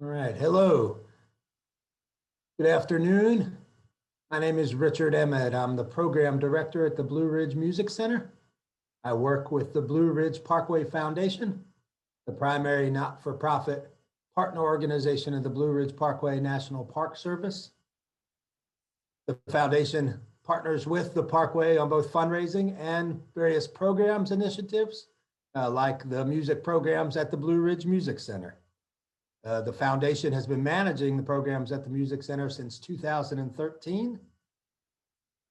All right, hello. Good afternoon. My name is Richard Emmett. I'm the program director at the Blue Ridge Music Center. I work with the Blue Ridge Parkway Foundation, the primary not-for-profit partner organization of the Blue Ridge Parkway National Park Service. The foundation partners with the Parkway on both fundraising and various programs initiatives, like the music programs at the Blue Ridge Music Center. The foundation has been managing the programs at the Music Center since 2013.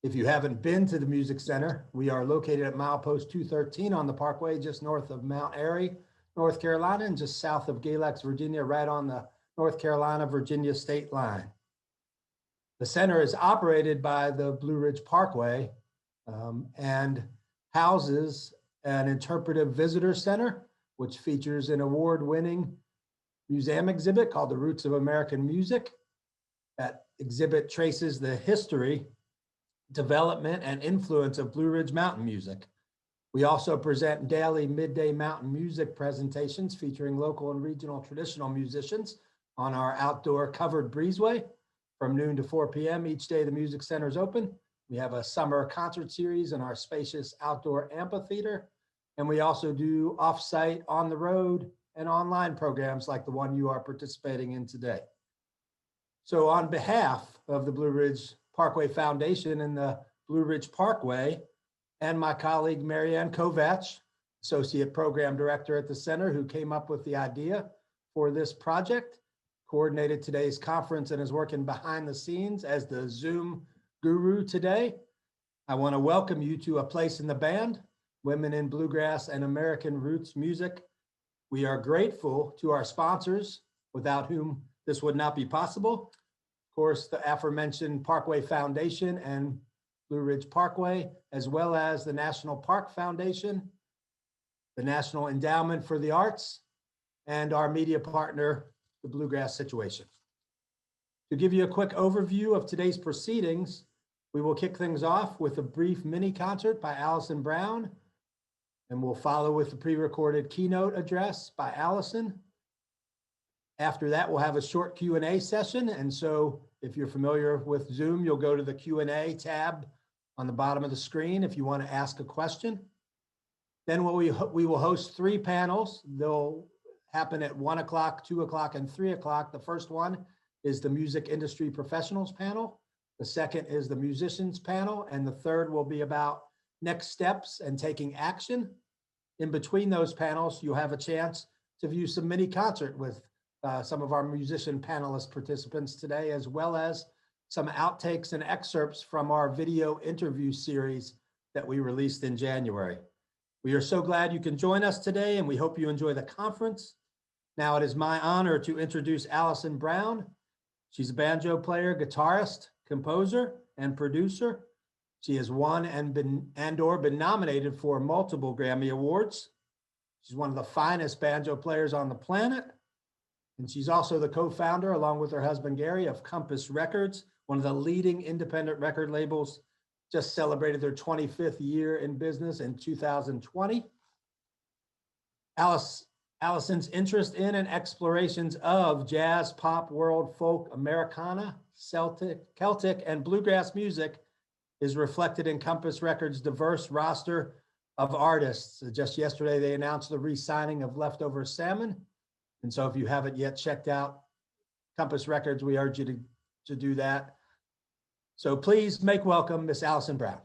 If you haven't been to the Music Center, we are located at milepost 213 on the Parkway, just north of Mount Airy, North Carolina, and just south of Galax, Virginia, right on the North Carolina-Virginia state line. The center is operated by the Blue Ridge Parkway and houses an interpretive visitor center, which features an award-winning museum exhibit called The Roots of American Music. That exhibit traces the history, development, and influence of Blue Ridge mountain music. We also present daily midday mountain music presentations featuring local and regional traditional musicians on our outdoor covered breezeway from noon to 4 p.m. Each day the Music Center is open. We have a summer concert series in our spacious outdoor amphitheater. And we also do off-site, on the road, and online programs like the one you are participating in today. So on behalf of the Blue Ridge Parkway Foundation and the Blue Ridge Parkway, and my colleague Marianne Kovach, Associate Program Director at the Center, who came up with the idea for this project, coordinated today's conference and is working behind the scenes as the Zoom guru today. I want to welcome you to A Place in the Band, Women in Bluegrass and American Roots Music. We are grateful to our sponsors, without whom this would not be possible. Of course, the aforementioned Parkway Foundation and Blue Ridge Parkway, as well as the National Park Foundation, the National Endowment for the Arts, and our media partner, the Bluegrass Situation. To give you a quick overview of today's proceedings, we will kick things off with a brief mini concert by Alison Brown, and we'll follow with the pre-recorded keynote address by Alison. After that, we'll have a short Q&A session. And so if you're familiar with Zoom, you'll go to the Q&A tab on the bottom of the screen if you want to ask a question. Then we will host 3 panels. They'll happen at 1 o'clock, 2 o'clock, and 3 o'clock. The first one is the Music Industry Professionals panel. The second is the Musicians panel. And the third will be about next steps and taking action. In between those panels, you'll have a chance to view some mini concert with some of our musician panelist participants today, as well as some outtakes and excerpts from our video interview series that we released in January. We are so glad you can join us today, and we hope you enjoy the conference. Now it is my honor to introduce Alison Brown. She's a banjo player, guitarist, composer, and producer. She has won and been nominated for multiple Grammy Awards. She's one of the finest banjo players on the planet. And she's also the co-founder, along with her husband, Gary, of Compass Records, one of the leading independent record labels. Just celebrated their 25th year in business in 2020. Alison's interest in and explorations of jazz, pop, world, folk, Americana, Celtic, and bluegrass music is reflected in Compass Records' diverse roster of artists. Just yesterday, they announced the re-signing of Leftover Salmon. And so if you haven't yet checked out Compass Records, we urge you to do that. So please make welcome Miss Alison Brown.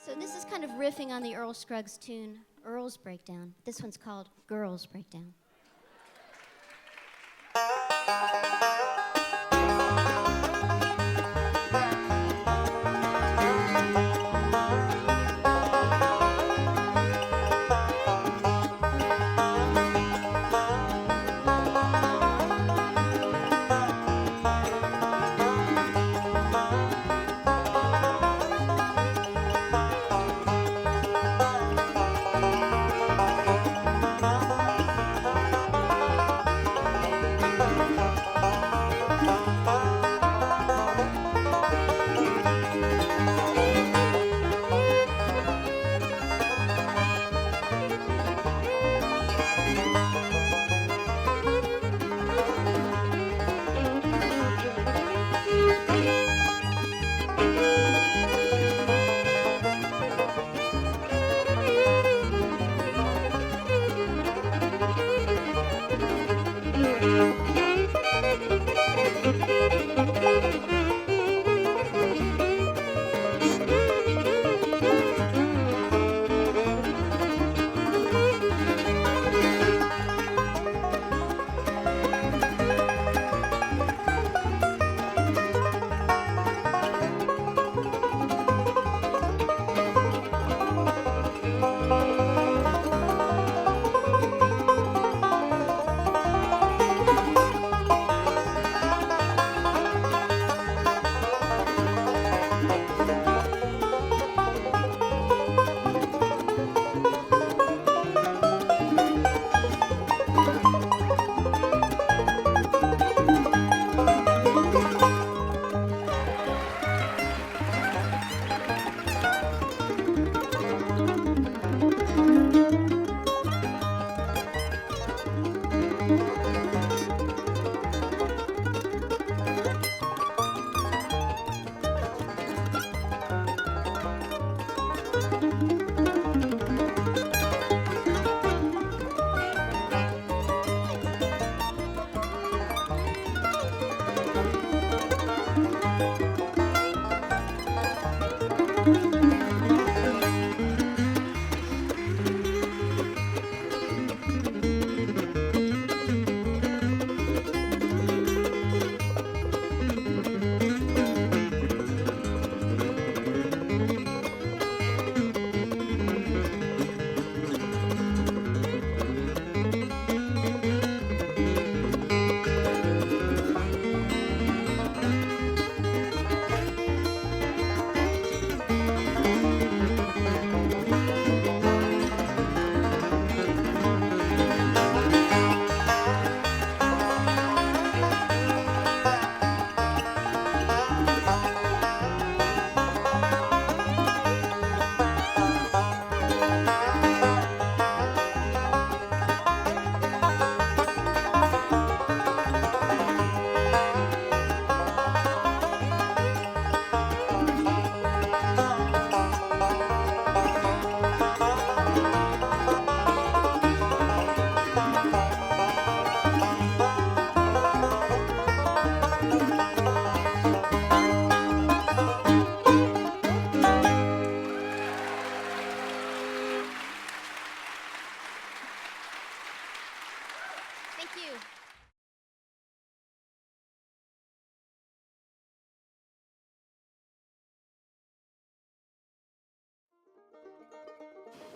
So this is kind of riffing on the Earl Scruggs tune, Earl's Breakdown. This one's called Girl's Breakdown.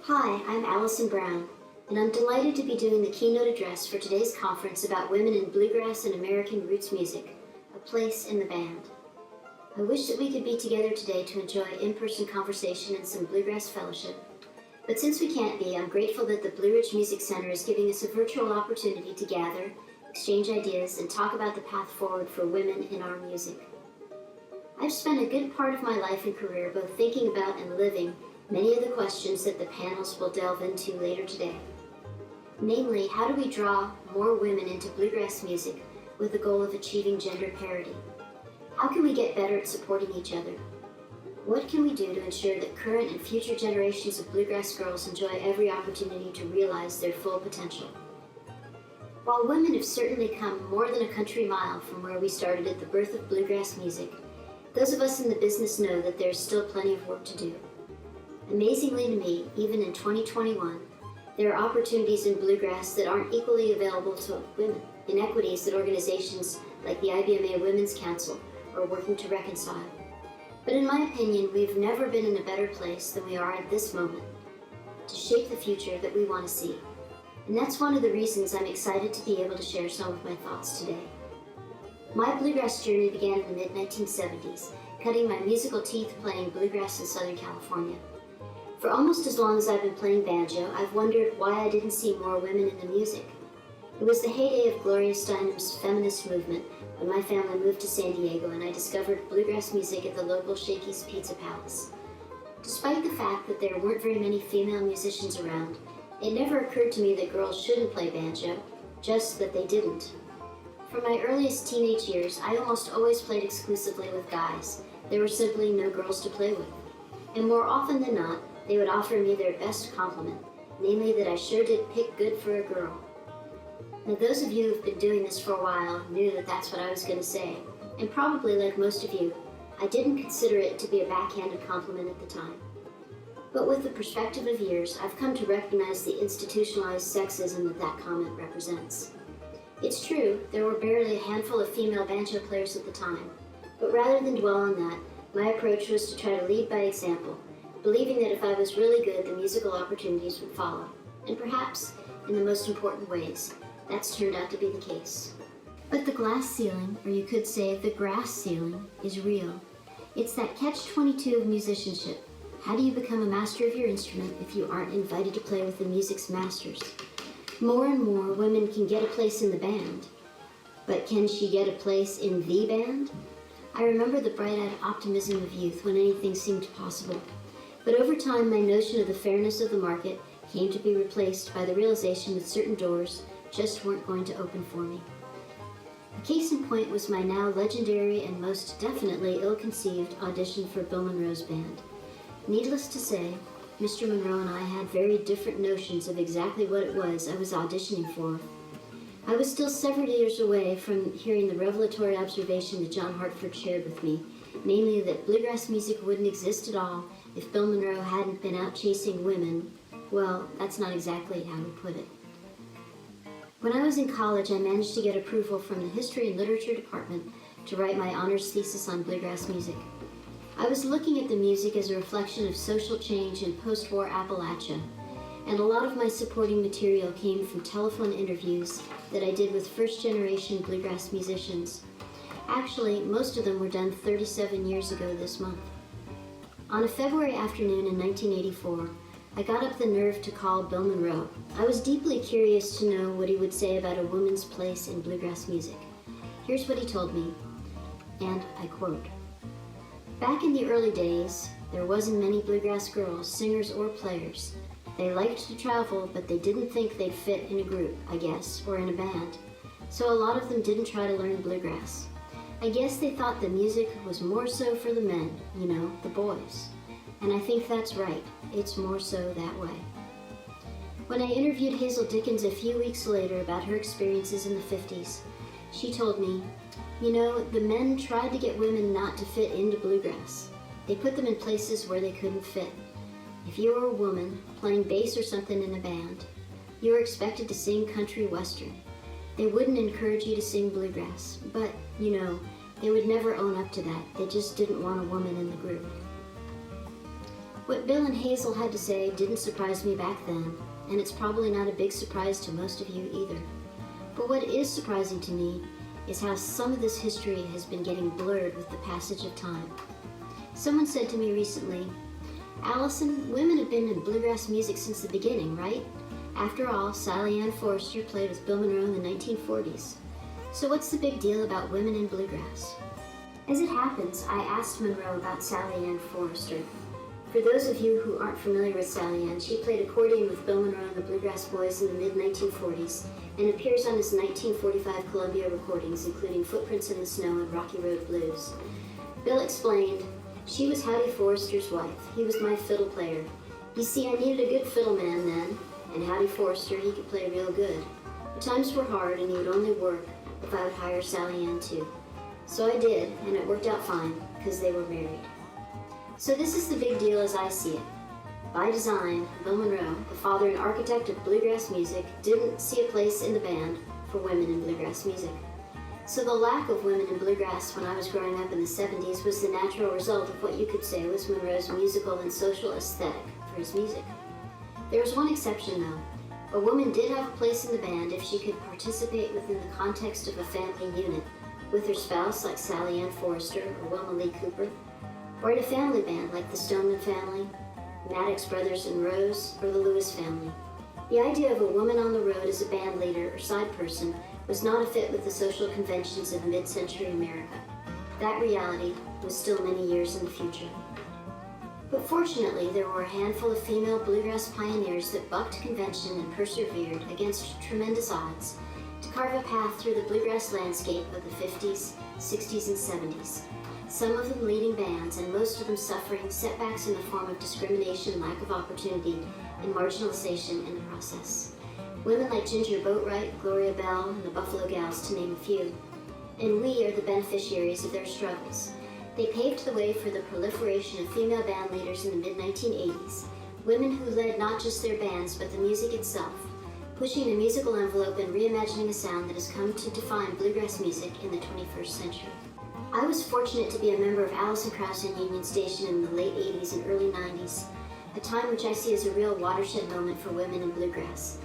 Hi, I'm Alison Brown, and I'm delighted to be doing the keynote address for today's conference about women in bluegrass and American roots music, a place in the band. I wish that we could be together today to enjoy in-person conversation and some bluegrass fellowship, but since we can't be, I'm grateful that the Blue Ridge Music Center is giving us a virtual opportunity to gather, exchange ideas, and talk about the path forward for women in our music. I've spent a good part of my life and career both thinking about and living many of the questions that the panels will delve into later today. Namely, how do we draw more women into bluegrass music with the goal of achieving gender parity? How can we get better at supporting each other? What can we do to ensure that current and future generations of bluegrass girls enjoy every opportunity to realize their full potential? While women have certainly come more than a country mile from where we started at the birth of bluegrass music, those of us in the business know that there's still plenty of work to do. Amazingly to me, even in 2021, there are opportunities in bluegrass that aren't equally available to women, inequities that organizations like the IBMA Women's Council are working to reconcile. But in my opinion, we've never been in a better place than we are at this moment to shape the future that we want to see. And that's one of the reasons I'm excited to be able to share some of my thoughts today. My bluegrass journey began in the mid-1970s, cutting my musical teeth playing bluegrass in Southern California. For almost as long as I've been playing banjo, I've wondered why I didn't see more women in the music. It was the heyday of Gloria Steinem's feminist movement when my family moved to San Diego and I discovered bluegrass music at the local Shakey's Pizza Palace. Despite the fact that there weren't very many female musicians around, it never occurred to me that girls shouldn't play banjo, just that they didn't. From my earliest teenage years, I almost always played exclusively with guys. There were simply no girls to play with. And more often than not, they would offer me their best compliment, namely that I sure did pick good for a girl. Now those of you who've been doing this for a while knew that that's what I was going to say, and probably like most of you, I didn't consider it to be a backhanded compliment at the time. But with the perspective of years, I've come to recognize the institutionalized sexism that that comment represents. It's true, there were barely a handful of female banjo players at the time, but rather than dwell on that, my approach was to try to lead by example, believing that if I was really good, the musical opportunities would follow, and perhaps, in the most important ways, that's turned out to be the case. But the glass ceiling, or you could say the grass ceiling, is real. It's that catch-22 of musicianship. How do you become a master of your instrument if you aren't invited to play with the music's masters? More and more women can get a place in the band, but can she get a place in the band? I remember the bright-eyed optimism of youth when anything seemed possible. But over time, my notion of the fairness of the market came to be replaced by the realization that certain doors just weren't going to open for me. A case in point was my now legendary and most definitely ill-conceived audition for Bill Monroe's band. Needless to say, Mr. Monroe and I had very different notions of exactly what it was I was auditioning for. I was still several years away from hearing the revelatory observation that John Hartford shared with me, namely that bluegrass music wouldn't exist at all if Bill Monroe hadn't been out chasing women. Well, that's not exactly how he put it. When I was in college, I managed to get approval from the History and Literature department to write my honors thesis on bluegrass music. I was looking at the music as a reflection of social change in post-war Appalachia, and a lot of my supporting material came from telephone interviews that I did with first-generation bluegrass musicians. Actually, most of them were done 37 years ago this month. On a February afternoon in 1984, I got up the nerve to call Bill Monroe. I was deeply curious to know what he would say about a woman's place in bluegrass music. Here's what he told me, and I quote, "Back in the early days, there wasn't many bluegrass girls, singers or players. They liked to travel, but they didn't think they'd fit in a group, I guess, or in a band. So a lot of them didn't try to learn bluegrass. I guess they thought the music was more so for the men, you know, the boys. And I think that's right. It's more so that way." When I interviewed Hazel Dickens a few weeks later about her experiences in the 50s, she told me, "You know, the men tried to get women not to fit into bluegrass. They put them in places where they couldn't fit. If you were a woman playing bass or something in a band, you were expected to sing country western. They wouldn't encourage you to sing bluegrass, but, you know, they would never own up to that. They just didn't want a woman in the group." What Bill and Hazel had to say didn't surprise me back then, and it's probably not a big surprise to most of you either. But what is surprising to me is how some of this history has been getting blurred with the passage of time. Someone said to me recently, "Alison, women have been in bluegrass music since the beginning, right? After all, Sally Ann Forrester played with Bill Monroe in the 1940s. So what's the big deal about women in bluegrass?" As it happens, I asked Monroe about Sally Ann Forrester. For those of you who aren't familiar with Sally Ann, she played accordion with Bill Monroe and the Bluegrass Boys in the mid-1940s and appears on his 1945 Columbia recordings, including Footprints in the Snow and Rocky Road Blues. Bill explained, "She was Howdy Forrester's wife. He was my fiddle player. You see, I needed a good fiddle man then, and Howdy Forrester, he could play real good. The times were hard, and he would only work if I would hire Sally Ann too. So I did, and it worked out fine, because they were married." So this is the big deal as I see it. By design, Bill Monroe, the father and architect of bluegrass music, didn't see a place in the band for women in bluegrass music. So the lack of women in bluegrass when I was growing up in the 70s was the natural result of what you could say was Monroe's musical and social aesthetic for his music. There was one exception though. A woman did have a place in the band if she could participate within the context of a family unit, with her spouse like Sally Ann Forrester or Wilma Lee Cooper, or in a family band like the Stoneman family, Maddox Brothers and Rose, or the Lewis family. The idea of a woman on the road as a band leader or side person was not a fit with the social conventions of mid-century America. That reality was still many years in the future. But fortunately, there were a handful of female bluegrass pioneers that bucked convention and persevered against tremendous odds to carve a path through the bluegrass landscape of the 50s, 60s, and 70s. Some of them leading bands, and most of them suffering setbacks in the form of discrimination, lack of opportunity, and marginalization in the process. Women like Ginger Boatwright, Gloria Bell, and the Buffalo Gals, to name a few. And we are the beneficiaries of their struggles. They paved the way for the proliferation of female band leaders in the mid-1980s, women who led not just their bands, but the music itself, pushing the musical envelope and reimagining a sound that has come to define bluegrass music in the 21st century. I was fortunate to be a member of Alison Krauss and Union Station in the late 80s and early 90s, a time which I see as a real watershed moment for women in bluegrass.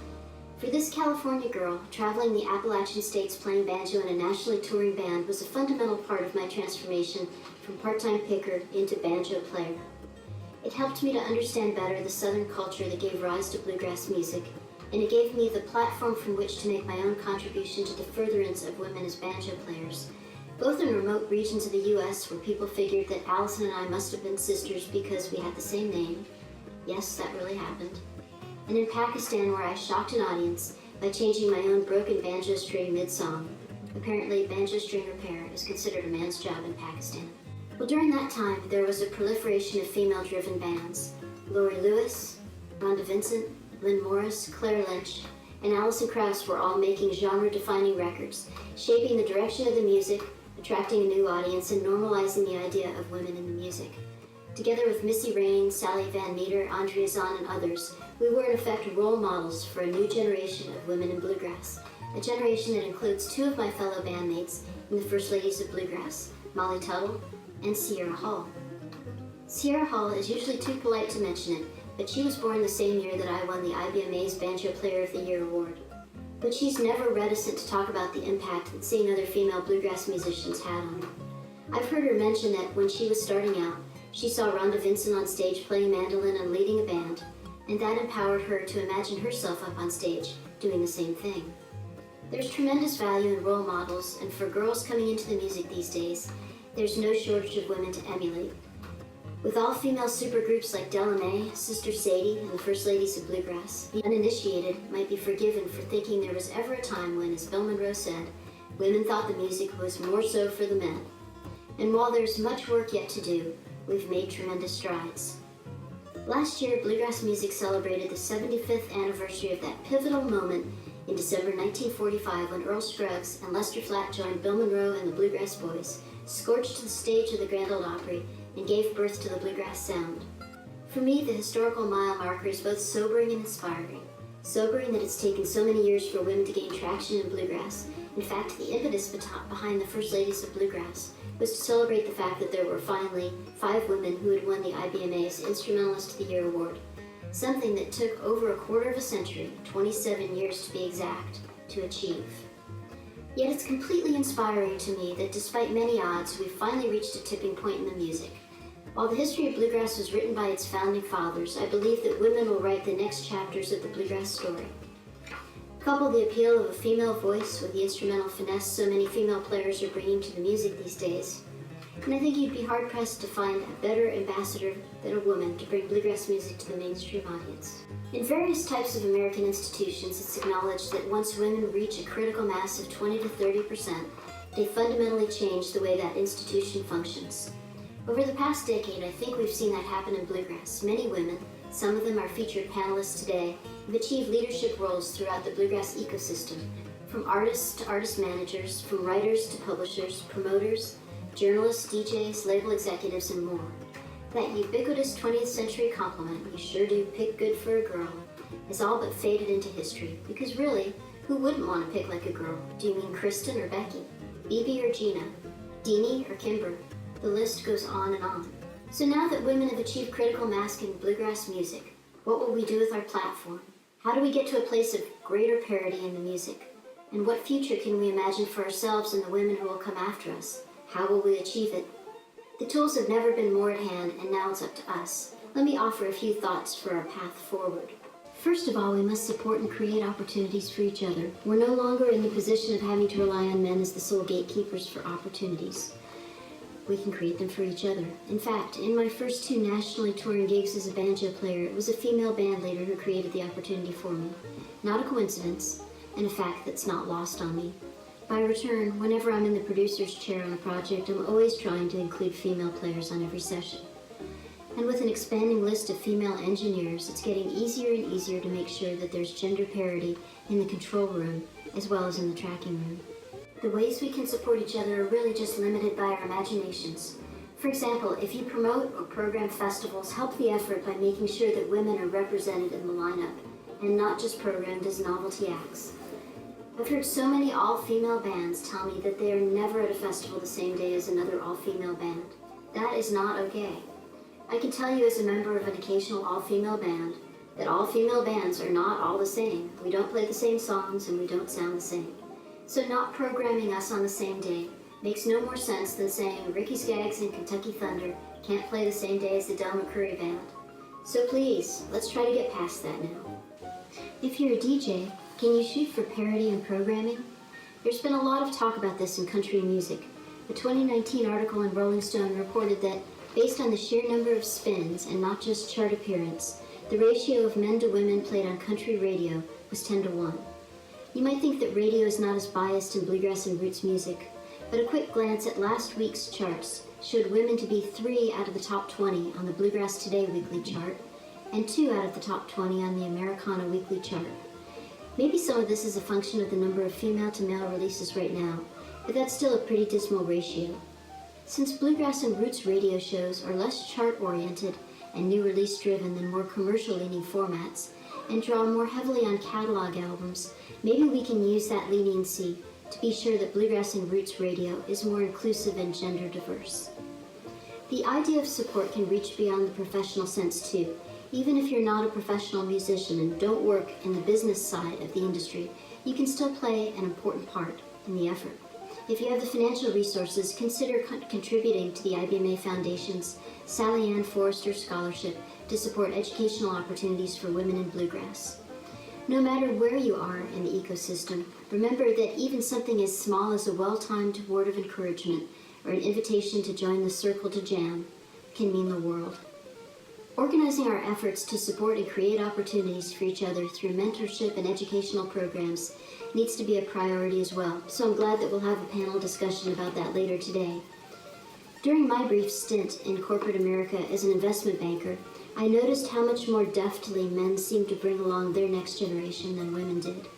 For this California girl, traveling the Appalachian States playing banjo in a nationally touring band was a fundamental part of my transformation from part-time picker into banjo player. It helped me to understand better the Southern culture that gave rise to bluegrass music, and it gave me the platform from which to make my own contribution to the furtherance of women as banjo players, both in remote regions of the U.S. where people figured that Alison and I must have been sisters because we had the same name. Yes, that really happened. And in Pakistan, where I shocked an audience by changing my own broken banjo string mid-song. Apparently, banjo string repair is considered a man's job in Pakistan. Well, during that time, there was a proliferation of female-driven bands. Lori Lewis, Rhonda Vincent, Lynn Morris, Claire Lynch, and Alison Krauss were all making genre-defining records, shaping the direction of the music, attracting a new audience, and normalizing the idea of women in the music. Together with Missy Raines, Sally Van Meter, Andrea Zahn, and others, we were in effect role models for a new generation of women in bluegrass, a generation that includes two of my fellow bandmates in the First Ladies of Bluegrass, Molly Tuttle and Sierra Hall. Sierra Hall is usually too polite to mention it, but she was born the same year that I won the IBMA's Banjo Player of the Year award. But she's never reticent to talk about the impact that seeing other female bluegrass musicians had on her. I've heard her mention that when she was starting out, she saw Rhonda Vincent on stage playing mandolin and leading a band, and that empowered her to imagine herself up on stage doing the same thing. There's tremendous value in role models, and for girls coming into the music these days, there's no shortage of women to emulate. With all-female supergroups like Della Mae, Sister Sadie, and the First Ladies of Bluegrass, the uninitiated might be forgiven for thinking there was ever a time when, as Bill Monroe said, women thought the music was more so for the men. And while there's much work yet to do, we've made tremendous strides. Last year, bluegrass music celebrated the 75th anniversary of that pivotal moment in December 1945 when Earl Scruggs and Lester Flatt joined Bill Monroe and the Bluegrass Boys, scorched the stage of the Grand Ole Opry, and gave birth to the bluegrass sound. For me, the historical mile marker is both sobering and inspiring. Sobering that it's taken so many years for women to gain traction in bluegrass. In fact, the impetus behind the First Ladies of Bluegrass was to celebrate the fact that there were finally 5 women who had won the IBMA's Instrumentalist of the Year award, something that took over a quarter of a century, 27 years to be exact, to achieve. Yet it's completely inspiring to me that despite many odds, we've finally reached a tipping point in the music. While the history of bluegrass was written by its founding fathers, I believe that women will write the next chapters of the bluegrass story. Couple the appeal of a female voice with the instrumental finesse so many female players are bringing to the music these days, and I think you'd be hard-pressed to find a better ambassador than a woman to bring bluegrass music to the mainstream audience. In various types of American institutions, it's acknowledged that once women reach a critical mass of 20 to 30%, they fundamentally change the way that institution functions. Over the past decade, I think we've seen that happen in bluegrass. Many women, some of them are featured panelists today, have achieved leadership roles throughout the bluegrass ecosystem, from artists to artist managers, from writers to publishers, promoters, journalists, DJs, label executives, and more. That ubiquitous 20th century compliment, "you sure do pick good for a girl," is all but faded into history, because really, who wouldn't want to pick like a girl? Do you mean Kristen or Becky? Phoebe or Gina? Deanie or Kimber? The list goes on and on. So now that women have achieved critical mass in bluegrass music, what will we do with our platform? How do we get to a place of greater parity in the music? And what future can we imagine for ourselves and the women who will come after us? How will we achieve it? The tools have never been more at hand, and now it's up to us. Let me offer a few thoughts for our path forward. First of all, we must support and create opportunities for each other. We're no longer in the position of having to rely on men as the sole gatekeepers for opportunities. We can create them for each other. In fact, in my first 2 nationally touring gigs as a banjo player, it was a female band leader who created the opportunity for me. Not a coincidence, and a fact that's not lost on me. By return, whenever I'm in the producer's chair on a project, I'm always trying to include female players on every session. And with an expanding list of female engineers, it's getting easier and easier to make sure that there's gender parity in the control room as well as in the tracking room. The ways we can support each other are really just limited by our imaginations. For example, if you promote or program festivals, help the effort by making sure that women are represented in the lineup and not just programmed as novelty acts. I've heard so many all-female bands tell me that they are never at a festival the same day as another all-female band. That is not okay. I can tell you as a member of an occasional all-female band that all-female bands are not all the same. We don't play the same songs and we don't sound the same. So not programming us on the same day makes no more sense than saying Ricky Skaggs and Kentucky Thunder can't play the same day as the Del McCoury Band. So please, let's try to get past that now. If you're a DJ, can you shoot for parity in programming? There's been a lot of talk about this in country music. A 2019 article in Rolling Stone reported that, based on the sheer number of spins and not just chart appearance, the ratio of men to women played on country radio was 10-1. You might think that radio is not as biased in bluegrass and roots music, but a quick glance at last week's charts showed women to be 3 out of the top 20 on the Bluegrass Today weekly chart and 2 out of the top 20 on the Americana weekly chart. Maybe some of this is a function of the number of female to male releases right now, but that's still a pretty dismal ratio. Since bluegrass and roots radio shows are less chart-oriented and new release driven than more commercial-leaning formats, and draw more heavily on catalog albums, maybe we can use that leniency to be sure that bluegrass and roots radio is more inclusive and gender diverse. The idea of support can reach beyond the professional sense too. Even if you're not a professional musician and don't work in the business side of the industry, you can still play an important part in the effort. If you have the financial resources, consider contributing to the IBMA Foundation's Sally Ann Forrester Scholarship to support educational opportunities for women in bluegrass. No matter where you are in the ecosystem, remember that even something as small as a well-timed word of encouragement or an invitation to join the circle to jam can mean the world. Organizing our efforts to support and create opportunities for each other through mentorship and educational programs needs to be a priority as well, so I'm glad that we'll have a panel discussion about that later today. During my brief stint in corporate America as an investment banker, I noticed how much more deftly men seemed to bring along their next generation than women did.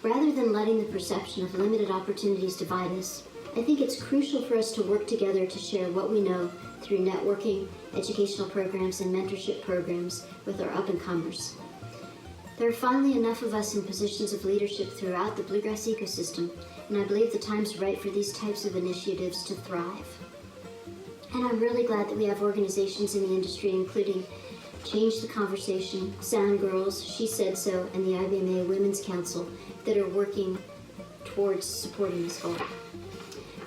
Rather than letting the perception of limited opportunities divide us, I think it's crucial for us to work together to share what we know through networking, educational programs, and mentorship programs with our up-and-comers. There are finally enough of us in positions of leadership throughout the bluegrass ecosystem, and I believe the time's right for these types of initiatives to thrive. And I'm really glad that we have organizations in the industry, including Change the Conversation, Sound Girls, She Said So, and the IBMA Women's Council that are working towards supporting this goal.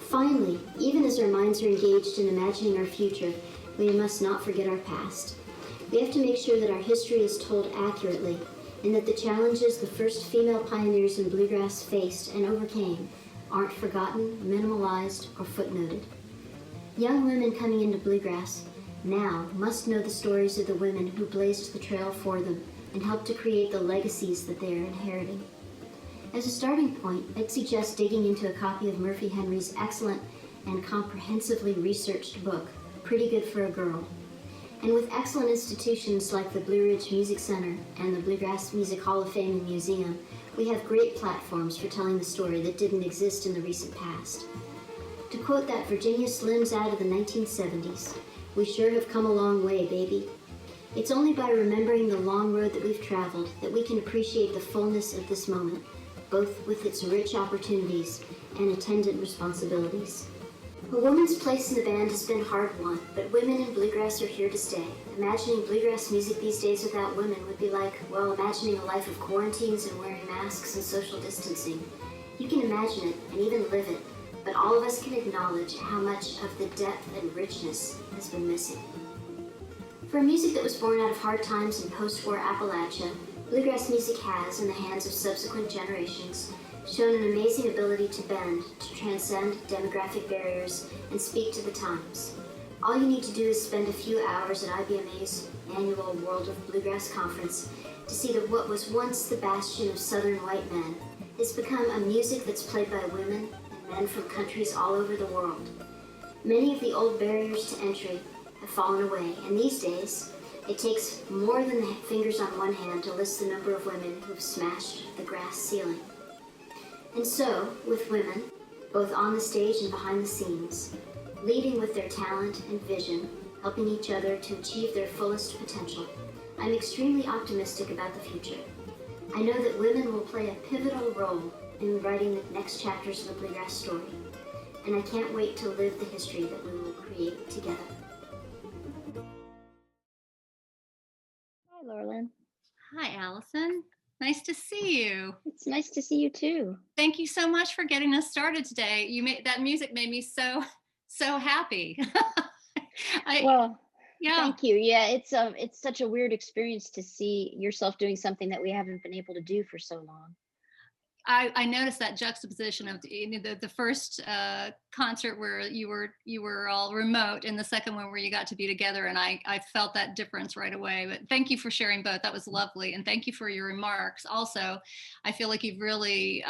Finally, even as our minds are engaged in imagining our future, we must not forget our past. We have to make sure that our history is told accurately and that the challenges the first female pioneers in bluegrass faced and overcame aren't forgotten, minimalized, or footnoted. Young women coming into bluegrass now must know the stories of the women who blazed the trail for them and helped to create the legacies that they are inheriting. As a starting point, I'd suggest digging into a copy of Murphy Henry's excellent and comprehensively researched book, Pretty Good for a Girl. And with excellent institutions like the Blue Ridge Music Center and the Bluegrass Music Hall of Fame and Museum, we have great platforms for telling the story that didn't exist in the recent past. To quote that Virginia Slims ad of the 1970s, We sure have come a long way, baby. It's only by remembering the long road that we've traveled that we can appreciate the fullness of this moment, both with its rich opportunities and attendant responsibilities. A woman's place in the band has been hard won, but women in bluegrass are here to stay. Imagining bluegrass music these days without women would be like, well, imagining a life of quarantines and wearing masks and social distancing. You can imagine it and even live it, but all of us can acknowledge how much of the depth and richness has been missing. For music that was born out of hard times in post-war Appalachia, bluegrass music has, in the hands of subsequent generations, shown an amazing ability to bend, to transcend demographic barriers, and speak to the times. All you need to do is spend a few hours at IBMA's annual World of Bluegrass Conference to see that what was once the bastion of Southern white men has become a music that's played by women and men from countries all over the world. Many of the old barriers to entry have fallen away, and these days, it takes more than the fingers on one hand to list the number of women who have smashed the grass ceiling. And so, with women, both on the stage and behind the scenes, leading with their talent and vision, helping each other to achieve their fullest potential, I'm extremely optimistic about the future. I know that women will play a pivotal role in writing the next chapters of the bluegrass story, and I can't wait to live the history that we will create together. Hi, Laurelyn. Hi, Alison. Nice to see you. It's nice to see you too. Thank you so much for getting us started today. That music made me so happy. Thank you. Yeah, it's such a weird experience to see yourself doing something that we haven't been able to do for so long. I noticed that juxtaposition of the first concert where you were all remote, and the second one where you got to be together, and I felt that difference right away. But thank you for sharing both. That was lovely, and thank you for your remarks. Also, I feel like you've really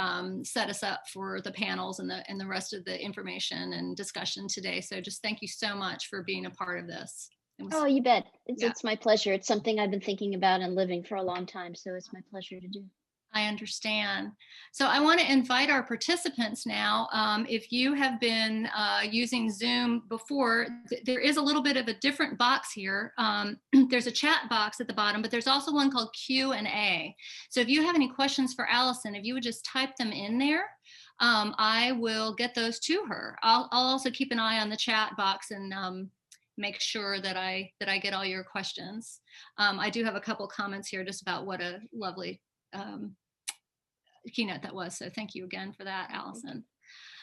set us up for the panels and the rest of the information and discussion today. So just thank you so much for being a part of this. Oh, you bet. It's my pleasure. It's something I've been thinking about and living for a long time, so it's my pleasure to do. I understand. So I want to invite our participants now. If you have been using Zoom before, there is a little bit of a different box here. There's a chat box at the bottom, but there's also one called Q&A. So if you have any questions for Alison, if you would just type them in there, I will get those to her. I'll also keep an eye on the chat box and make sure that I get all your questions. I do have a couple comments here just about what a lovely keynote that was. So thank you again for that, Alison.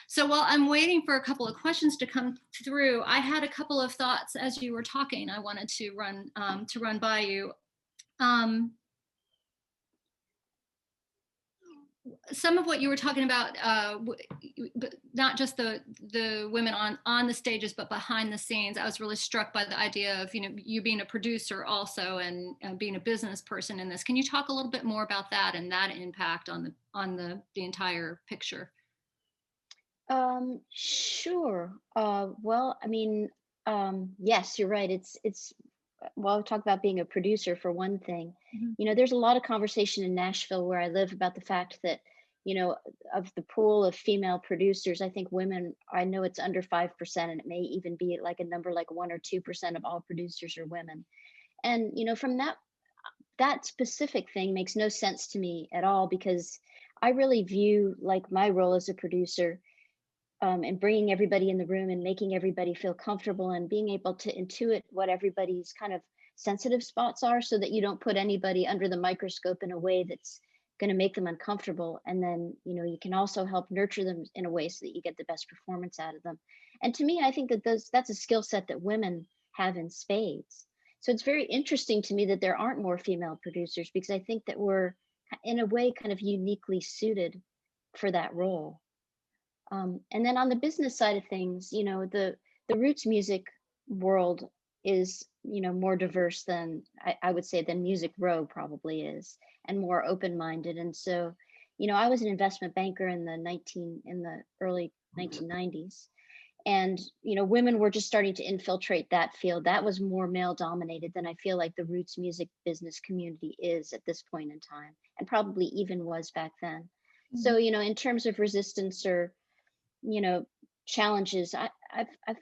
So while I'm waiting for a couple of questions to come through, I had a couple of thoughts as you were talking. I wanted to run by you. Some of what you were talking about, but not just the women on the stages, but behind the scenes. I was really struck by the idea of you being a producer also and being a business person in this. Can you talk a little bit more about that and that impact on the entire picture? Sure. Well, I mean, yes, you're right. Well, I'll talk about being a producer for one thing. Mm-hmm. There's a lot of conversation in Nashville where I live about the fact that, of the pool of female producers, I think women, I know it's under 5%, and it may even be like a number like 1 or 2% of all producers are women. And, from that specific thing makes no sense to me at all, because I really view like my role as a producer and bringing everybody in the room and making everybody feel comfortable and being able to intuit what everybody's kind of sensitive spots are, so that you don't put anybody under the microscope in a way that's going to make them uncomfortable. And then, you can also help nurture them in a way so that you get the best performance out of them. And to me, I think that that's a skill set that women have in spades. So it's very interesting to me that there aren't more female producers, because I think that we're in a way kind of uniquely suited for that role. And then on the business side of things, the roots music world is, more diverse than I would say than Music Row probably is, and more open-minded. And so, I was an investment banker in the early 1990s, and women were just starting to infiltrate that field. That was more male dominated than I feel like the roots music business community is at this point in time, and probably even was back then. Mm-hmm. So, in terms of resistance or challenges, I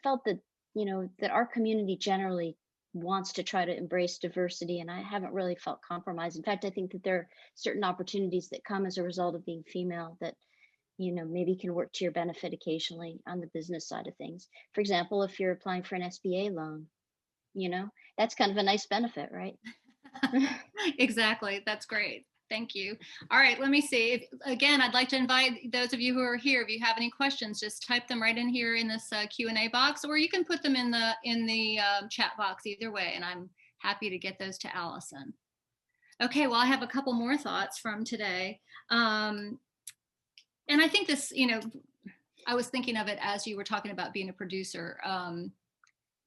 felt that that our community generally wants to try to embrace diversity, and I haven't really felt compromised. In fact, I think that there are certain opportunities that come as a result of being female that maybe can work to your benefit occasionally on the business side of things. For example, if you're applying for an SBA loan, that's kind of a nice benefit, right? Exactly. That's great. Thank you. All right, let me see. Again, I'd like to invite those of you who are here, if you have any questions, just type them right in here in this Q&A box, or you can put them in the chat box either way, and I'm happy to get those to Alison. Okay, well, I have a couple more thoughts from today. And I think this, I was thinking of it as you were talking about being a producer,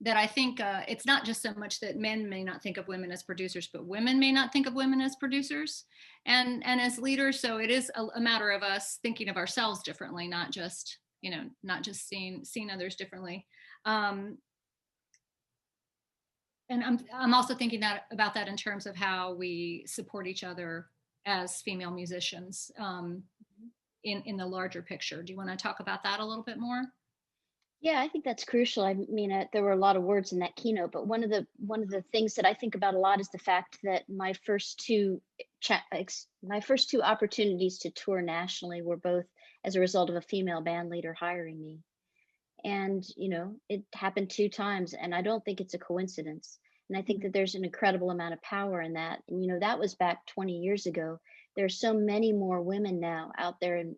that I think it's not just so much that men may not think of women as producers, but women may not think of women as producers and as leaders. So it is a matter of us thinking of ourselves differently, not just seeing others differently. And I'm also thinking about that in terms of how we support each other as female musicians in the larger picture. Do you want to talk about that a little bit more? Yeah, I think that's crucial. I mean, there were a lot of words in that keynote, but one of the things that I think about a lot is the fact that my first two opportunities to tour nationally were both as a result of a female band leader hiring me. And, it happened 2 times, and I don't think it's a coincidence. And I think that there's an incredible amount of power in that. And, that was back 20 years ago. There's so many more women now out there in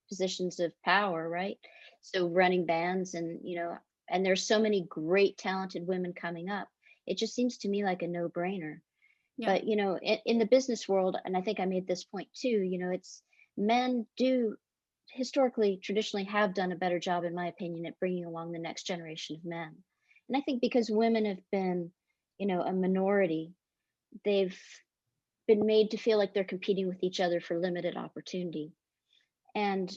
positions of power, right? So running bands and there's so many great talented women coming up. It just seems to me like a no-brainer. Yeah. But in the business world, and I think I made this point too, it's men do historically traditionally have done a better job, in my opinion, at bringing along the next generation of men. And I think because women have been a minority, they've been made to feel like they're competing with each other for limited opportunity. And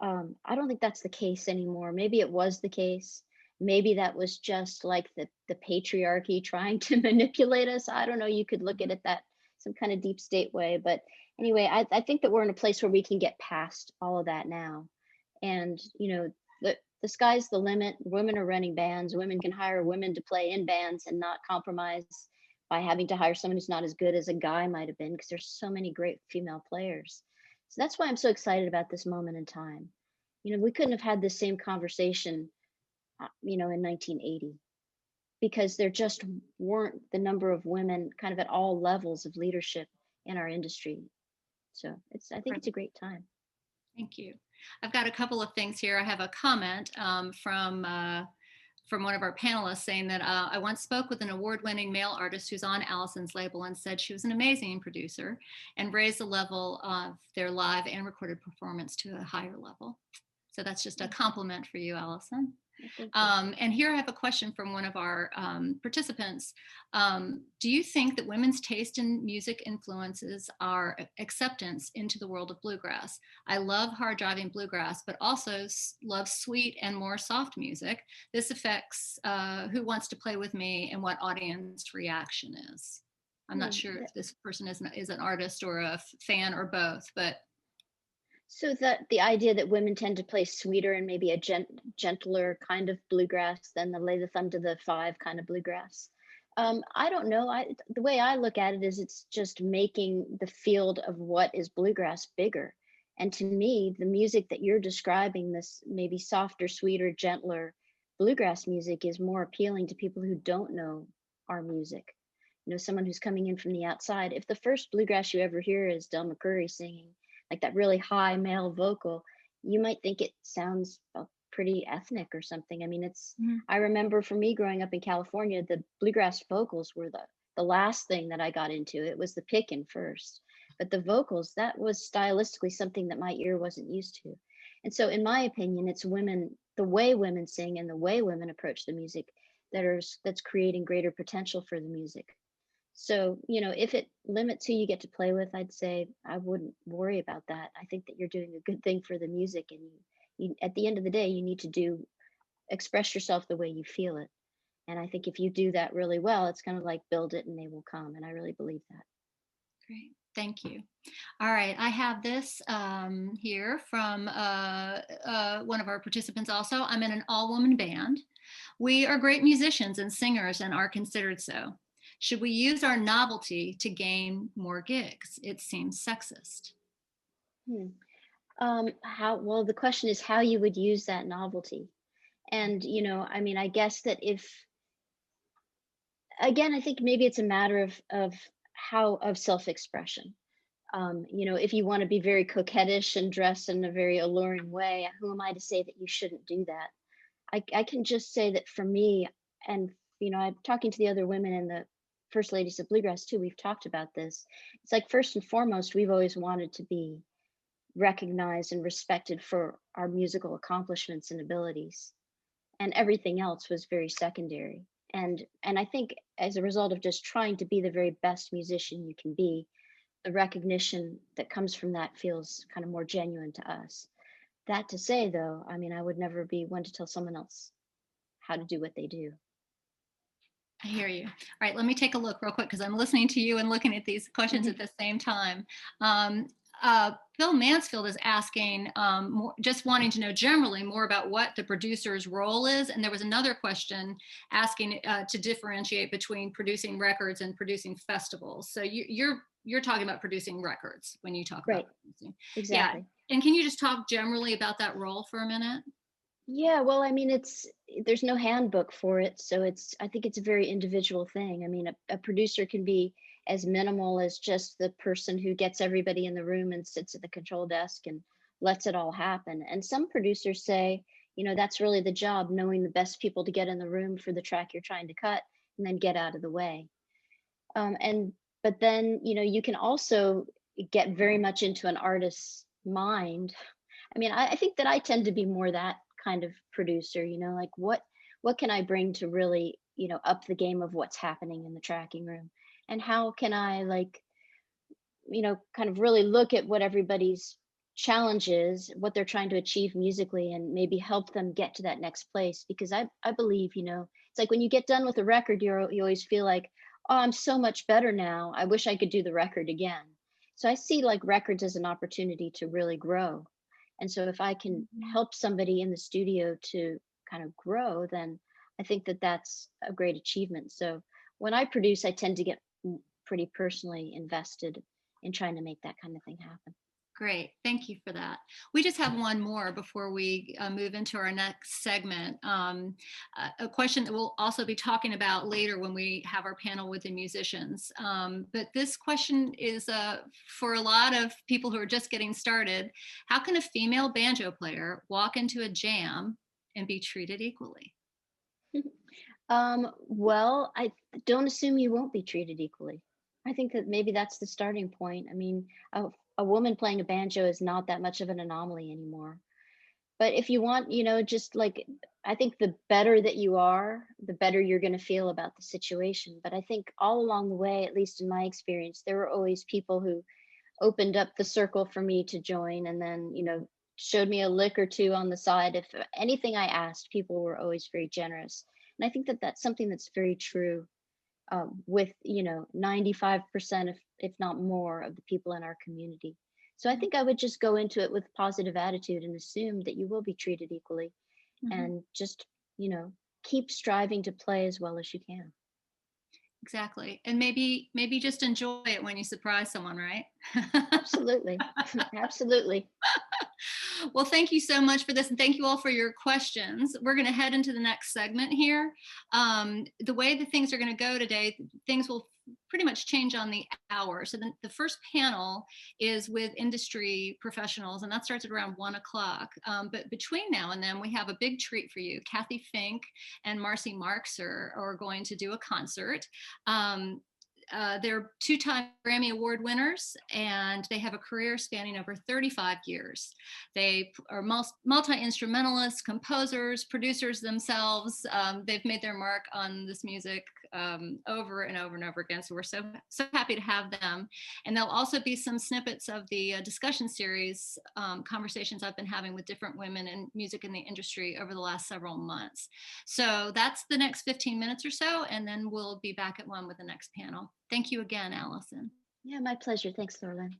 I don't think that's the case anymore. Maybe it was the case. Maybe that was just like the patriarchy trying to manipulate us. I don't know. You could look at it that some kind of deep state way. But anyway, I think that we're in a place where we can get past all of that now. And, the sky's the limit. Women are running bands. Women can hire women to play in bands and not compromise by having to hire someone who's not as good as a guy might have been, because there's so many great female players. So that's why I'm so excited about this moment in time. We couldn't have had this same conversation, in 1980, because there just weren't the number of women kind of at all levels of leadership in our industry. So I think it's a great time. Thank you. I've got a couple of things here. I have a comment from one of our panelists saying that I once spoke with an award-winning male artist who's on Alison's label and said she was an amazing producer and raised the level of their live and recorded performance to a higher level. So that's just a compliment for you, Alison. And here I have a question from one of our participants. Do you think that women's taste in music influences our acceptance into the world of bluegrass? I love hard driving bluegrass, but also love sweet and more soft music. This affects who wants to play with me and what audience reaction is. I'm not sure if this person is an artist or a fan or both, but. So that the idea that women tend to play sweeter and maybe a gentler kind of bluegrass than the lay the thumb to the 5 kind of bluegrass. I don't know. The way I look at it is it's just making the field of what is bluegrass bigger. And to me, the music that you're describing, this maybe softer, sweeter, gentler bluegrass music, is more appealing to people who don't know our music. Someone who's coming in from the outside. If the first bluegrass you ever hear is Del McCoury singing, like that really high male vocal, you might think it sounds pretty ethnic or something. I mean, I remember for me growing up in California, the bluegrass vocals were the last thing that I got into. It was the picking first, but the vocals, that was stylistically something that my ear wasn't used to. And so in my opinion, it's women, the way women sing and the way women approach the music that's creating greater potential for the music. So, if it limits who you get to play with, I'd say I wouldn't worry about that. I think that you're doing a good thing for the music, and you at the end of the day, you need to express yourself the way you feel it. And I think if you do that really well, it's kind of like build it and they will come. And I really believe that. Great. Thank you. All right. I have this here from one of our participants also. I'm in an all-woman band. We are great musicians and singers and are considered so. Should we use our novelty to gain more gigs? It seems sexist. Well, the question is how you would use that novelty. And, you know, I mean, I guess that again, I think maybe it's a matter of self-expression. You know, if you want to be very coquettish and dress in a very alluring way, who am I to say that you shouldn't do that? I can just say that for me, and, you know, I'm talking to the other women in the First Ladies of Bluegrass too, we've talked about this. It's like, first and foremost, we've always wanted to be recognized and respected for our musical accomplishments and abilities. And everything else was very secondary. And I think as a result of just trying to be the very best musician you can be, the recognition that comes from that feels kind of more genuine to us. That to say, though, I mean, I would never be one to tell someone else how to do what they do. I hear you. All right, let me take a look real quick because I'm listening to you and looking at these questions at the same time. Phil Mansfield is asking, just wanting to know generally more about what the producer's role is. And there was another question asking to differentiate between producing records and producing festivals. So you're talking about producing records when you talk about producing. Exactly. Yeah. And can you just talk generally about that role for a minute? Yeah, well, I mean, there's no handbook for it. So I think it's a very individual thing. I mean, a producer can be as minimal as just the person who gets everybody in the room and sits at the control desk and lets it all happen. And some producers say, you know, that's really the job, knowing the best people to get in the room for the track you're trying to cut and then get out of the way. But then, you know, you can also get very much into an artist's mind. I mean, I think that I tend to be more that kind of producer, you know, like what can I bring to really, you know, up the game of what's happening in the tracking room? And how can I, like, you know, kind of really look at what everybody's challenge is, what they're trying to achieve musically, and maybe help them get to that next place. Because I believe, you know, it's like when you get done with a record, you always feel like, oh, I'm so much better now. I wish I could do the record again. So I see like records as an opportunity to really grow. And so if I can help somebody in the studio to kind of grow, then I think that that's a great achievement. So when I produce, I tend to get pretty personally invested in trying to make that kind of thing happen. Great, thank you for that. We just have one more before we move into our next segment. A question that we'll also be talking about later when we have our panel with the musicians. But this question is for a lot of people who are just getting started. How can a female banjo player walk into a jam and be treated equally? Well, I don't assume you won't be treated equally. I think that maybe that's the starting point. I mean, a woman playing a banjo is not that much of an anomaly anymore. But if you want, you know, just like, I think the better that you are, the better you're going to feel about the situation. But I think all along the way, at least in my experience, there were always people who opened up the circle for me to join, and then, you know, showed me a lick or two on the side. If anything I asked, people were always very generous. And I think that that's something that's very true with, you know, 95%, if not more, of the people in our community. So I think I would just go into it with positive attitude and assume that you will be treated equally, and just, you know, keep striving to play as well as you can. Exactly. And maybe just enjoy it when you surprise someone, right? Absolutely. Absolutely. Well, thank you so much for this. And thank you all for your questions. We're going to head into the next segment here. The way that things are going to go today, things will pretty much change on the hour. So the first panel is with industry professionals, and that starts at around 1 o'clock. But between now and then, we have a big treat for you. Cathy Fink and Marcy Marxer are going to do a concert. They're two-time Grammy Award winners, and they have a career spanning over 35 years. They are multi-instrumentalists, composers, producers themselves. They've made their mark on this music over and over and over again. So we're so happy to have them. And there'll also be some snippets of the discussion series conversations I've been having with different women in music in the industry over the last several months. So that's the next 15 minutes or so, and then we'll be back at 1 with the next panel. Thank you again, Alison. Yeah, my pleasure. Thanks, Laurelyn.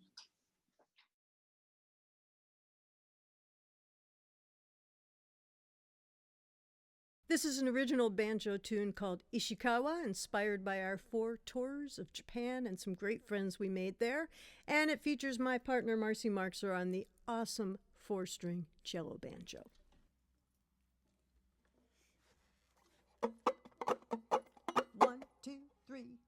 This is an original banjo tune called Ishikawa, inspired by our 4 tours of Japan and some great friends we made there. And it features my partner, Marcy Marxer, on the awesome 4-string cello banjo. One, two, three.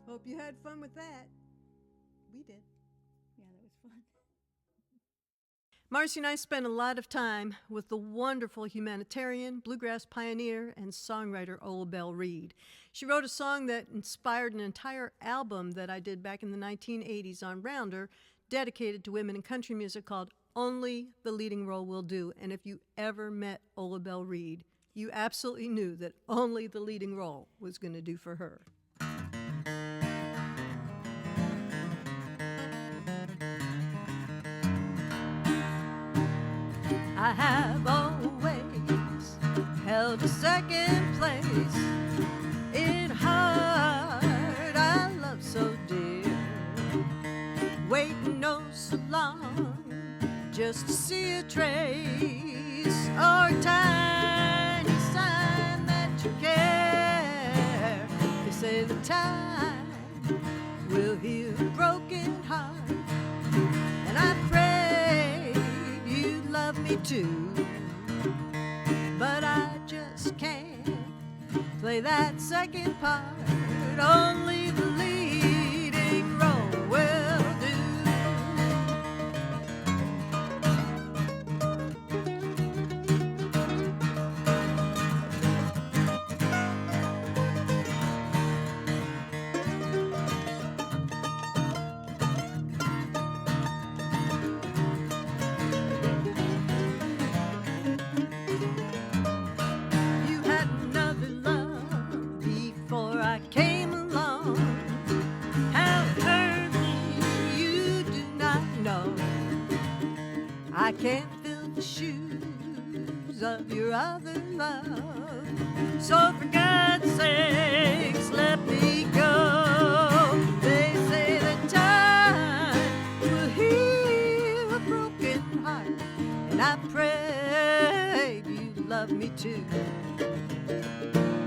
Hope you had fun with that. We did. Yeah, that was fun. Marcy and I spent a lot of time with the wonderful humanitarian, bluegrass pioneer, and songwriter Ola Belle Reed. She wrote a song that inspired an entire album that I did back in the 1980s on Rounder, dedicated to women in country music, called Only the Leading Role Will Do. And if you ever met Ola Belle Reed, you absolutely knew that only the leading role was going to do for her. I have always held a second place in heart I love so dear, waiting oh so long just to see a trace or a tiny sign that you care. They say the time will heal a broken heart, and I pray you'd love me too, but I just can't play that second part. Only the leading role will do. I can't fill the shoes of your other love. So for God's sakes, let me go. They say that time will heal a broken heart, and I pray you love me too.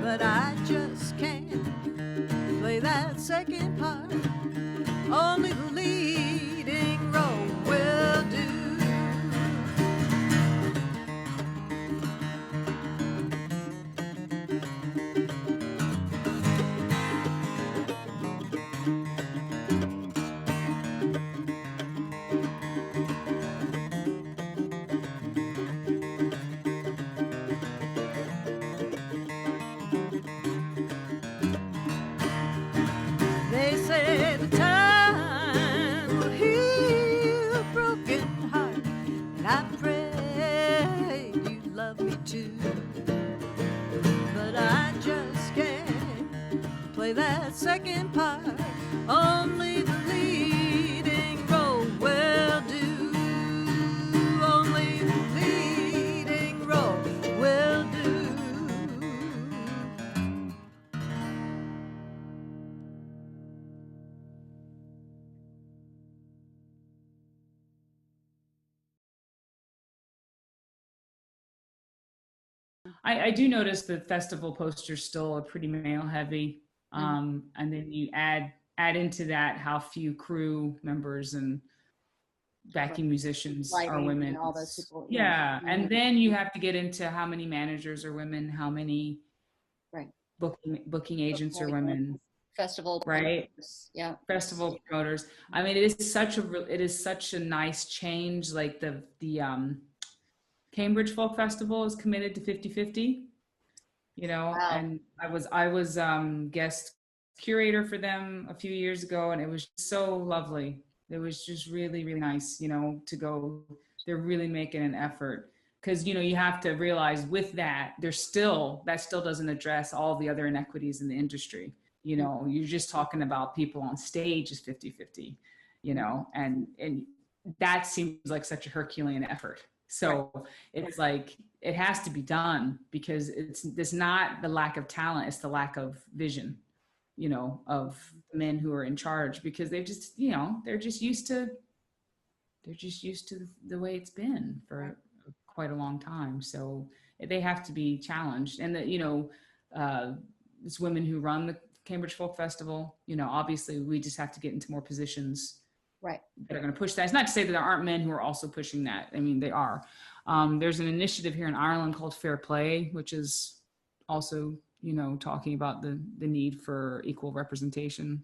But I just can't play that second part. Only the leading role will do. They say the time will heal a broken heart, and I pray you love me too. But I just can't play that second part. Only the leading role will do. Only the leading role will do. I do notice the festival posters still are pretty male heavy. And then you add into that how few crew members and backing musicians are Lighting women. and all those people. Yeah. And then you have to get into how many managers are women, how many Right. booking agents are women, Festival. right? promoters, Yeah. Festival promoters. I mean, it is such a nice change. Like the Cambridge Folk Festival is committed to 50-50, you know, Wow. and I was guest curator for them a few years ago, and it was so lovely. It was just really, really nice, you know, to go. They're really making an effort, because, you know, you have to realize with that, that still doesn't address all the other inequities in the industry. You know, you're just talking about people on stage is 50-50, you know, and that seems like such a Herculean effort. So it's like, it has to be done, because it's not the lack of talent, it's the lack of vision, you know, of the men who are in charge, because they've just, you know, they're just used to the way it's been for quite a long time. So they have to be challenged. And that, you know, it's women who run the Cambridge Folk Festival, you know, obviously we just have to get into more positions Right. that are going to push that. It's not to say that there aren't men who are also pushing that. I mean, they are. There's an initiative here in Ireland called Fair Play, which is also, you know, talking about the need for equal representation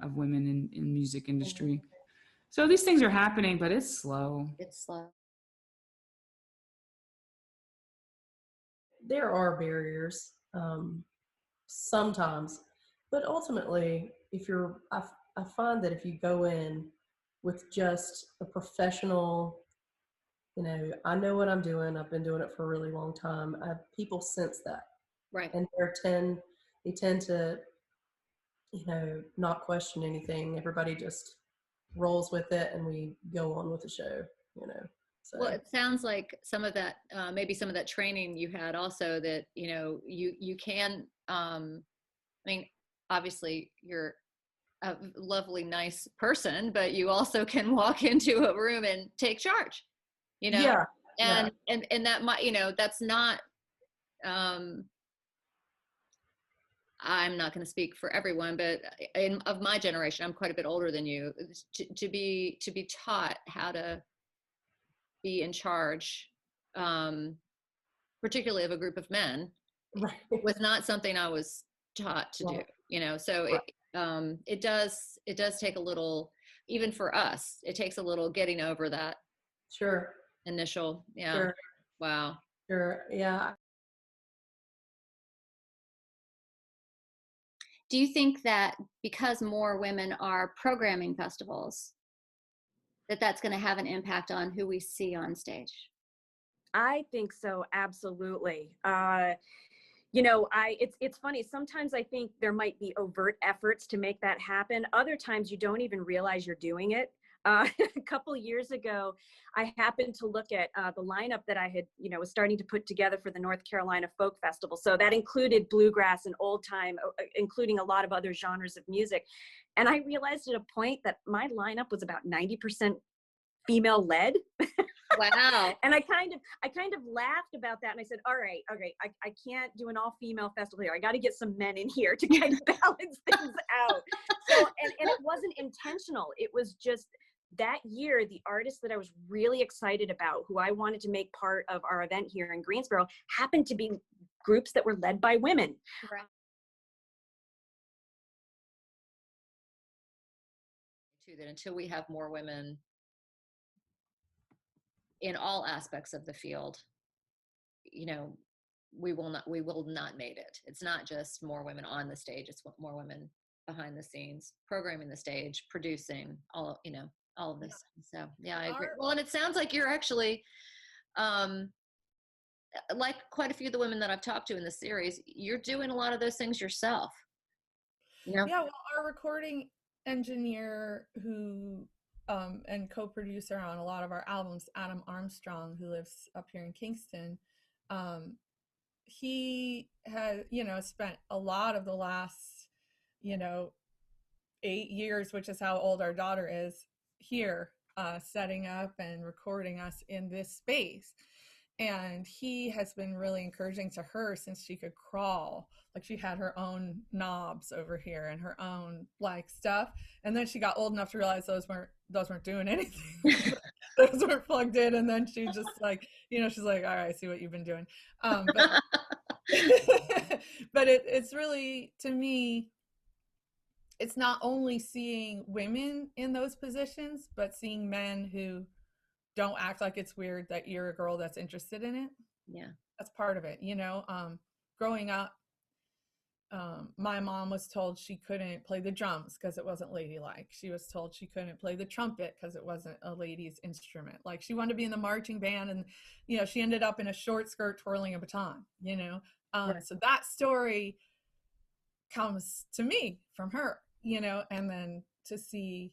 of women in music industry. So these things are happening, but it's slow. It's slow. There are barriers sometimes, but ultimately, I find that if you go in with just a professional, you know, I know what I'm doing. I've been doing it for a really long time. People sense that, Right. and they tend to, you know, not question anything. Everybody just rolls with it, and we go on with the show. You know. So. Well, it sounds like some of that, maybe some of that training you had also, that, you know, you can, I mean, obviously you're a lovely, nice person, but you also can walk into a room and take charge, you know? Yeah. And that might, you know, that's not, I'm not going to speak for everyone, but of my generation, I'm quite a bit older than you, to be taught how to be in charge, particularly of a group of men, Right. was not something I was taught to do, you know. So it does take a little, even for us, it takes a little getting over that Sure. initial, yeah. Sure. Wow. Sure. Yeah. Do you think that because more women are programming festivals, that's going to have an impact on who we see on stage? I think so, absolutely. You know, it's funny. Sometimes I think there might be overt efforts to make that happen. Other times you don't even realize you're doing it. a couple years ago, I happened to look at the lineup that I had, was starting to put together for the North Carolina Folk Festival. So that included bluegrass and old time, including a lot of other genres of music. And I realized at a point that my lineup was about 90% female led. Wow. And I kind of laughed about that. And I said, all right, I can't do an all female festival here. I got to get some men in here to kind of balance things out. So, and it wasn't intentional. It was just that year, the artists that I was really excited about, who I wanted to make part of our event here in Greensboro, happened to be groups that were led by women. Right. Too, that until we have more women in all aspects of the field, we will not make it. It's not just more women on the stage, it's more women behind the scenes, programming the stage, producing, all of this. So yeah, I agree. Well, and it sounds like you're actually like quite a few of the women that I've talked to in the series, you're doing a lot of those things yourself. Yeah, well, our recording engineer who and co-producer on a lot of our albums, Adam Armstrong, who lives up here in Kingston, he has, spent a lot of the last, 8 years, which is how old our daughter is, here, setting up and recording us in this space. And he has been really encouraging to her since she could crawl. Like, she had her own knobs over here and her own stuff. And then she got old enough to realize those weren't doing anything. Those weren't plugged in. And then she just she's like, all right, I see what you've been doing. But it's really, to me, it's not only seeing women in those positions, but seeing men who don't act like it's weird that you're a girl that's interested in it. Yeah. That's part of it. Growing up, my mom was told she couldn't play the drums because it wasn't ladylike. She was told she couldn't play the trumpet because it wasn't a lady's instrument. Like, she wanted to be in the marching band, and, she ended up in a short skirt twirling a baton, right. So that story comes to me from her, and then to see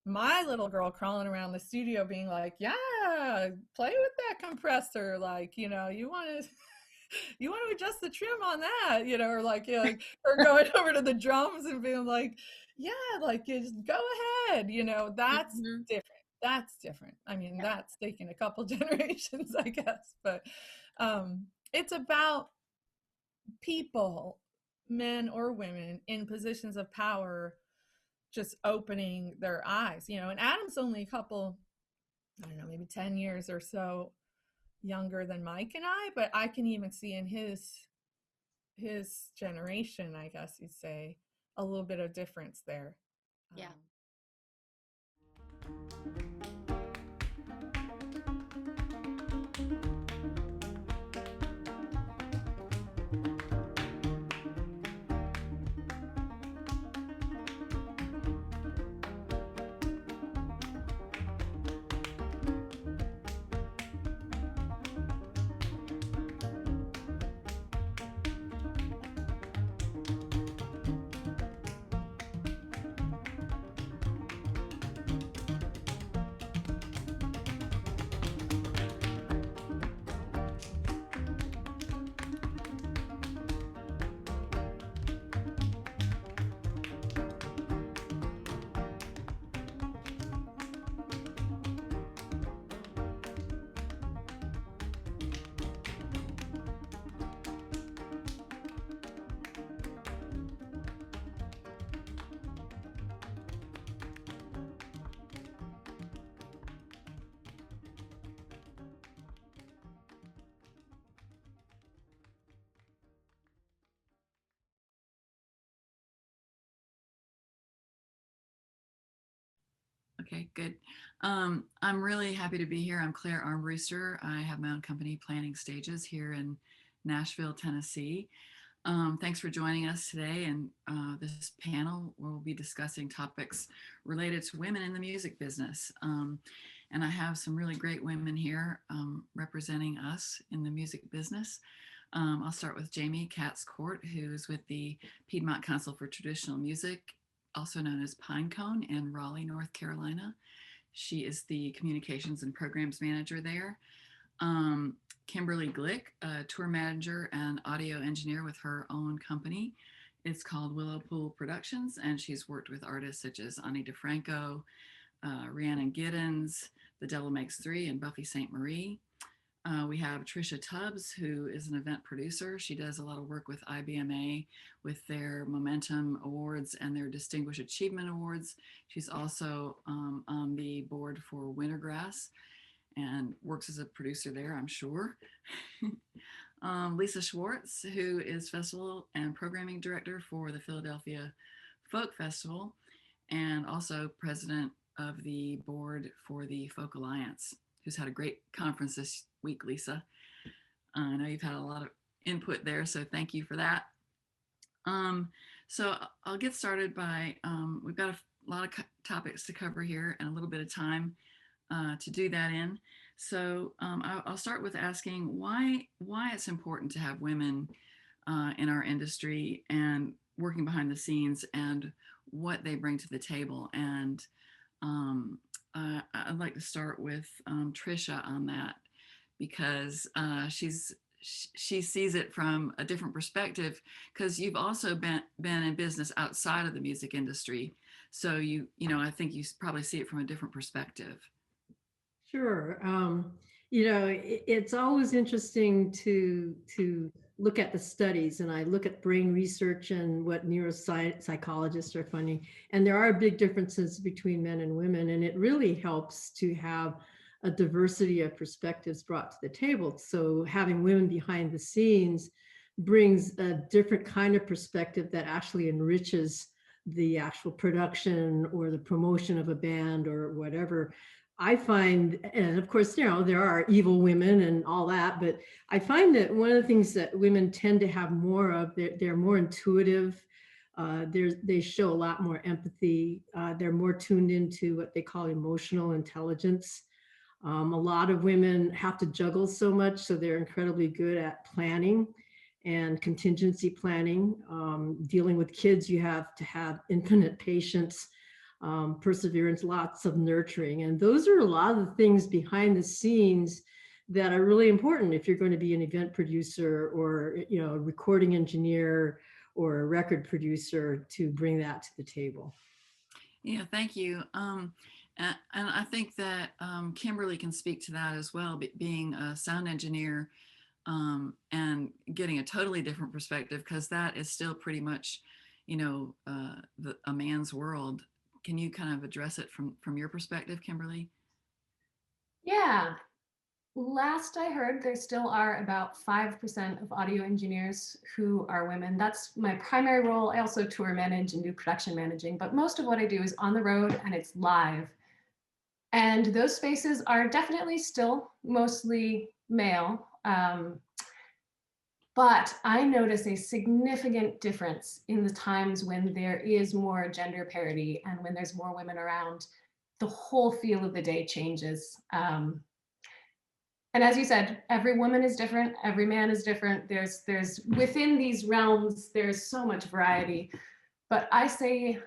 my little girl crawling around the studio being like, yeah, play with that compressor. Like, you want to adjust the trim on that, or going over to the drums and being like, yeah, just go ahead. That's different. That's different. I mean, that's taking a couple generations, I guess, but it's about people, men or women, in positions of power, just opening their eyes, and Adam's only a couple, I don't know, maybe 10 years or so younger than Mike and I, but I can even see in his generation, I guess you'd say, a little bit of difference there. Yeah. Okay, good. I'm really happy to be here. I'm Claire Armbruster. I have my own company, Planning Stages, here in Nashville, Tennessee. Thanks for joining us today. And this panel, where we'll be discussing topics related to women in the music business. And I have some really great women here representing us in the music business. I'll start with Jamie Katz Court, who's with the Piedmont Council for Traditional Music, also known as Pinecone, in Raleigh, North Carolina. She is the communications and programs manager there. Kimberly Glick, a tour manager and audio engineer with her own company. It's called Willow Pool Productions, and she's worked with artists such as Ani DeFranco, Rhiannon Giddens, The Devil Makes Three, and Buffy St. Marie. We have Trisha Tubbs, who is an event producer. She does a lot of work with IBMA with their Momentum Awards and their Distinguished Achievement Awards. She's also on the board for Wintergrass and works as a producer there, I'm sure. Lisa Schwartz, who is festival and programming director for the Philadelphia Folk Festival and also president of the board for the Folk Alliance, who's had a great conference this week, Lisa. I know you've had a lot of input there, so thank you for that. So I'll get started by, we've got a lot of topics to cover here and a little bit of time to do that in. So I'll start with asking why it's important to have women in our industry and working behind the scenes and what they bring to the table. And I'd like to start with Trisha on that, because she sees it from a different perspective, because you've also been in business outside of the music industry. So you know, I think you probably see it from a different perspective. Sure. You know, it's always interesting to look at the studies, and I look at brain research and what neuropsychologists are finding, and there are big differences between men and women, and it really helps to have a diversity of perspectives brought to the table. So having women behind the scenes brings a different kind of perspective that actually enriches the actual production or the promotion of a band or whatever. I find, and of course, you know, there are evil women and all that, but I find that one of the things that women tend to have more of, they're more intuitive. They show a lot more empathy. They're more tuned into what they call emotional intelligence. A lot of women have to juggle so much, so they're incredibly good at planning and contingency planning. Dealing with kids, you have to have infinite patience, perseverance, lots of nurturing. And those are a lot of the things behind the scenes that are really important if you're going to be an event producer or, you know, a recording engineer or a record producer, to bring that to the table. Yeah, thank you. And I think that Kimberly can speak to that as well, being a sound engineer and getting a totally different perspective, because that is still pretty much, you know, a man's world. Can you kind of address it from your perspective, Kimberly? Yeah. Last I heard, there still are about 5% of audio engineers who are women. That's my primary role. I also tour manage and do production managing, but most of what I do is on the road and it's live. And those spaces are definitely still mostly male. But I notice a significant difference in the times when there is more gender parity and when there's more women around. The whole feel of the day changes. And as you said, every woman is different, every man is different. There's within these realms, there's so much variety. But I say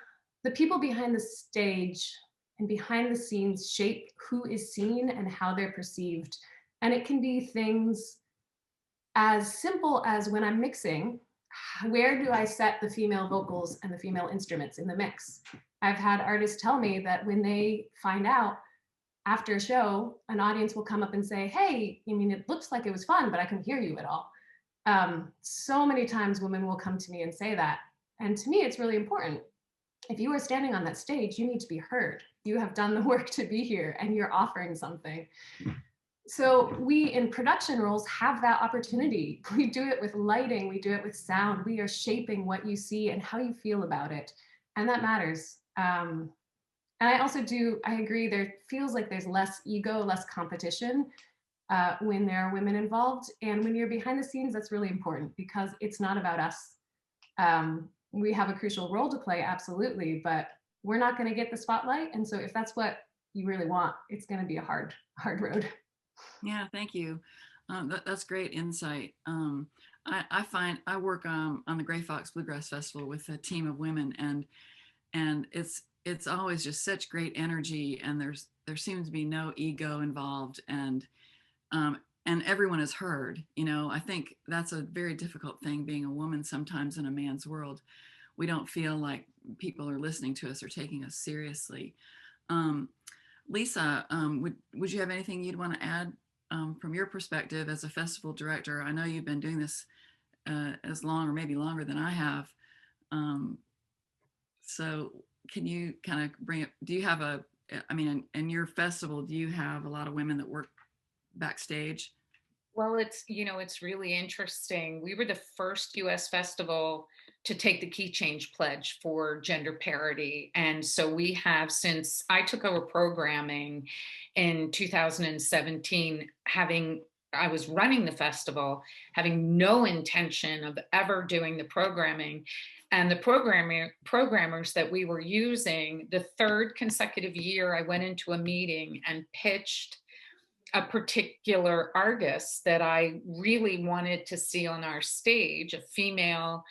the people behind the stage and behind the scenes shape who is seen and how they're perceived. And it can be things as simple as, when I'm mixing, where do I set the female vocals and the female instruments in the mix? I've had artists tell me that when they find out after a show, an audience will come up and say, hey, I mean, it looks like it was fun, but I couldn't hear you at all. So many times women will come to me and say that. And to me, it's really important. If you are standing on that stage, you need to be heard. You have done the work to be here and you're offering something. So we in production roles have that opportunity. We do it with lighting, we do it with sound. We are shaping what you see and how you feel about it. And that matters. And I also I agree, there feels like there's less ego, less competition when there are women involved. And when you're behind the scenes, that's really important, because it's not about us. We have a crucial role to play, absolutely, but we're not going to get the spotlight. And so if that's what you really want, it's going to be a hard road. Yeah, thank you. That's great insight. I find I work on the Gray Fox Bluegrass Festival with a team of women, and it's always just such great energy, and there seems to be no ego involved, and everyone is heard. You know, I think that's a very difficult thing being a woman sometimes in a man's world. We don't feel like people are listening to us or taking us seriously. Lisa, would you have anything you'd want to add from your perspective as a festival director? I know you've been doing this as long or maybe longer than I have. So can you kind of bring it, do you have in your festival, do you have a lot of women that work backstage? Well, it's really interesting. We were the first US festival to take the key change pledge for gender parity. And so we have, since I took over programming in 2017, I was running the festival, having no intention of ever doing the programming. And the programmers that we were using, the third consecutive year, I went into a meeting and pitched a particular artist that I really wanted to see on our stage, a female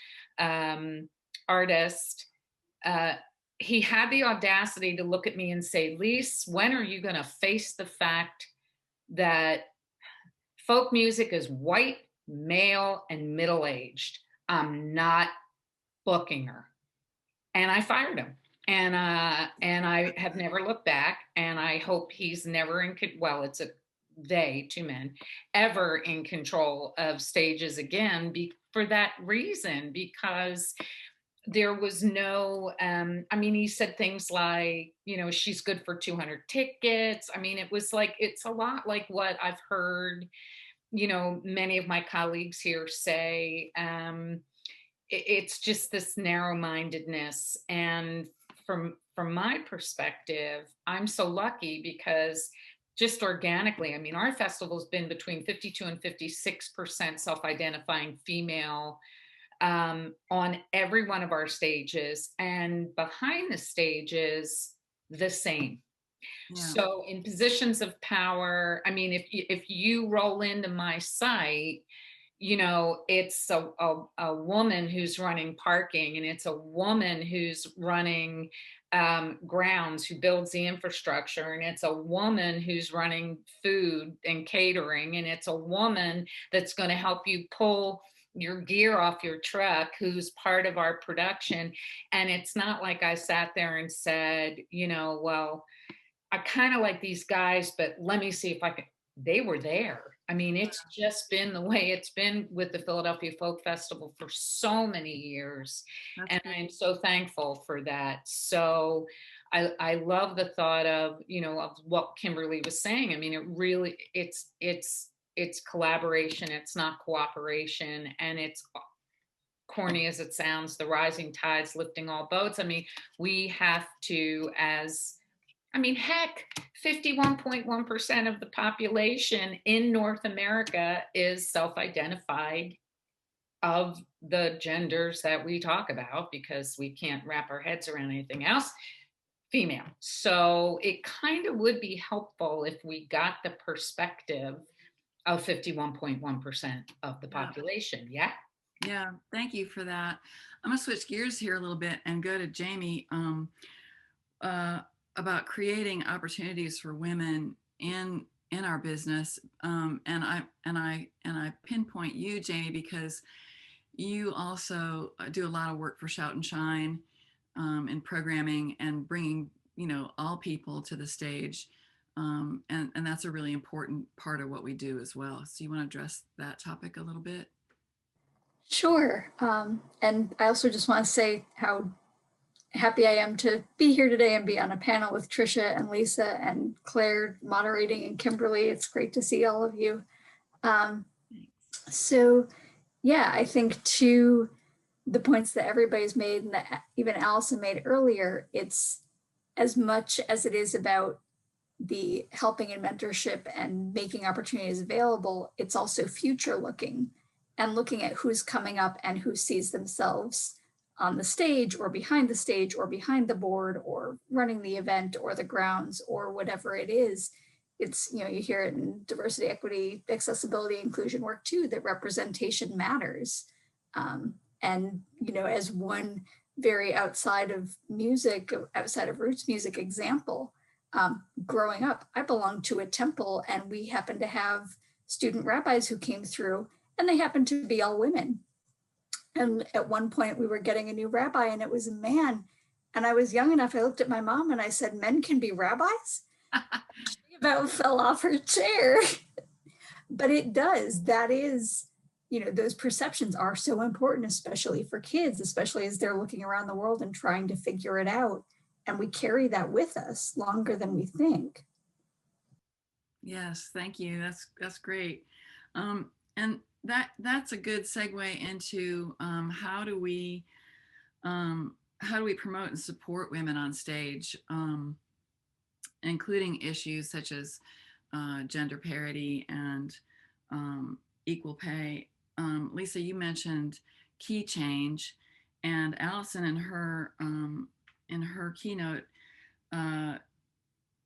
artist. He had the audacity to look at me and say, "Lise, when are you going to face the fact that folk music is white, male, and middle-aged? I'm not booking her." And I fired him. And I have never looked back. And I hope he's never it's two men, ever in control of stages again, for that reason, because there was no, he said things like, she's good for 200 tickets. It was like, it's a lot like what I've heard, many of my colleagues here say. It's just this narrow-mindedness. And from my perspective, I'm so lucky because just organically, our festival's been between 52 and 56% self-identifying female on every one of our stages, and behind the stages, the same. Yeah. So in positions of power, if you roll into my site, it's a woman who's running parking, and it's a woman who's running grounds, who builds the infrastructure, and it's a woman who's running food and catering, and it's a woman that's going to help you pull your gear off your truck, who's part of our production. And it's not like I sat there and said, well, I kind of like these guys, but let me see if I can. They were there. It's just been the way it's been with the Philadelphia Folk Festival for so many years. That's and I'm so thankful for that. So I love the thought of, of what Kimberly was saying. It really, it's collaboration. It's not cooperation. And it's corny as it sounds, the rising tides lifting all boats. We have to, heck, 51.1% of the population in North America is self-identified of the genders that we talk about, because we can't wrap our heads around anything else, female. So it kind of would be helpful if we got the perspective of 51.1% of the population. Yeah. Yeah, thank you for that. I'm gonna switch gears here a little bit and go to Jamie. About creating opportunities for women in our business, and I pinpoint you, Jamie, because you also do a lot of work for Shout and Shine in programming and bringing all people to the stage, and that's a really important part of what we do as well. So you want to address that topic a little bit? Sure. And I also just want to say how happy I am to be here today and be on a panel with Trisha and Lisa and Claire moderating, and Kimberly. It's great to see all of you. So yeah, I think to the points that everybody's made and that even Alison made earlier, it's as much as it is about the helping and mentorship and making opportunities available, it's also future looking and looking at who's coming up and who sees themselves on the stage or behind the stage or behind the board or running the event or the grounds or whatever it is. It's, you hear it in diversity, equity, accessibility, inclusion work too, that representation matters. And, as one very outside of music, outside of roots music example, Growing up, I belonged to a temple, and we happened to have student rabbis who came through, and they happened to be all women. And at one point we were getting a new rabbi, and it was a man. And I was young enough, I looked at my mom and I said, "Men can be rabbis?" She about fell off her chair. But it does. That is, those perceptions are so important, especially for kids, especially as they're looking around the world and trying to figure it out. And we carry that with us longer than we think. Yes, thank you. That's great. And that's a good segue into how do we promote and support women on stage, including issues such as gender parity and equal pay. Lisa, you mentioned key change, and Alison in her keynote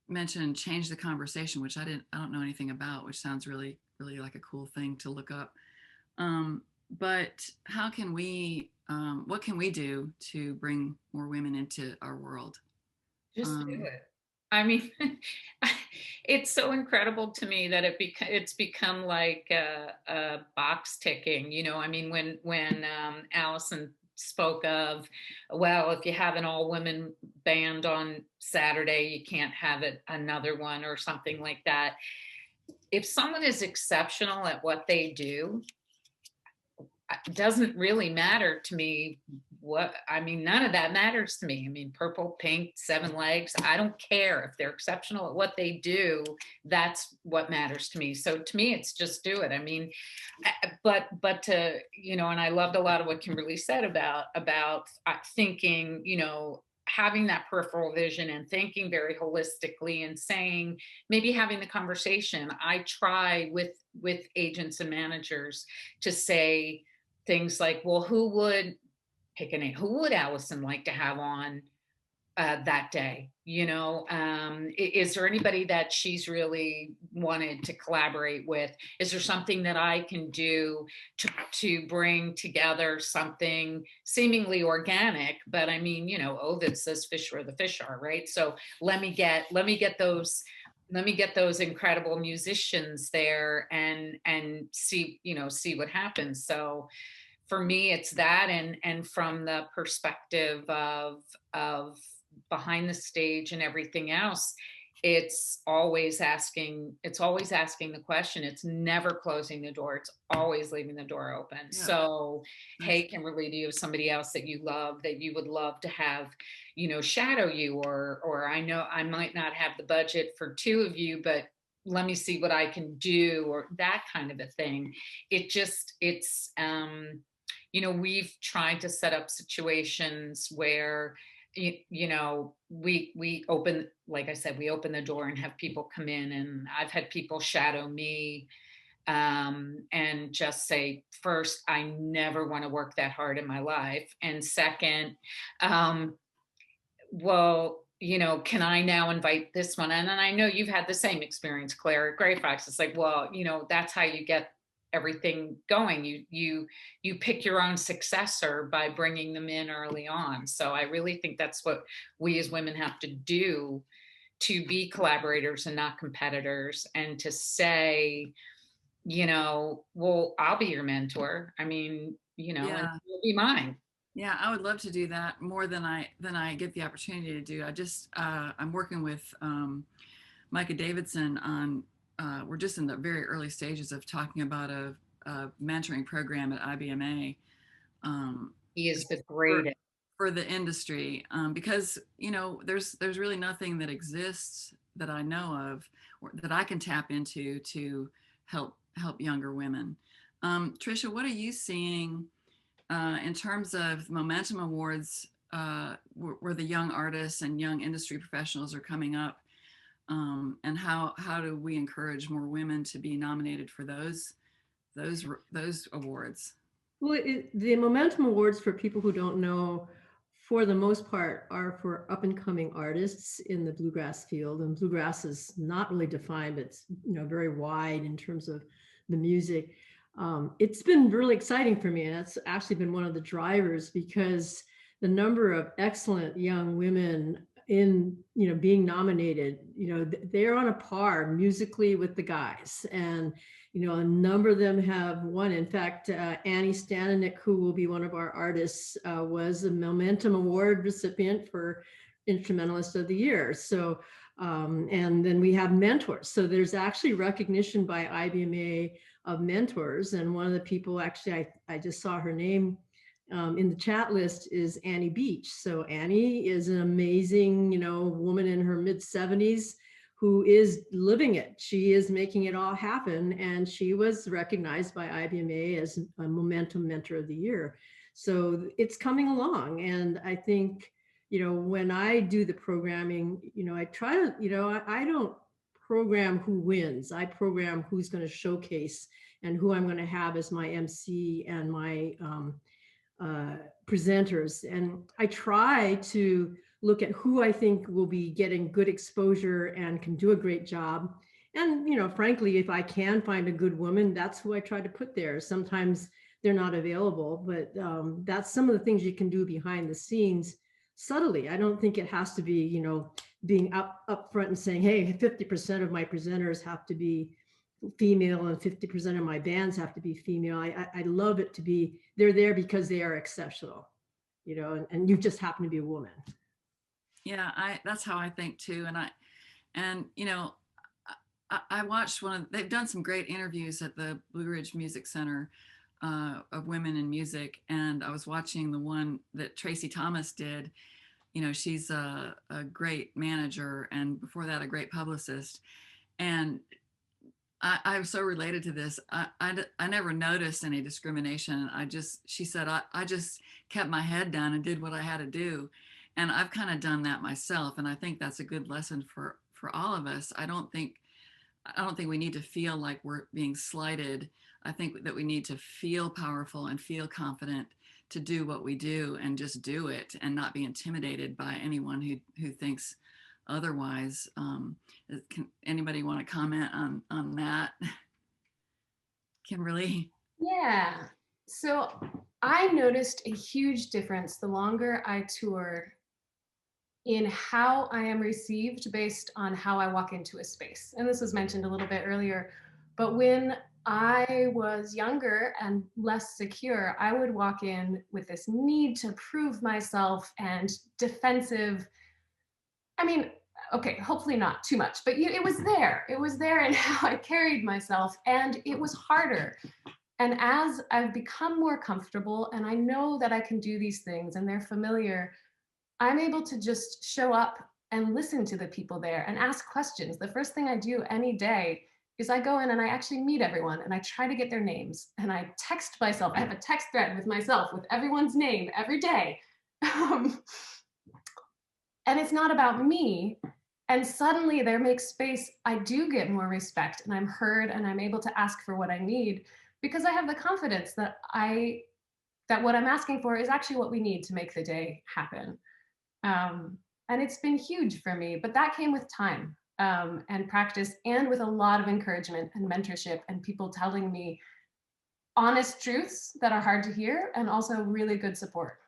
mentioned change the conversation, which I don't know anything about, which sounds really like a cool thing to look up. But how can we, what can we do to bring more women into our world? Just do it. I mean, it's so incredible to me that it's become like a box ticking, I mean, when Alison spoke of, well, if you have an all-women band on Saturday, you can't have another one or something like that. If someone is exceptional at what they do, it doesn't really matter to me none of that matters to me. I mean, purple, pink, 7 legs, I don't care. If they're exceptional at what they do, that's what matters to me. So to me, it's just do it. I mean, but to, and I loved a lot of what Kimberly said about thinking, having that peripheral vision and thinking very holistically and saying, maybe having the conversation. I try with agents and managers to say things like, well, who would Alison like to have on that day? Is there anybody that she's really wanted to collaborate with? Is there something that I can do to bring together something seemingly organic? But I mean, Ovid says fish where the fish are, right? So let me get those incredible musicians there and see what happens. So for me, it's that, and from the perspective of behind the stage and everything else, it's always asking the question. It's never closing the door. It's always leaving the door open. Yeah. So, hey, Kimberly, do you have somebody else that you love that you would love to have, shadow you, or I know I might not have the budget for 2 of you, but let me see what I can do, or that kind of a thing. We've tried to set up situations where, we open, like I said, we open the door and have people come in, and I've had people shadow me and just say, first, I never want to work that hard in my life. And second, well, can I now invite this one? And then I know you've had the same experience, Claire, at Gray Fox. It's like, well, that's how you get everything going. You pick your own successor by bringing them in early on. So I really think that's what we as women have to do, to be collaborators and not competitors, and to say, well, I'll be your mentor. I mean, and you'll be mine. Yeah, I would love to do that more than I get the opportunity to do. I'm working with Micah Davidson on, we're just in the very early stages of talking about a mentoring program at IBMA. He is the greatest for the industry, because there's really nothing that exists that I know of or that I can tap into to help younger women. Trisha, what are you seeing in terms of Momentum Awards, where the young artists and young industry professionals are coming up, and how do we encourage more women to be nominated for those awards? Well, the Momentum Awards, for people who don't know, for the most part, are for up-and-coming artists in the bluegrass field. And bluegrass is not really defined, but it's very wide in terms of the music. It's been really exciting for me, and that's actually been one of the drivers, because the number of excellent young women in, being nominated, they're on a par musically with the guys. And, a number of them have won. In fact, Annie Staninec, who will be one of our artists, was a Momentum Award recipient for Instrumentalist of the Year. So, and then we have mentors. So there's actually recognition by IBMA of mentors. And one of the people, actually, I just saw her name in the chat list, is Annie Beach. So Annie is an amazing, woman in her mid 70s who is living it. She is making it all happen. And she was recognized by IBMA as a Momentum Mentor of the Year. So it's coming along. And I think, when I do the programming, I try to, I don't program who wins. I program who's going to showcase and who I'm going to have as my MC and my presenters. And I try to look at who I think will be getting good exposure and can do a great job. And, frankly, if I can find a good woman, that's who I try to put there. Sometimes they're not available, but that's some of the things you can do behind the scenes subtly. I don't think it has to be, being up front and saying, hey, 50% of my presenters have to be female and 50% of my bands have to be female. I love it to be, they're there because they are exceptional, and you just happen to be a woman. Yeah, that's how I think too. And I watched they've done some great interviews at the Blue Ridge Music Center of women in music. And I was watching the one that Tracy Thomas did. She's a great manager, and before that, a great publicist. And I was so related to this. I never noticed any discrimination. She said, I just kept my head down and did what I had to do. And I've kind of done that myself. And I think that's a good lesson for all of us. I don't think we need to feel like we're being slighted. I think that we need to feel powerful and feel confident to do what we do and just do it and not be intimidated by anyone who thinks otherwise. Can anybody want to comment on that? Kimberly? Yeah. So I noticed a huge difference the longer I toured in how I am received based on how I walk into a space. And this was mentioned a little bit earlier, but when I was younger and less secure, I would walk in with this need to prove myself and defensive. I mean, okay, hopefully not too much, but it was there. It was there in how I carried myself, and it was harder. And as I've become more comfortable and I know that I can do these things and they're familiar, I'm able to just show up and listen to the people there and ask questions. The first thing I do any day is I go in and I actually meet everyone and I try to get their names and I text myself. I have a text thread with myself with everyone's name every day. And it's not about me. And suddenly there makes space. I do get more respect and I'm heard and I'm able to ask for what I need because I have the confidence that what I'm asking for is actually what we need to make the day happen. And it's been huge for me, but that came with time and practice and with a lot of encouragement and mentorship and people telling me honest truths that are hard to hear and also really good support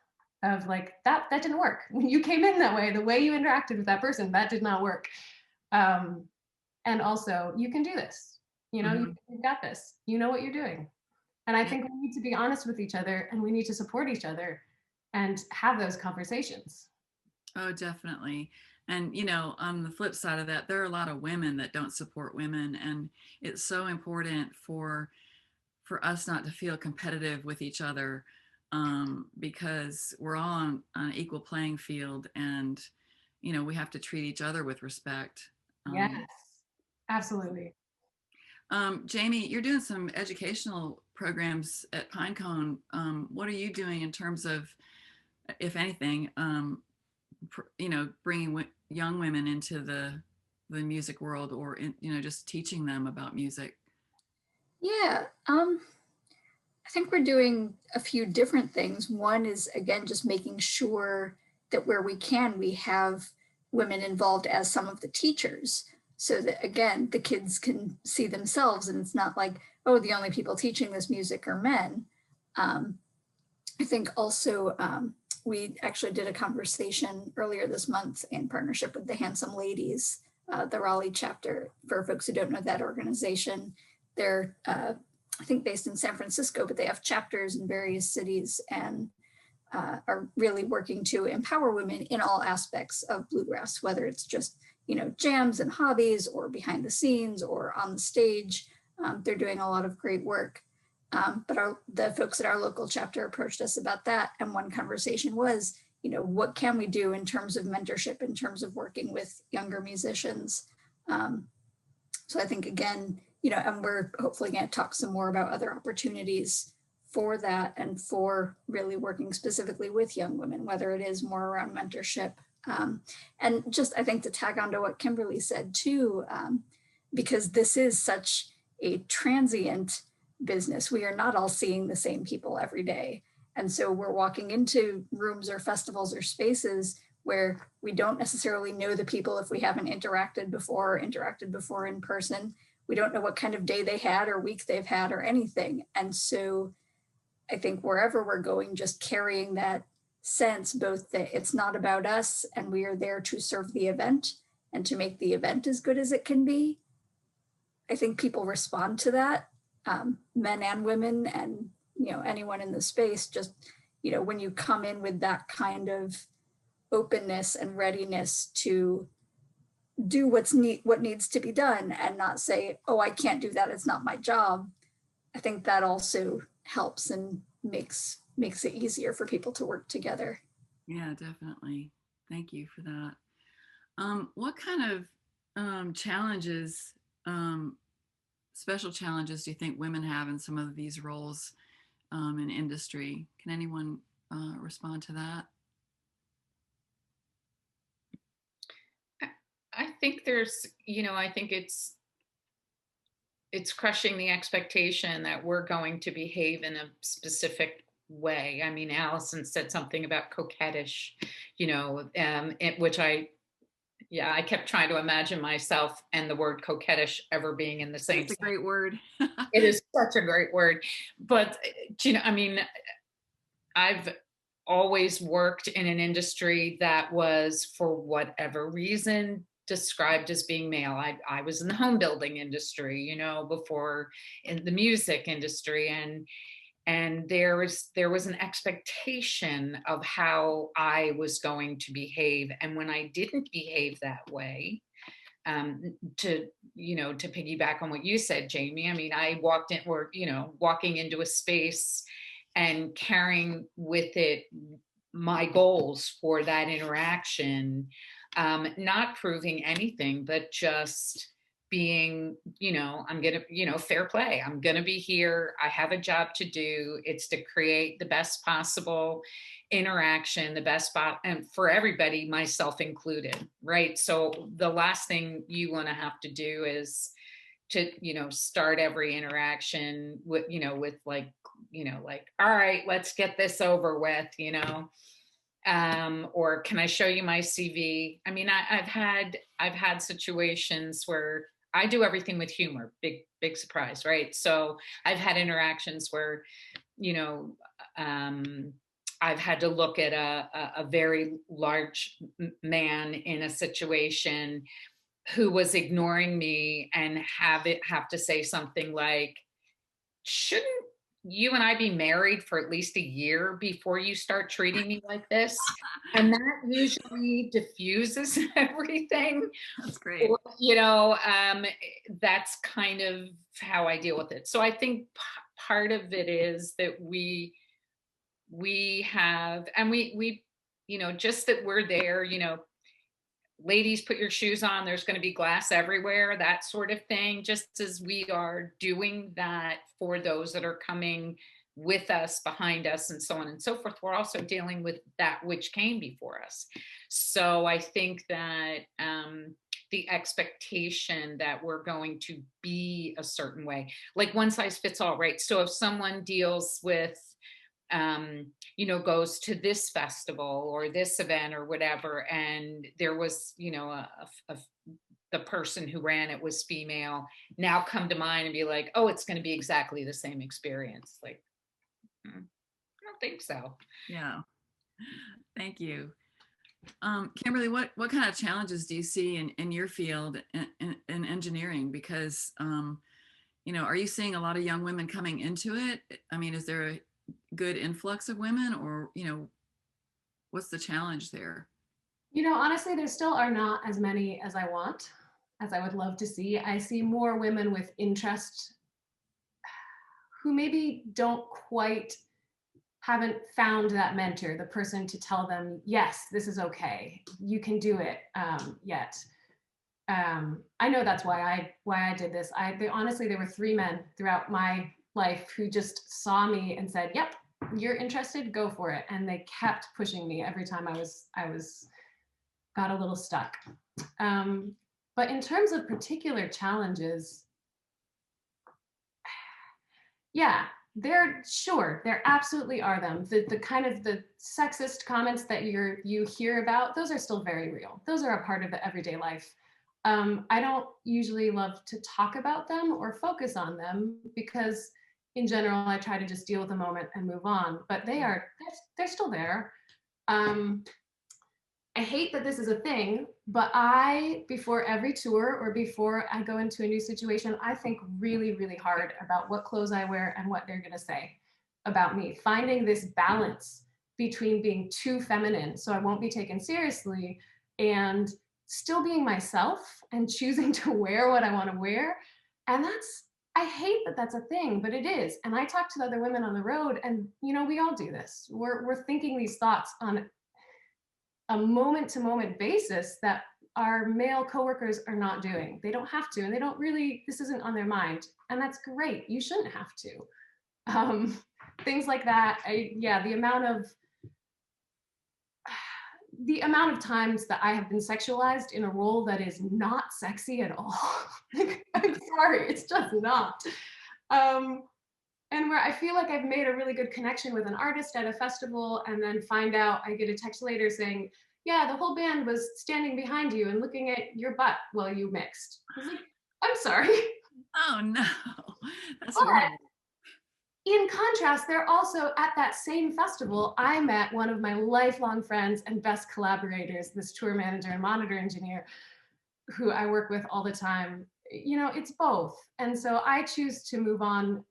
of like, that didn't work. When you came in that way, the way you interacted with that person, that did not work. And also, you can do this. You've got this. You know what you're doing. And I think we need to be honest with each other and we need to support each other and have those conversations. Oh, definitely. And, on the flip side of that, there are a lot of women that don't support women. And it's so important for us not to feel competitive with each other because we're all on an equal playing field and, we have to treat each other with respect. Yes, absolutely. Jamie, you're doing some educational programs at Pinecone. What are you doing in terms of, if anything, bringing young women into the music world or, just teaching them about music? Yeah, I think we're doing a few different things. One is, again, just making sure that where we can, we have women involved as some of the teachers so that, again, the kids can see themselves and it's not like, oh, the only people teaching this music are men. I think also we actually did a conversation earlier this month in partnership with the Handsome Ladies, the Raleigh chapter. For folks who don't know that organization, they're I think based in San Francisco, but they have chapters in various cities and are really working to empower women in all aspects of bluegrass, whether it's just, jams and hobbies or behind the scenes or on the stage. They're doing a lot of great work. But the folks at our local chapter approached us about that. And one conversation was, what can we do in terms of mentorship, in terms of working with younger musicians? So I think, again, and we're hopefully going to talk some more about other opportunities for that and for really working specifically with young women, whether it is more around mentorship. And just, I think, to tag on to what Kimberly said too, because this is such a transient business. We are not all seeing the same people every day. And so we're walking into rooms or festivals or spaces where we don't necessarily know the people if we haven't interacted before in person. We don't know what kind of day they had or week they've had or anything. And so I think wherever we're going, just carrying that sense, both that it's not about us and we are there to serve the event and to make the event as good as it can be. I think people respond to that, men and women and, anyone in the space, just, when you come in with that kind of openness and readiness to do what needs to be done and not say, oh, I can't do that, it's not my job. I think that also helps and makes it easier for people to work together. Yeah, definitely. Thank you for that. What kind of challenges, special challenges do you think women have in some of these roles in industry? Can anyone respond to that? I think there's, I think it's crushing the expectation that we're going to behave in a specific way. I mean, Alison said something about coquettish, which I kept trying to imagine myself and the word coquettish ever being in the same. It's a great word. It is such a great word. But, I've always worked in an industry that was, for whatever reason, described as being male. I was in the home building industry, before in the music industry, and there was an expectation of how I was going to behave, and when I didn't behave that way, to piggyback on what you said, Jamie, I walking into a space and carrying with it my goals for that interaction, not proving anything, but just being, I'm going to, fair play. I'm going to be here. I have a job to do. It's to create the best possible interaction, the best spot, and for everybody, myself included, right? So the last thing you want to have to do is to, start every interaction with, like, all right, let's get this over with, or can I show you my CV? I've had situations where I do everything with humor, big surprise, right? So I've had interactions where, I've had to look at a very large man in a situation who was ignoring me and have to say something like, shouldn't you and I be married for at least a year before you start treating me like this? And that usually diffuses everything. That's great. That's kind of how I deal with it. So I think part of it is that we have, and we just that we're there, ladies, put your shoes on, there's going to be glass everywhere, that sort of thing, just as we are doing that for those that are coming with us, behind us, and so on and so forth. We're also dealing with that which came before us. So I think that the expectation that we're going to be a certain way, like one size fits all, right? So if someone deals with goes to this festival or this event or whatever, and there was, the person who ran it was female, now come to mind and be like, oh, it's going to be exactly the same experience. Like, I don't think so. Yeah. Thank you. Kimberly, what kind of challenges do you see in your field in engineering? Because, are you seeing a lot of young women coming into it? I mean, is there a good influx of women, or, what's the challenge there? Honestly, there still are not as many as I want, as I would love to see. I see more women with interest who maybe haven't found that mentor, the person to tell them, yes, this is okay, you can do it, yet. I know that's why I did this. Honestly, there were 3 men throughout my life who just saw me and said, yep, you're interested, go for it. And they kept pushing me every time I got a little stuck. But in terms of particular challenges, yeah, there absolutely are them. The kind of the sexist comments that you hear about, those are still very real. Those are a part of the everyday life. I don't usually love to talk about them or focus on them because in general, I try to just deal with the moment and move on, but they're still there. I hate that this is a thing, but before every tour or before I go into a new situation, I think really, really hard about what clothes I wear and what they're going to say about me. Finding this balance between being too feminine, so I won't be taken seriously, and still being myself and choosing to wear what I want to wear. And I hate that that's a thing, but it is. And I talk to other women on the road, and we all do this. We're thinking these thoughts on a moment-to-moment basis that our male coworkers are not doing. They don't have to, and they don't really, this isn't on their mind. And that's great. You shouldn't have to. Things like that. The amount of times that I have been sexualized in a role that is not sexy at all. I'm sorry, it's just not. And where I feel like I've made a really good connection with an artist at a festival, and then find out, I get a text later saying, yeah, the whole band was standing behind you and looking at your butt while you mixed. I was like, I'm sorry. Oh no, that's horrible. In contrast, they're also at that same festival, I met one of my lifelong friends and best collaborators, this tour manager and monitor engineer, who I work with all the time. It's both. And so I choose to move on,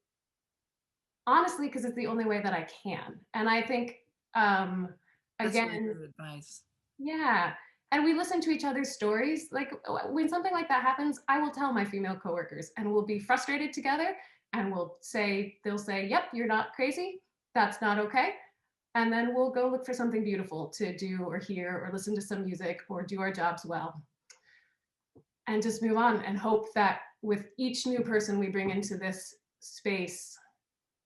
honestly, because it's the only way that I can. And I think, again, that's really good advice. Yeah. And we listen to each other's stories. Like when something like that happens, I will tell my female coworkers, and we'll be frustrated together, and they'll say, yep, you're not crazy. That's not okay. And then we'll go look for something beautiful to do or hear or listen to some music or do our jobs well. And just move on and hope that with each new person we bring into this space,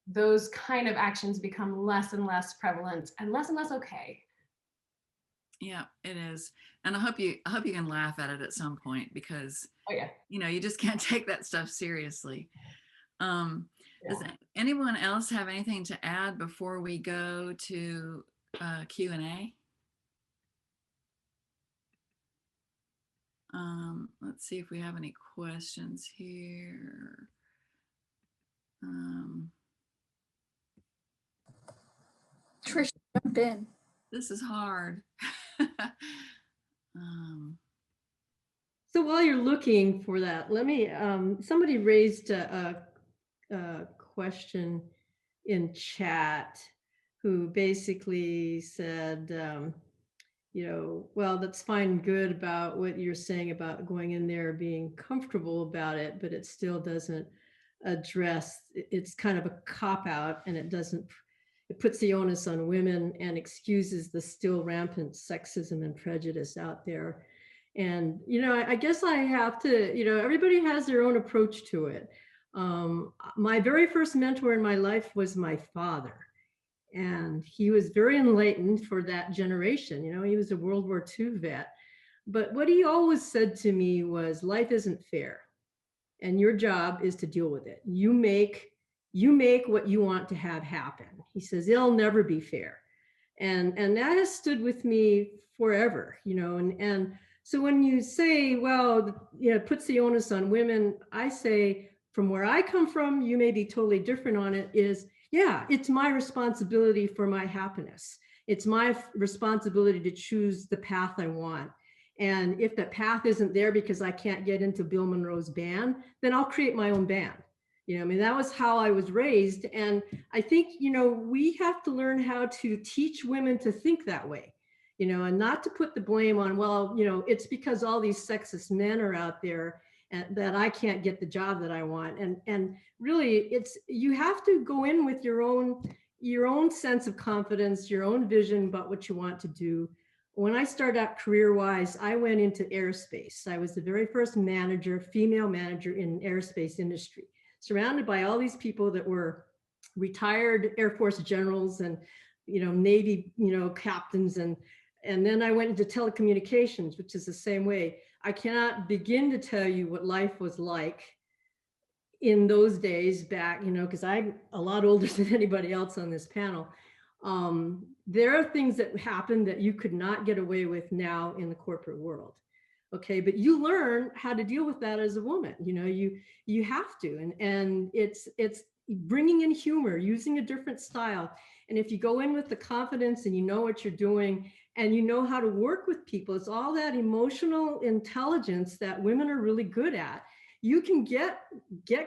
those kind of actions become less and less prevalent and less okay. Yeah, it is. And I hope you can laugh at it at some point, because you just can't take that stuff seriously. Does anyone else have anything to add before we go to Q&A? Let's see if we have any questions here. Trisha, jump in. This is hard. So while you're looking for that, let me, somebody raised a question in chat who basically said, well, that's fine and good about what you're saying about going in there being comfortable about it, but it still doesn't address, it's kind of a cop-out, and it puts the onus on women and excuses the still rampant sexism and prejudice out there. And, I guess I have to, everybody has their own approach to it. My very first mentor in my life was my father. And he was very enlightened for that generation. He was a World War II vet. But what he always said to me was, life isn't fair. And your job is to deal with it. You make what you want to have happen. He says, it'll never be fair. And that has stood with me forever, and so when you say, well, it puts the onus on women, I say, from where I come from, you may be totally different on it, is, yeah, it's my responsibility for my happiness. It's my responsibility to choose the path I want. And if that path isn't there because I can't get into Bill Monroe's band, then I'll create my own band. You know, I mean, that was how I was raised. And I think, you know, we have to learn how to teach women to think that way, you know, and not to put the blame on, well, you know, it's because all these sexist men are out there and that I can't get the job that I want. And really, it's, you have to go in with your own sense of confidence, your own vision about what you want to do. When I started out career-wise, I went into aerospace. I was the very first manager, female manager in aerospace industry, surrounded by all these people that were retired Air Force generals and, you know, Navy, you know, captains. And then I went into telecommunications, which is the same way. I cannot begin to tell you what life was like in those days back, you know, because I'm a lot older than anybody else on this panel. There are things that happen that you could not get away with now in the corporate world. Okay, but you learn how to deal with that as a woman. You know, you have to, and it's bringing in humor, using a different style. And if you go in with the confidence and you know what you're doing and you know how to work with people, it's all that emotional intelligence that women are really good at. You can get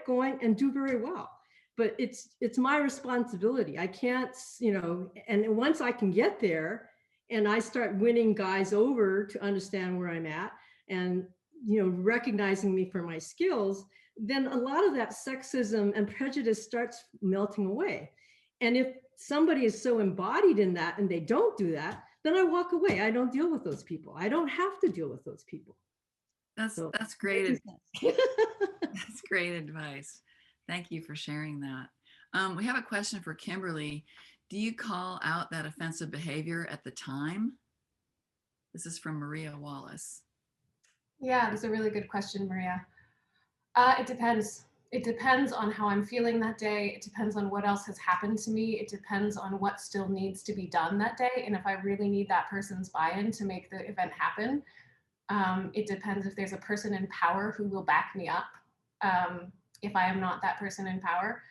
going and do very well. But it's my responsibility. I can't, you know, and once I can get there and I start winning guys over to understand where I'm at and, you know, recognizing me for my skills, then a lot of that sexism and prejudice starts melting away. And if somebody is so embodied in that and they don't do that, then I walk away. I don't deal with those people. I don't have to deal with those people. That's great. That's great advice. Thank you for sharing that. We have a question for Kimberly. Do you call out that offensive behavior at the time? This is from Maria Wallace. Yeah, that's a really good question, Maria. It depends. It depends on how I'm feeling that day. It depends on what else has happened to me. It depends on what still needs to be done that day. And if I really need that person's buy-in to make the event happen. It depends if there's a person in power who will back me up. If I am not that person in power,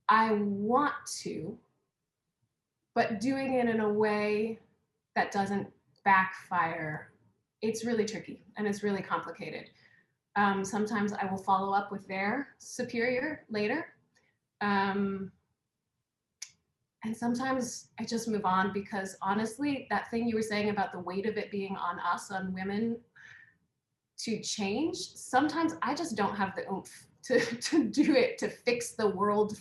I want to, but doing it in a way that doesn't backfire, it's really tricky and it's really complicated. Sometimes I will follow up with their superior later. And sometimes I just move on because honestly, that thing you were saying about the weight of it being on us, on women, to change, sometimes I just don't have the oomph to do it, to fix the world.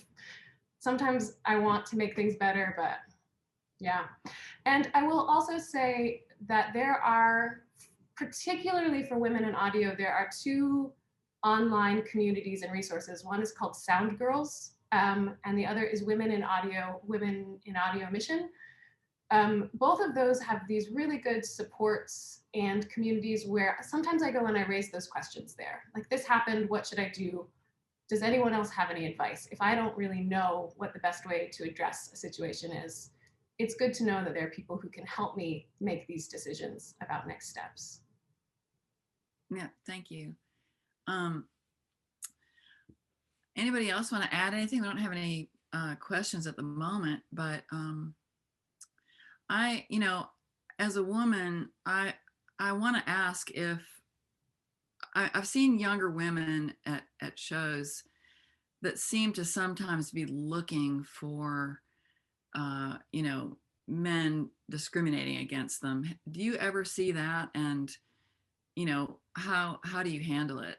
Sometimes I want to make things better, but yeah. And I will also say that there are, particularly for women in audio, there are two online communities and resources. One is called Sound Girls, and the other is Women in Audio Mission. Both of those have these really good supports and communities where sometimes I go and I raise those questions there. Like, this happened, what should I do? Does anyone else have any advice? If I don't really know what the best way to address a situation is, it's good to know that there are people who can help me make these decisions about next steps. Yeah, thank you. Anybody else want to add anything? We don't have any questions at the moment, but I, you know, as a woman, I want to ask if I've seen younger women at shows that seem to sometimes be looking for, you know, men discriminating against them. Do you ever see that? And, you know, how do you handle it?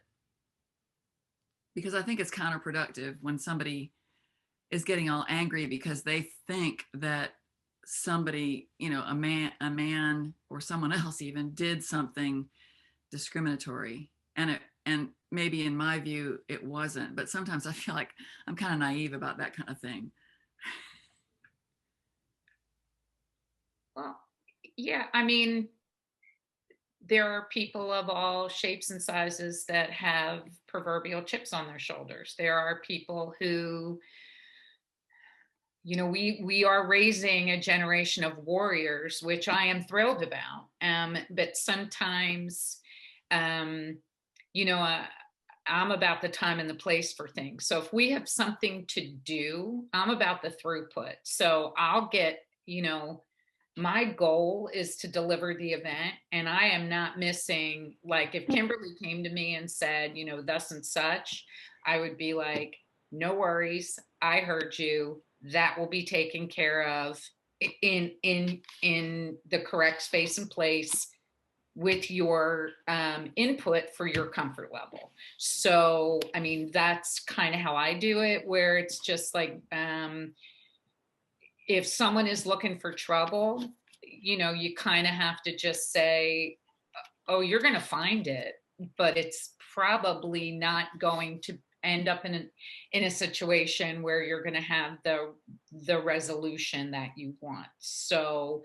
Because I think it's counterproductive when somebody is getting all angry because they think that somebody, you know, a man or someone else even did something discriminatory, and maybe in my view it wasn't, but sometimes I feel like I'm kind of naive about that kind of thing. Well, yeah, I mean, there are people of all shapes and sizes that have proverbial chips on their shoulders. There are people who, you know, we are raising a generation of warriors, which I am thrilled about. But sometimes, you know, I'm about the time and the place for things. So if we have something to do, I'm about the throughput. So I'll get you know, my goal is to deliver the event, and I am not missing, like if Kimberly came to me and said, you know, thus and such, I would be like, no worries, I heard you. That will be taken care of in the correct space and place with your input for your comfort level. So, I mean, that's kind of how I do it, where it's just like, if someone is looking for trouble, you know, you kind of have to just say, oh, you're going to find it, but it's probably not going to end up in a situation where you're going to have the resolution that you want. So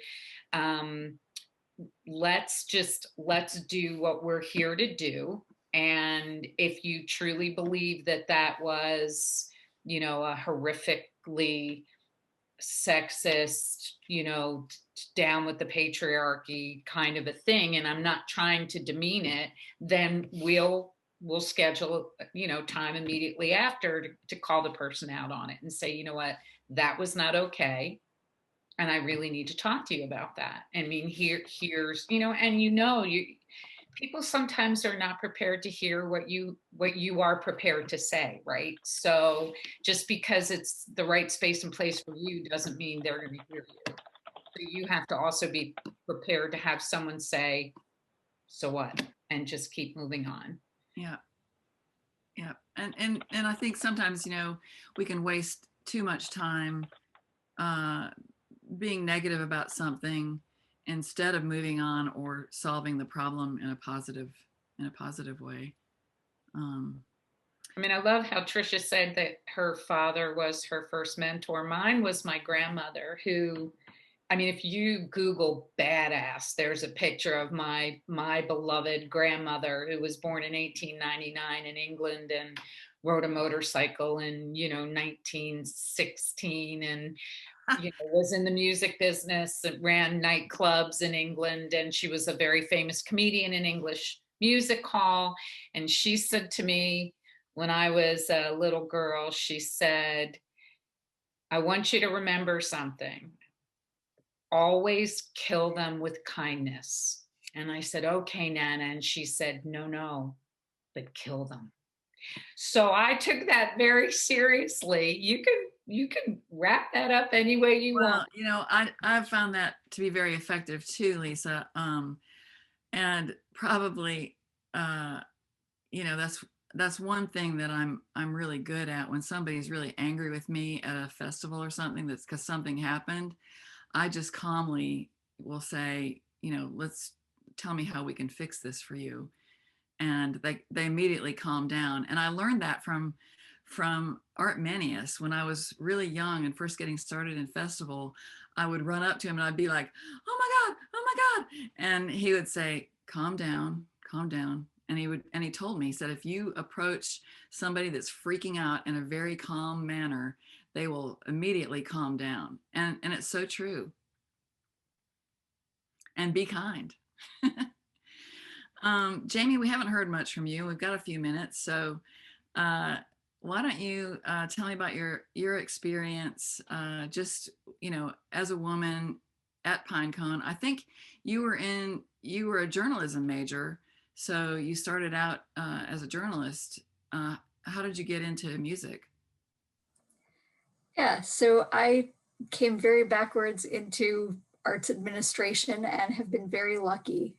let's do what we're here to do. And if you truly believe that was, you know, a horrifically sexist, you know, down with the patriarchy kind of a thing, and I'm not trying to demean it, then we'll schedule, you know, time immediately after to call the person out on it and say, you know what, that was not okay, and I really need to talk to you about that. I mean, here's, you know, and people sometimes are not prepared to hear what you are prepared to say, right? So just because it's the right space and place for you doesn't mean they're going to hear you. So you have to also be prepared to have someone say, so what? And just keep moving on. Yeah. Yeah. And I think sometimes, you know, we can waste too much time being negative about something instead of moving on or solving the problem in a positive way. I mean, I love how Trisha said that her father was her first mentor. Mine was my grandmother, who, I mean, if you Google badass, there's a picture of my beloved grandmother, who was born in 1899 in England and rode a motorcycle in, you know, 1916, and you know, was in the music business and ran nightclubs in England. And she was a very famous comedian in English music hall. And she said to me when I was a little girl, she said, I want you to remember something. Always kill them with kindness. And I said, okay, Nana. And she said, no, but kill them. So I took that very seriously. You can wrap that up any way you want. You know, I've found that to be very effective too, Lisa. And probably, you know, that's one thing that I'm really good at. When somebody's really angry with me at a festival or something, that's because something happened, I just calmly will say, you know, let's tell me how we can fix this for you. And they immediately calm down. And I learned that from Art Manius. When I was really young and first getting started in festival, I would run up to him and I'd be like, oh my God. And he would say, calm down. And he told me, he said, if you approach somebody that's freaking out in a very calm manner, they will immediately calm down. And it's so true. And be kind. Jamie, we haven't heard much from you. We've got a few minutes. So why don't you tell me about your experience, just, you know, as a woman at Pinecone. I think you were a journalism major. So you started out as a journalist. How did you get into music? Yeah, so I came very backwards into arts administration and have been very lucky.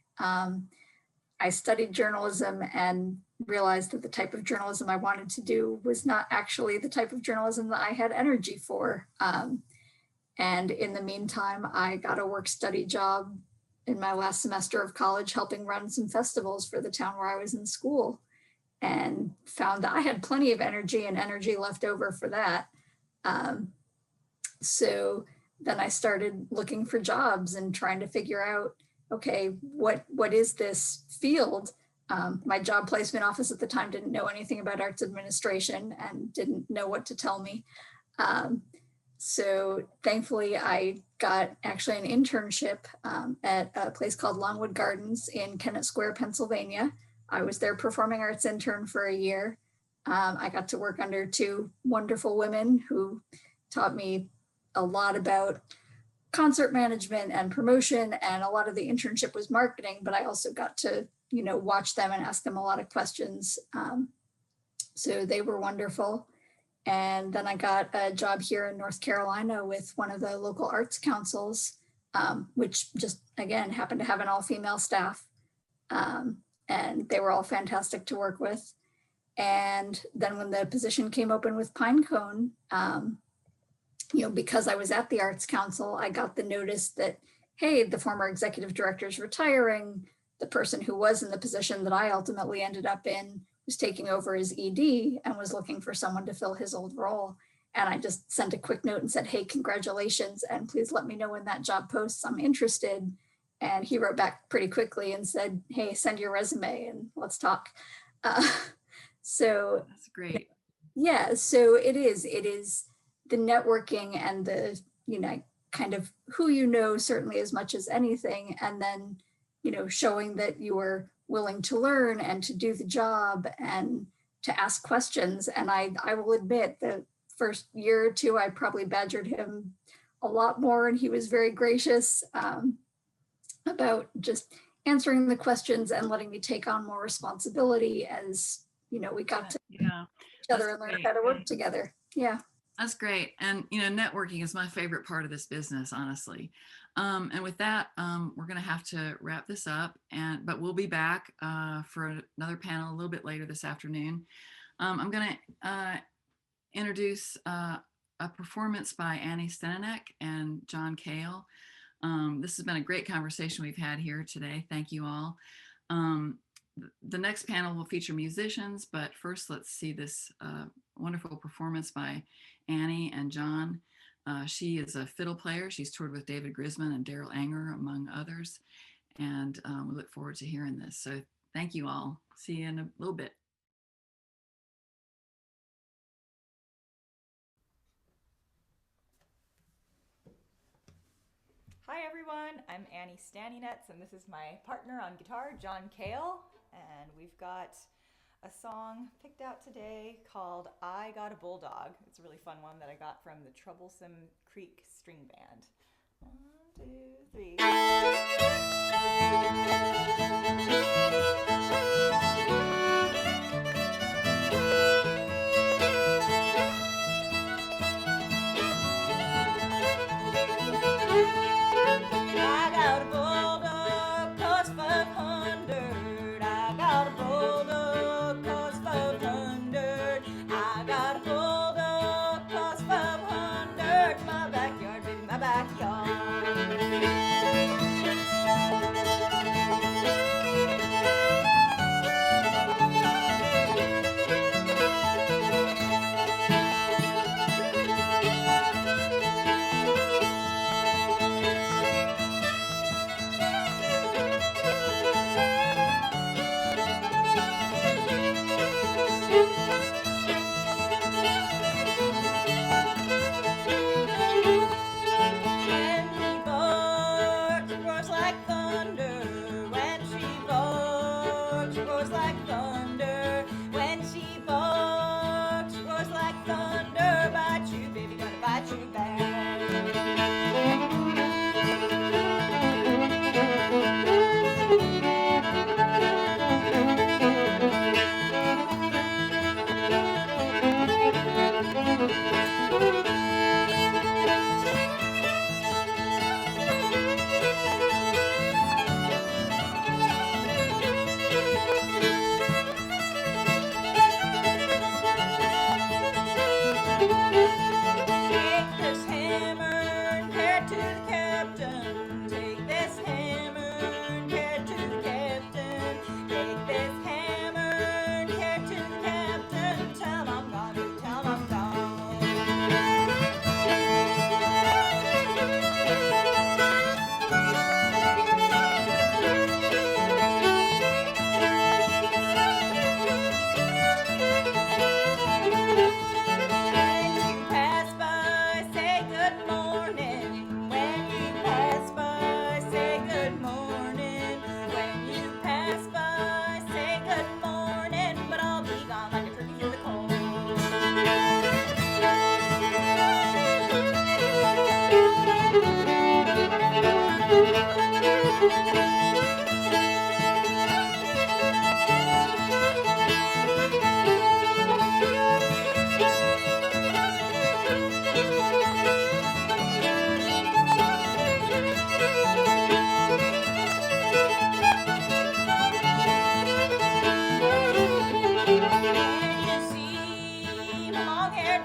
I studied journalism and realized that the type of journalism I wanted to do was not actually the type of journalism that I had energy for. And in the meantime, I got a work-study job in my last semester of college helping run some festivals for the town where I was in school, and found that I had plenty of energy and energy left over for that. So then I started looking for jobs and trying to figure out, okay, what is this field? My job placement office at the time didn't know anything about arts administration and didn't know what to tell me. So thankfully I got actually an internship at a place called Longwood Gardens in Kennett Square, Pennsylvania. I was their performing arts intern for a year. I got to work under two wonderful women who taught me a lot about concert management and promotion, and a lot of the internship was marketing, but I also got to, watch them and ask them a lot of questions. So they were wonderful. And then I got a job here in North Carolina with one of the local arts councils, which just, again, happened to have an all-female staff. And they were all fantastic to work with. And then when the position came open with Pinecone, because I was at the Arts Council, I got the notice that, hey, the former executive director is retiring. The person who was in the position that I ultimately ended up in was taking over as ED and was looking for someone to fill his old role. And I just sent a quick note and said, hey, congratulations, and please let me know when that job posts. I'm interested. And he wrote back pretty quickly and said, hey, send your resume and let's talk. So that's great. Yeah, so it is the networking and the, kind of who certainly as much as anything. And then, showing that you are willing to learn and to do the job and to ask questions. And I will admit the first year or two, I probably badgered him a lot more, and he was very gracious about just answering the questions and letting me take on more responsibility as, we got to each other and learn how to work together. Yeah. That's great. And, networking is my favorite part of this business, honestly. And with that, we're going to have to wrap this up, but we'll be back for another panel a little bit later this afternoon. I'm going to introduce a performance by Annie Staninec and John Kael. This has been a great conversation we've had here today. Thank you all. The next panel will feature musicians, but first let's see this wonderful performance by Annie and John. She is a fiddle player. She's toured with David Grisman and Daryl Anger, among others. And we look forward to hearing this. So thank you all. See you in a little bit. Hi everyone, I'm Annie Staninec, and this is my partner on guitar, John Kael, and we've got a song picked out today called I Got a Bulldog. It's a really fun one that I got from the Troublesome Creek String Band. 1, 2, 3.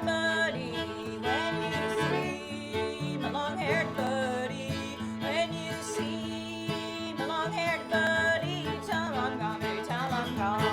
long-haired buddy, when you see my long-haired buddy, when you see my long-haired buddy, tell him I'm gone, baby, tell him I'm gone.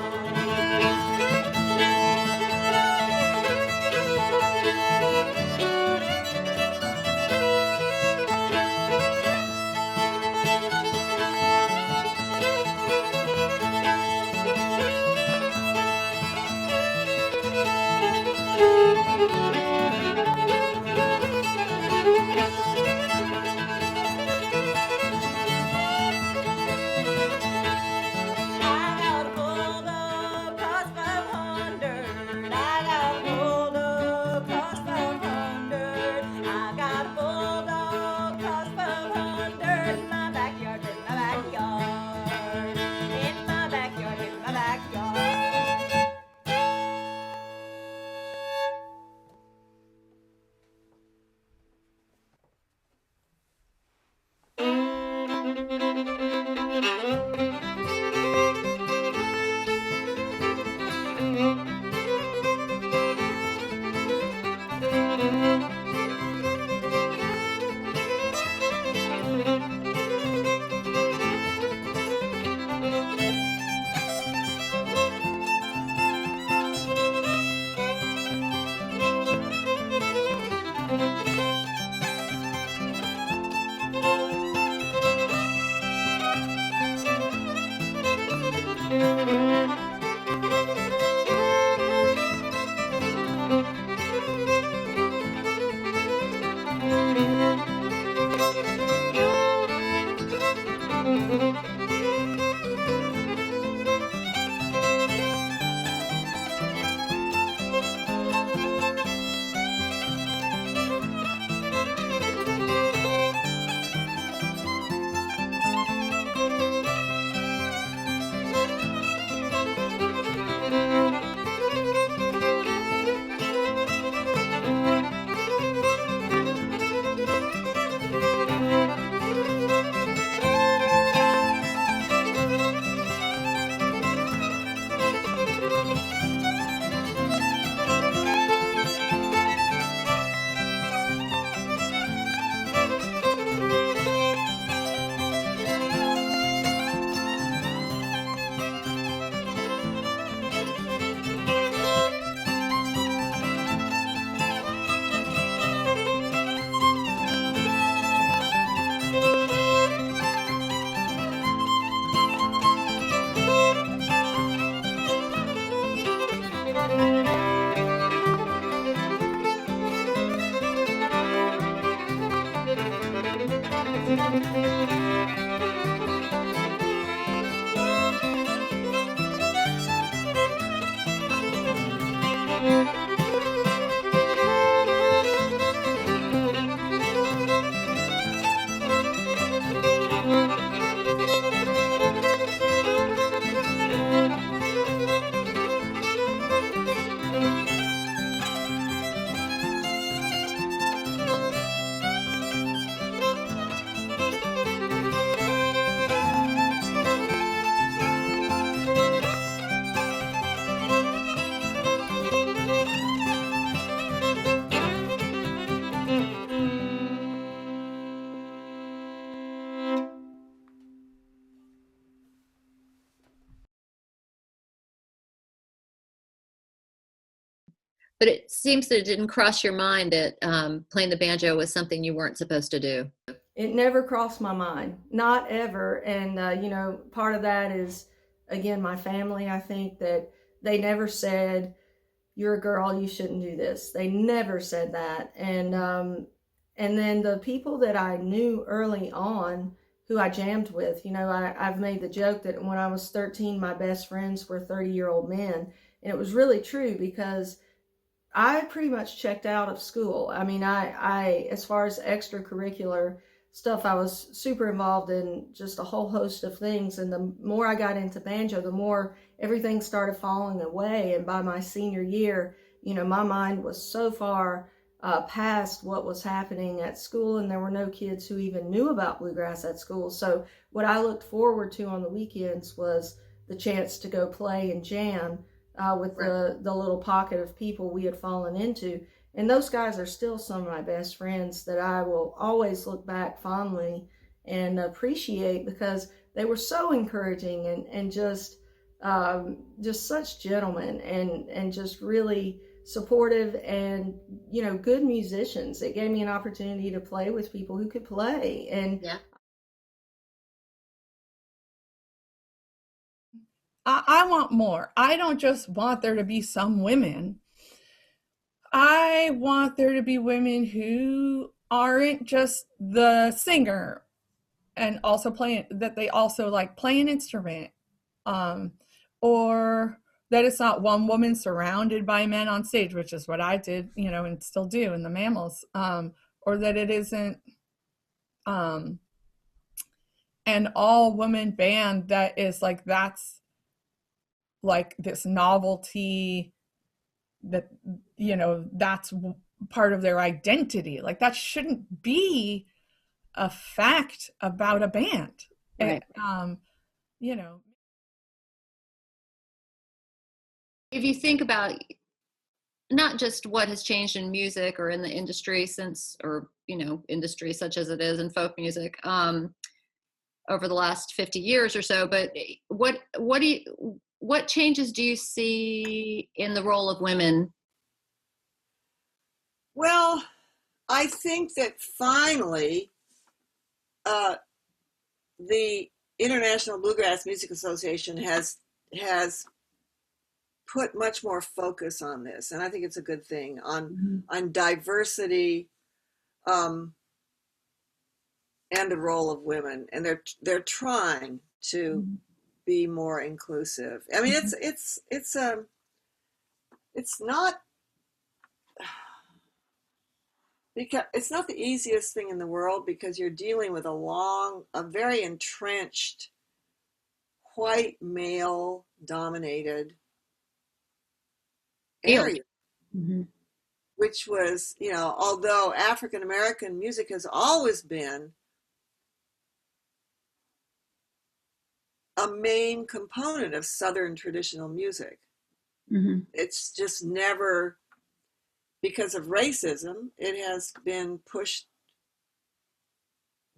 But it seems that it didn't cross your mind that playing the banjo was something you weren't supposed to do. It never crossed my mind, not ever. And, part of that is, again, my family. I think that they never said, you're a girl, you shouldn't do this. They never said that. And then the people that I knew early on who I jammed with, I've made the joke that when I was 13, my best friends were 30-year-old men. And it was really true because I pretty much checked out of school. I mean, I as far as extracurricular stuff, I was super involved in just a whole host of things. And the more I got into banjo, the more everything started falling away. And by my senior year, my mind was so far past what was happening at school, and there were no kids who even knew about bluegrass at school. So what I looked forward to on the weekends was the chance to go play and jam with the little pocket of people we had fallen into. And those guys are still some of my best friends that I will always look back fondly and appreciate, because they were so encouraging and just such gentlemen and just really supportive and, you know, good musicians. It gave me an opportunity to play with people who could play. And yeah. I want more. I don't just want there to be some women. I want there to be women who aren't just the singer and also that they also like play an instrument, or that it's not one woman surrounded by men on stage, which is what I did, you know, and still do in the Mammals, or that it isn't an all woman band that is like, that's like this novelty that, you know, that's part of their identity. Like that shouldn't be a fact about a band. Right. And, you know, if you think about not just what has changed in music or in the industry since, or, you know, industry such as it is in folk music, over the last 50 years or so, but what changes do you see in the role of women? Well, I think that finally the International Bluegrass Music Association has put much more focus on this, and I think it's a good thing, on diversity and the role of women, and they're trying to be more inclusive. I mean, it's not, because it's not the easiest thing in the world, because you're dealing with a very entrenched white male dominated area, which was, you know, although African American music has always been a main component of Southern traditional music, it's just never, because of racism, it has been pushed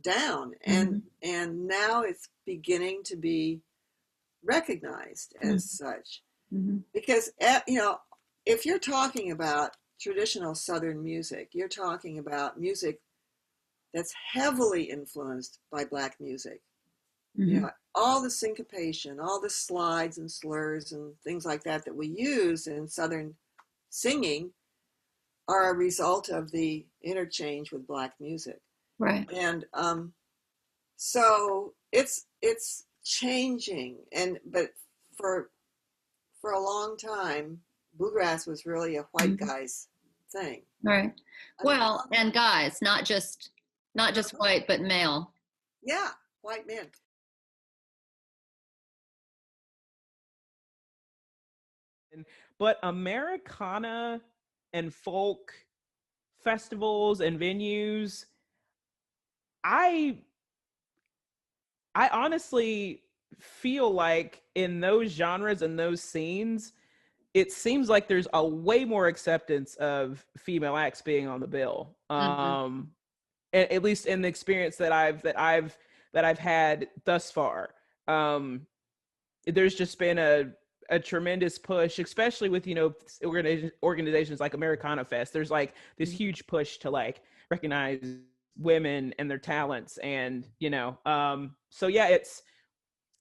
down, and now it's beginning to be recognized as such. Because, you know, if you're talking about traditional Southern music, you're talking about music that's heavily influenced by Black music. You know, all the syncopation, all the slides and slurs and things like that we use in Southern singing are a result of the interchange with Black music. Right. And so it's changing, but for a long time, bluegrass was really a white guy's thing. Right. Well, and guys, not just white, but male. Yeah, white men. But Americana and folk festivals and venues, I honestly feel like in those genres and those scenes, it seems like there's a way more acceptance of female acts being on the bill. At least in the experience that I've had thus far. There's just been a tremendous push, especially with, you know, organizations like Americana Fest. There's like this huge push to like recognize women and their talents, and, you know, so yeah,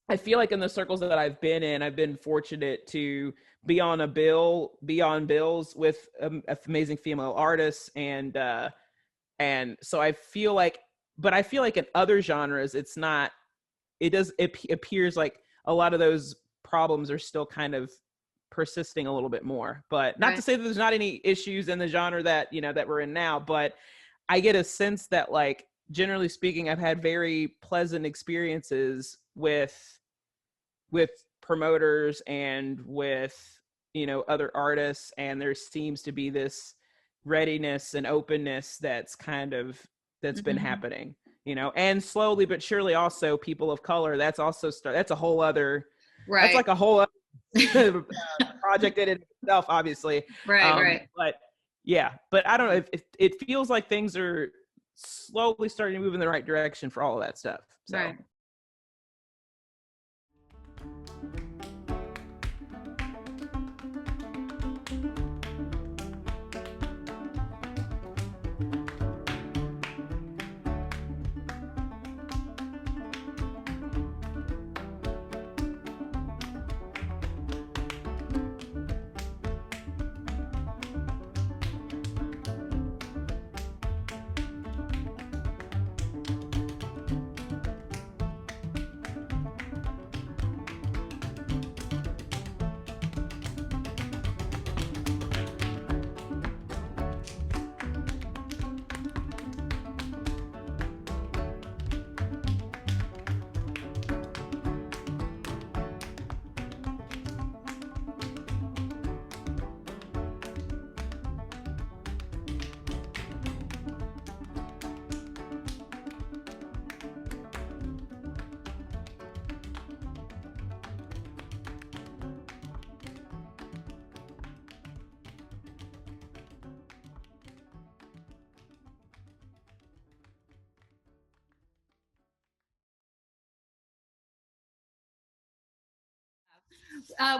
I feel like in the circles that I've been in, I've been fortunate to be on bills with amazing female artists, and so I feel like, but I feel like in other genres, it appears like a lot of those problems are still kind of persisting a little bit more. But not to say that there's not any issues in the genre that, you know, that we're in now, but I get a sense that, like, generally speaking, I've had very pleasant experiences with promoters and with, you know, other artists, and there seems to be this readiness and openness that's been happening, you know, and slowly but surely also people of color, that's a whole other, that's like a whole other project in itself, obviously. Right. But yeah, but I don't know if it feels like things are slowly starting to move in the right direction for all of that stuff. So. Right.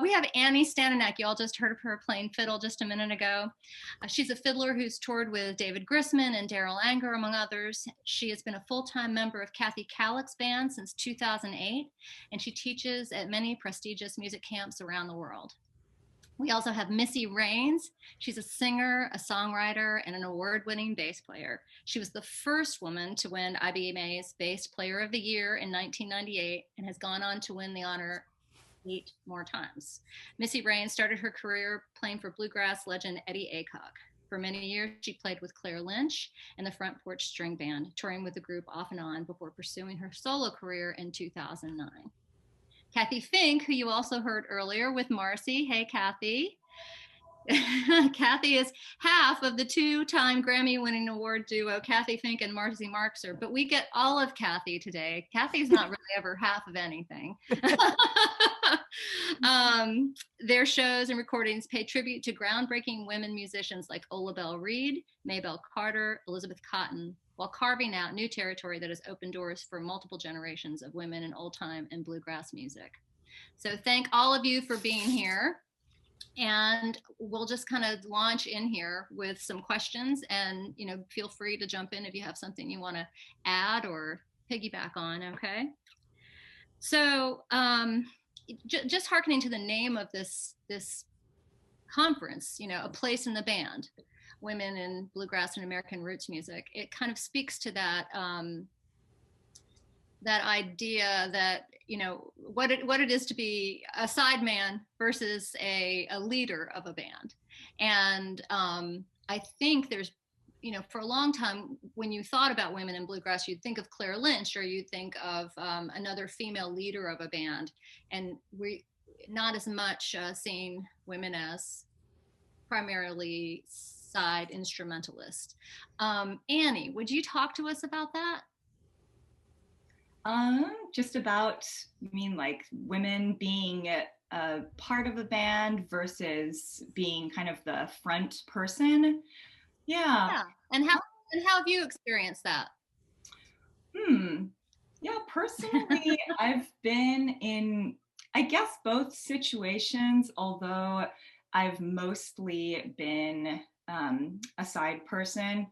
We have Annie Staninec. You all just heard of her playing fiddle just a minute ago. She's a fiddler who's toured with David Grisman and Daryl Anger, among others. She has been a full-time member of Cathy Fink band since 2008, and she teaches at many prestigious music camps around the world. We also have Missy Raines. She's a singer, a songwriter, and an award-winning bass player. She was the first woman to win IBMA's Bass Player of the Year in 1998 and has gone on to win the honor 8 more times. Missy Raines started her career playing for bluegrass legend Eddie Aycock. For many years, she played with Claire Lynch and the Front Porch String Band, touring with the group off and on before pursuing her solo career in 2009. Cathy Fink, who you also heard earlier with Marcy. Hey, Cathy. Cathy is half of the 2-time Grammy-winning award duo Cathy Fink and Marcy Marxer, but we get all of Cathy today. Cathy's not really ever half of anything. Their shows and recordings pay tribute to groundbreaking women musicians like Ola Belle Reed, Maybelle Carter, Elizabeth Cotten, while carving out new territory that has opened doors for multiple generations of women in old-time and bluegrass music. So thank all of you for being here. And we'll just kind of launch in here with some questions, and feel free to jump in if you have something you want to add or piggyback on. Okay. So just hearkening to the name of this conference, a place in the band, women in bluegrass and American roots music, it kind of speaks to that that idea that what it is to be a sideman versus a leader of a band. And I think there's for a long time, when you thought about women in bluegrass, you'd think of Claire Lynch, or you'd think of another female leader of a band, and we not as much seeing women as primarily side instrumentalists. Annie, would you talk to us about that? Just about, you mean like women being a part of a band versus being kind of the front person? Yeah. And how have you experienced that? Yeah, personally, I've been in, I guess, both situations, although I've mostly been a side person.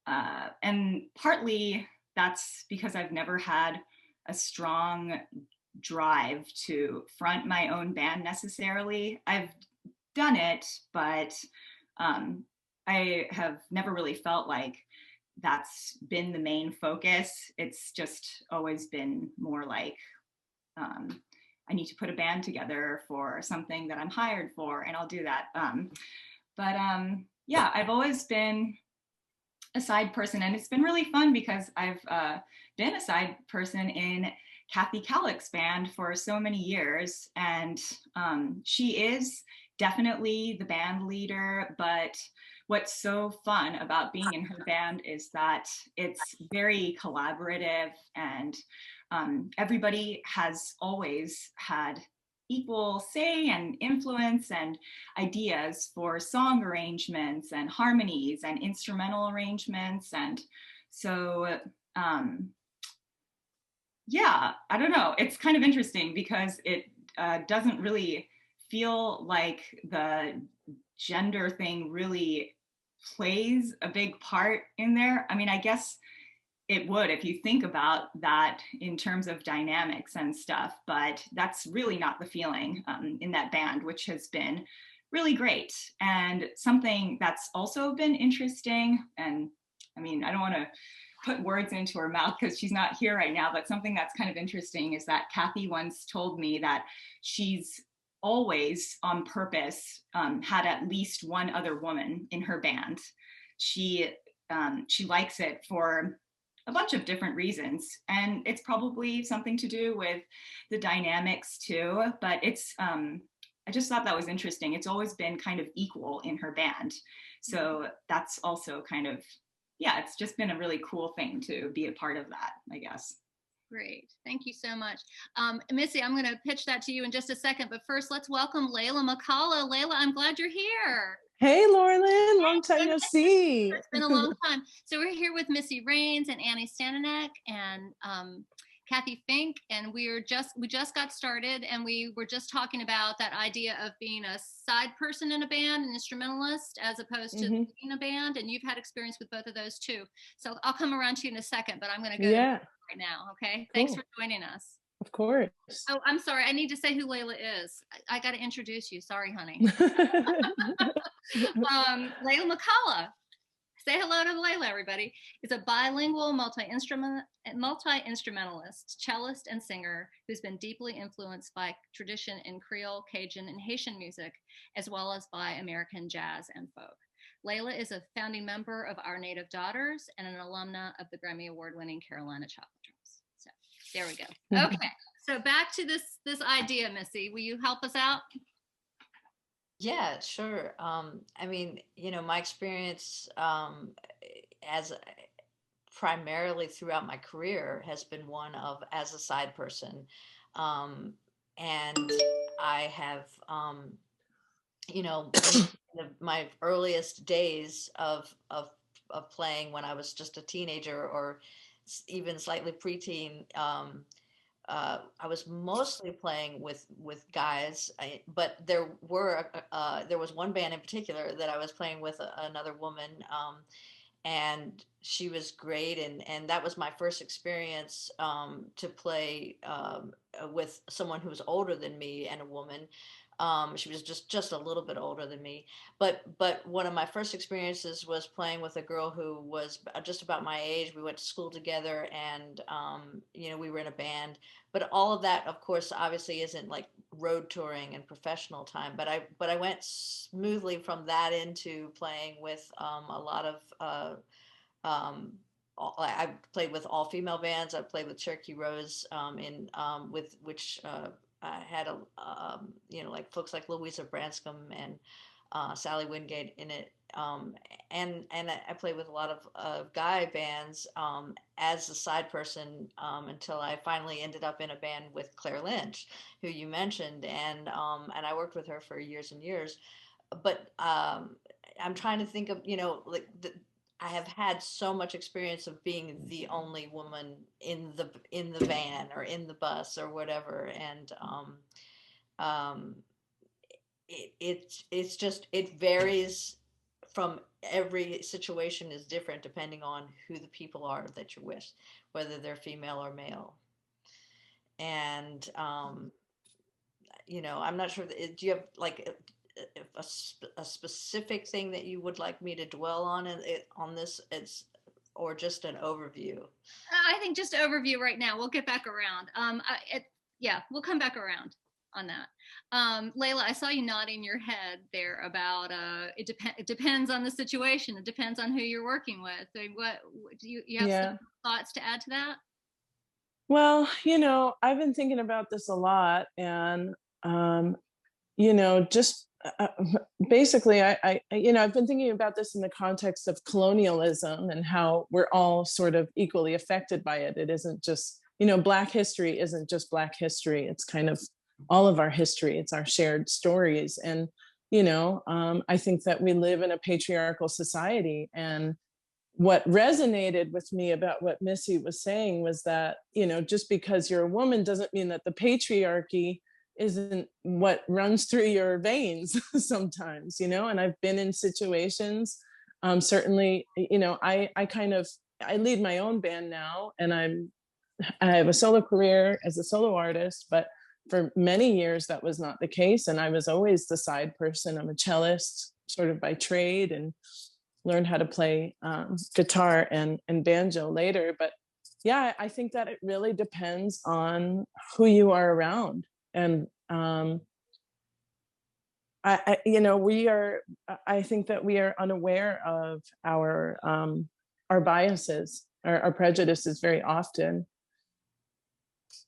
And partly that's because I've never had a strong drive to front my own band necessarily. I've done it, but I have never really felt like that's been the main focus. It's just always been more like, I need to put a band together for something that I'm hired for, and I'll do that. Yeah, I've always been a side person, and it's been really fun because I've been a side person in Cathy Fink band for so many years, and she is definitely the band leader, but what's so fun about being in her band is that it's very collaborative, and everybody has always had equal say and influence and ideas for song arrangements and harmonies and instrumental arrangements. And so, yeah, I don't know. It's kind of interesting because it doesn't really feel like the gender thing really plays a big part in there. I mean, I guess it would if you think about that in terms of dynamics and stuff, but that's really not the feeling in that band, which has been really great. And something that's also been interesting, and I mean, I don't want to put words into her mouth because she's not here right now, but something that's kind of interesting is that Cathy once told me that she's always on purpose had at least one other woman in her band. She likes it for a bunch of different reasons, and it's probably something to do with the dynamics too, but it's I just thought that was interesting. It's always been kind of equal in her band, so that's also kind of, yeah, it's just been a really cool thing to be a part of that, I guess. Great. Thank you so much. Missy, I'm going to pitch that to you in just a second, but first let's welcome Leyla McCalla. Leyla, I'm glad you're here. Hey, Laurelyn, long time no see. It's been a long time. So we're here with Missy Raines and Annie Staninec and Cathy Fink, and we just got started, and we were just talking about that idea of being a side person in a band, an instrumentalist, as opposed to being a band, and you've had experience with both of those too. So I'll come around to you in a second, but I'm going to go right now, okay? Cool. Thanks for joining us. Of course. Oh, I'm sorry. I need to say who Leyla is. I got to introduce you. Sorry, honey. Leyla McCalla. Say hello to Leyla, everybody. Is a bilingual multi-instrumentalist, cellist, and singer who's been deeply influenced by tradition in Creole, Cajun, and Haitian music, as well as by American jazz and folk. Leyla is a founding member of Our Native Daughters and an alumna of the Grammy Award-winning Carolina Chocolate Drums. So there we go. Okay, so back to this idea, Missy. Will you help us out? Yeah, sure. I mean, my experience as primarily throughout my career has been one of as a side person. And I have, my earliest days of playing when I was just a teenager or even slightly preteen, I was mostly playing with guys, but there was one band in particular that I was playing with another woman, and she was great, and that was my first experience to play with someone who was older than me and a woman. She was just a little bit older than me, but one of my first experiences was playing with a girl who was just about my age. We went to school together, and we were in a band. But all of that, of course, obviously isn't like road touring and professional time. But I went smoothly from that into playing with a lot of. I played with all female bands. I played with Cherokee Rose with which. I had like folks like Louisa Branscombe and Sally Wingate in it, and I played with a lot of guy bands as a side person until I finally ended up in a band with Claire Lynch, who you mentioned, and I worked with her for years and years. But I'm trying to think of I have had so much experience of being the only woman in the van or in the bus or whatever, and it varies from every situation is different depending on who the people are that you're with, whether they're female or male. And I'm not sure. Do you have like a specific thing that you would like me to dwell on this, or just an overview? I think just overview right now. We'll get back around. We'll come back around on that. Leyla, I saw you nodding your head there about it depends on the situation. It depends on who you're working with. So what do you have some thoughts to add to that? Well, I've been thinking about this a lot, and just basically, I've been thinking about this in the context of colonialism and how we're all sort of equally affected by it. It isn't just, Black history isn't just Black history. It's kind of all of our history. It's our shared stories. And, you know, I think that we live in a patriarchal society. And what resonated with me about what Missy was saying was that, you know, just because you're a woman doesn't mean that the patriarchy isn't what runs through your veins sometimes, you know. And I've been in situations, certainly, you know, I lead my own band now, and I have a solo career as a solo artist, but for many years that was not the case. And I was always the side person. I'm a cellist sort of by trade, and learned how to play guitar and banjo later. But yeah, I think that it really depends on who you are around. And you know, I think that we are unaware of our biases, our prejudices very often.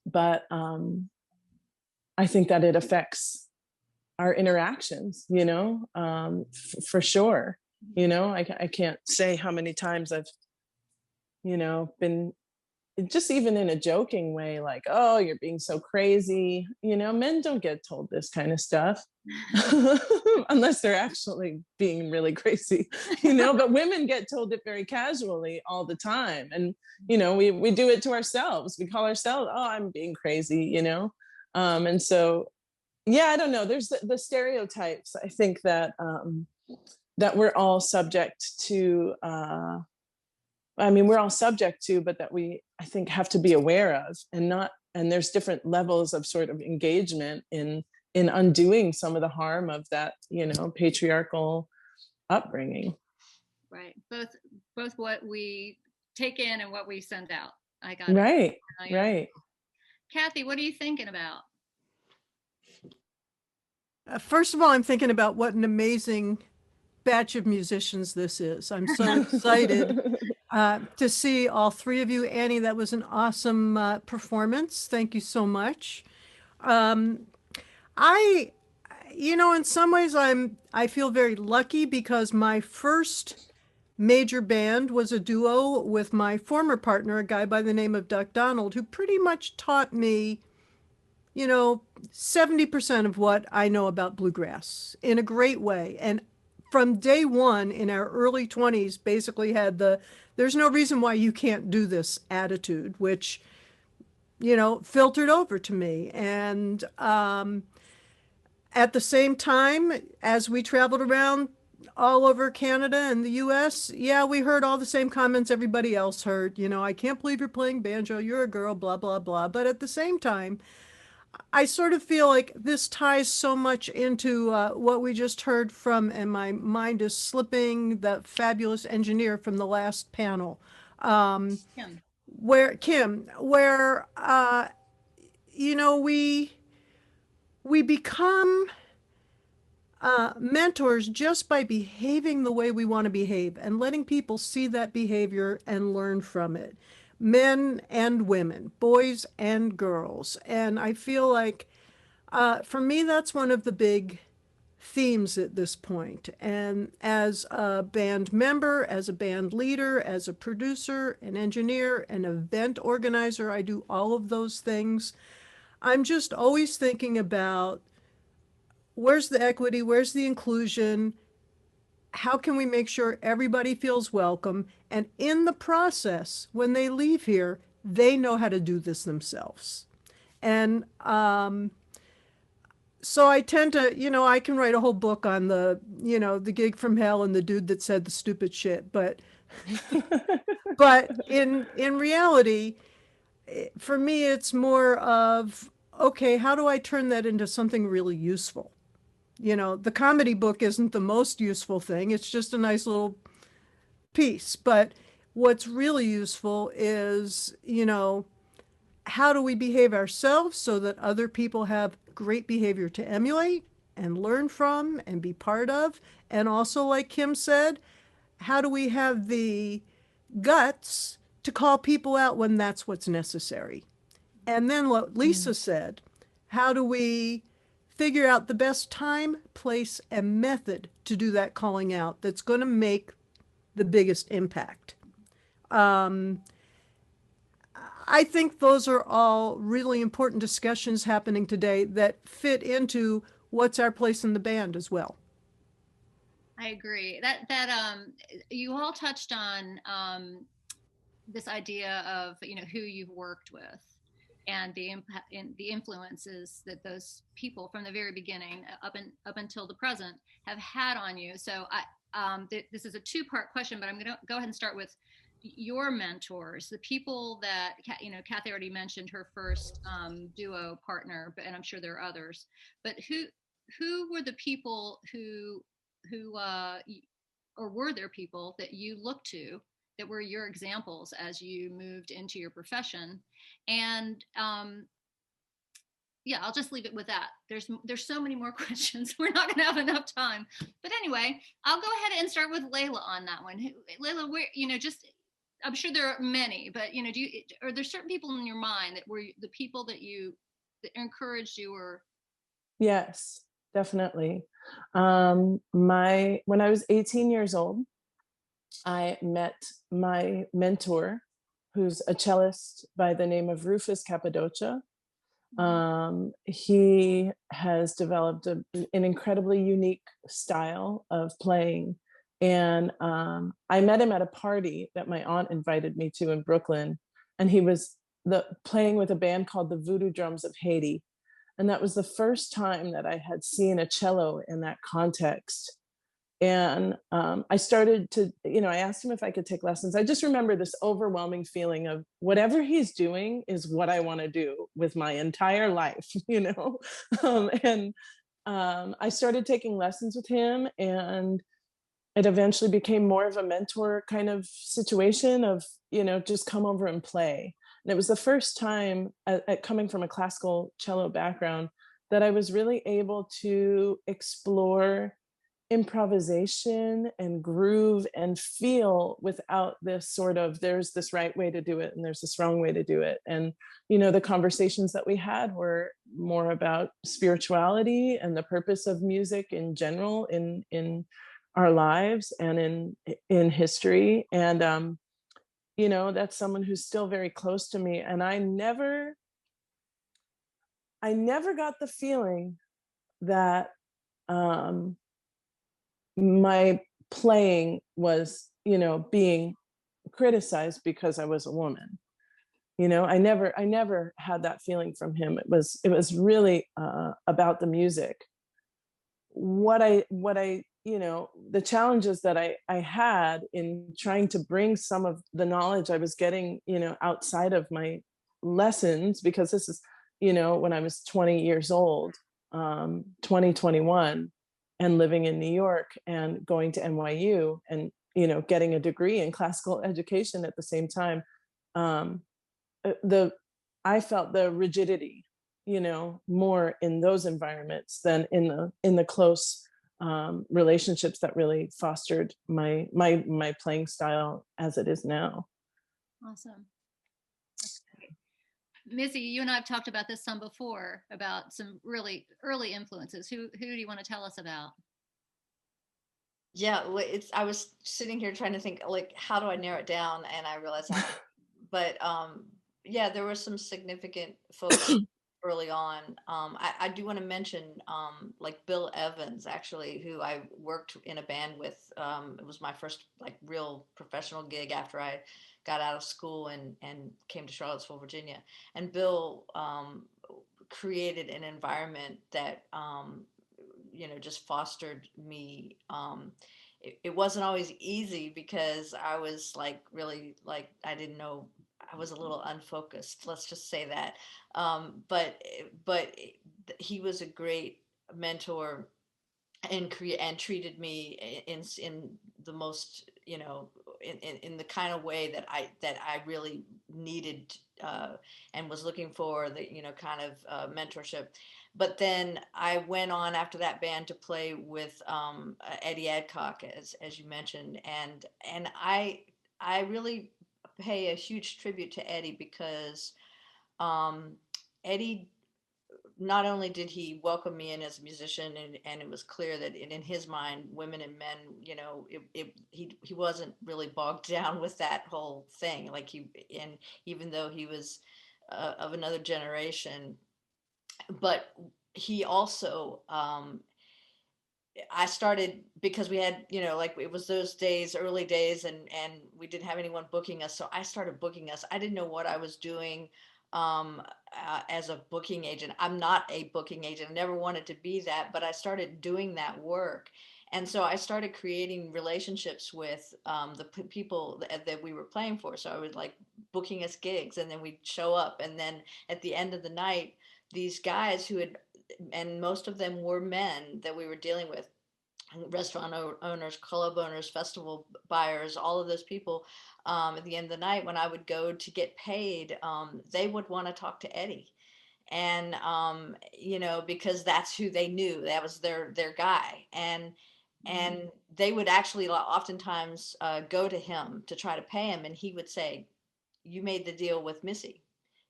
But I think that it affects our interactions, you know, for sure. You know, I can't say how many times I've, you know, been just even in a joking way, like, oh, you're being so crazy. You know, men don't get told this kind of stuff unless they're actually being really crazy, you know, but women get told it very casually all the time. And, you know, we do it to ourselves. We call ourselves, oh, I'm being crazy, you know? And so, yeah, I don't know. There's the stereotypes. I think that, that we're all subject to, I mean, we're all subject to, but that we, I think, have to be aware of, and there's different levels of sort of engagement in undoing some of the harm of that, you know, patriarchal upbringing. Right. Both what we take in and what we send out. I got right. it. Right. Kathy, what are you thinking about? First of all, I'm thinking about what an amazing batch of musicians this is. I'm so excited to see all three of you. Annie, that was an awesome performance. Thank you so much. You know, in some ways I feel very lucky, because my first major band was a duo with my former partner, a guy by the name of Duck Donald, who pretty much taught me, you know, 70% of what I know about bluegrass in a great way. And from day one in our early 20s, basically had there's no reason why you can't do this attitude, which, you know, filtered over to me. And at the same time, as we traveled around all over Canada and the US, yeah, we heard all the same comments everybody else heard. You know, I can't believe you're playing banjo, you're a girl, blah, blah, blah. But at the same time, I sort of feel like this ties so much into what we just heard from, and my mind is slipping, the fabulous engineer from the last panel. Kim. Where, you know, we become mentors just by behaving the way we want to behave and letting people see that behavior and learn from it. Men and women, boys and girls. And I feel like, for me, that's one of the big themes at this point. And as a band member, as a band leader, as a producer, an engineer, an event organizer, I do all of those things. I'm just always thinking about, where's the equity, where's the inclusion, how can we make sure everybody feels welcome? And in the process, when they leave here, they know how to do this themselves. And so I tend to, you know, I can write a whole book on the, you know, the gig from hell and the dude that said the stupid shit. But in reality, for me, it's more of, okay, how do I turn that into something really useful? You know, the comedy book isn't the most useful thing. It's just a nice little piece. But what's really useful is, you know, how do we behave ourselves so that other people have great behavior to emulate and learn from and be part of? And also, like Kim said, how do we have the guts to call people out when that's what's necessary? And then what Lisa said, how do we figure out the best time, place, and method to do that calling out that's going to make the biggest impact? I think those are all really important discussions happening today that fit into what's our place in the band as well. I agree that you all touched on this idea of who you've worked with and the impact and the influences that those people from the very beginning up until the present have had on you. So this is a two-part question, but I'm going to go ahead and start with your mentors, the people that Cathy already mentioned her first duo partner, and I'm sure there are others. But who were the people who or were there people that you looked to that were your examples as you moved into your profession? And yeah, I'll just leave it with that. There's so many more questions. We're not going to have enough time. But anyway, I'll go ahead and start with Leyla on that one. Leyla, where just I'm sure there are many, but are there certain people in your mind that were the people that encouraged you or? Yes, definitely. When I was 18 years old, I met my mentor, who's a cellist by the name of Rufus Cappadocia. He has developed an incredibly unique style of playing. And I met him at a party that my aunt invited me to in Brooklyn. And he was playing with a band called the Voodoo Drums of Haiti. And that was the first time that I had seen a cello in that context. And I started to, I asked him if I could take lessons. I just remember this overwhelming feeling of whatever he's doing is what I want to do with my entire life, and I started taking lessons with him, and it eventually became more of a mentor kind of situation of, just come over and play. And it was the first time coming from a classical cello background that I was really able to explore improvisation and groove and feel without this sort of, there's this right way to do it and there's this wrong way to do it. And, the conversations that we had were more about spirituality and the purpose of music in general in our lives and in history. And, that's someone who's still very close to me. And I never got the feeling that, my playing was, being criticized because I was a woman. I never had that feeling from him. It was really about the music. What I the challenges that I had in trying to bring some of the knowledge I was getting, outside of my lessons, because this is, when I was 20 years old, 2021, and living in New York and going to NYU and, getting a degree in classical education at the same time. I felt the rigidity, more in those environments than in the close relationships that really fostered my playing style as it is now. Awesome. Missy, you and I have talked about this some before, about some really early influences. Who do you want to tell us about? Yeah, I was sitting here trying to think, like, how do I narrow it down? And I realized but yeah, there were some significant folks early on. I do want to mention like Bill Evans, actually, who I worked in a band with. It was my first like real professional gig after I got out of school and came to Charlottesville, Virginia. And Bill created an environment that, just fostered me. It wasn't always easy because I was like, really like, I didn't know, I was a little unfocused, let's just say that. But he was a great mentor and treated me in the most, in the kind of way that I really needed and was looking for, the kind of mentorship. But then I went on after that band to play with Eddie Adcock, as you mentioned, and I really pay a huge tribute to Eddie because Eddie not only did he welcome me in as a musician, and it was clear that in his mind, women and men, you know, he wasn't really bogged down with that whole thing. Like and even though he was of another generation, but he also, I started, because we had, you know, like it was those days, early days, and we didn't have anyone booking us. So I started booking us. I didn't know what I was doing as a booking agent. I'm not a booking agent. I never wanted to be that, but I started doing that work. And so I started creating relationships with the people that we were playing for. So I was like booking us gigs, and then we'd show up. And then at the end of the night, these guys who had, and most of them were men that we were dealing with, restaurant owners, club owners, festival buyers, all of those people, at the end of the night when I would go to get paid, they would want to talk to Eddie. And, you know, because that's who they knew, that was their guy. And they would actually oftentimes go to him to try to pay him. And he would say, you made the deal with Missy,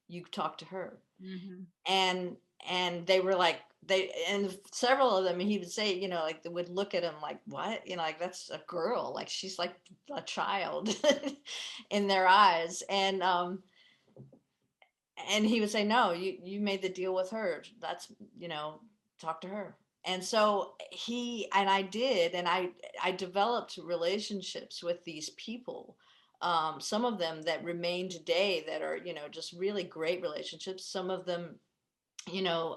you talk to her. And they were like, and several of them, he would say, you know, like they would look at him like, what, you know, like that's a girl, like she's like a child in their eyes. And he would say, no, you made the deal with her, that's, you know, talk to her. And so I did, and I developed relationships with these people. Some of them that remain today that are, you know, just really great relationships. Some of them, you know,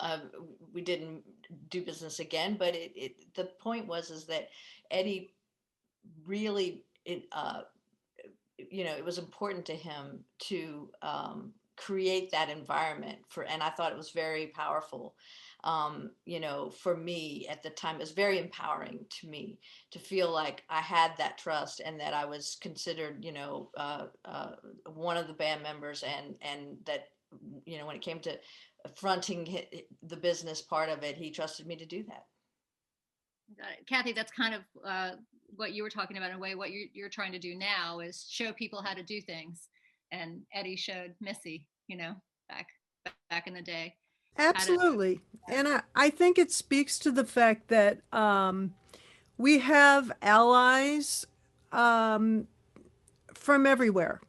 we didn't do business again, but the point is that Eddie really, you know, it was important to him to create that environment and I thought it was very powerful. You know, for me at the time, it was very empowering to me to feel like I had that trust and that I was considered, you know, one of the band members, and that, you know, when it came to fronting the business part of it, he trusted me to do that. Got it. Cathy, that's kind of what you were talking about in a way. What you're trying to do now is show people how to do things, and Eddie showed Missy, you know, back in the day. Absolutely. And I think it speaks to the fact that we have allies from everywhere.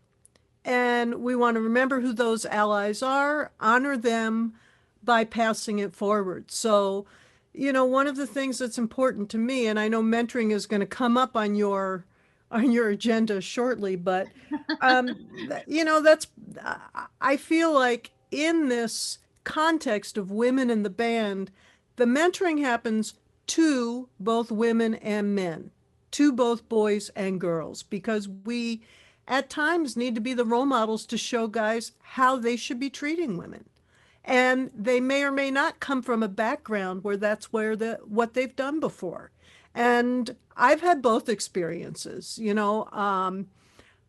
And we want to remember who those allies are, honor them by passing it forward. So, you know, one of the things that's important to me, and I know mentoring is going to come up on your agenda shortly, but, you know, I feel like in this context of women in the band, the mentoring happens to both women and men, to both boys and girls, because we at times need to be the role models to show guys how they should be treating women. And they may or may not come from a background where that's what they've done before. And I've had both experiences, you know.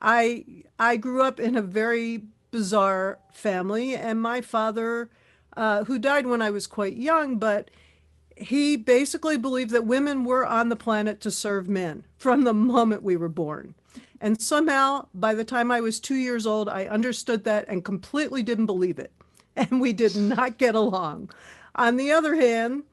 I grew up in a very bizarre family, and my father, who died when I was quite young, but he basically believed that women were on the planet to serve men from the moment we were born. And somehow, by the time I was 2 years old, I understood that and completely didn't believe it. And we did not get along. On the other hand,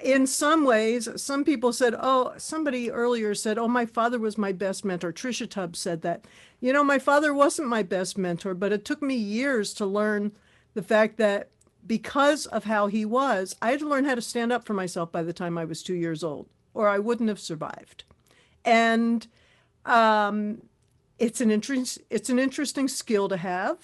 in some ways, some people said, somebody earlier said, my father was my best mentor. Trisha Tubbs said that. You know, my father wasn't my best mentor, but it took me years to learn the fact that because of how he was, I had to learn how to stand up for myself by the time I was 2 years old, or I wouldn't have survived. And it's an interesting skill to have.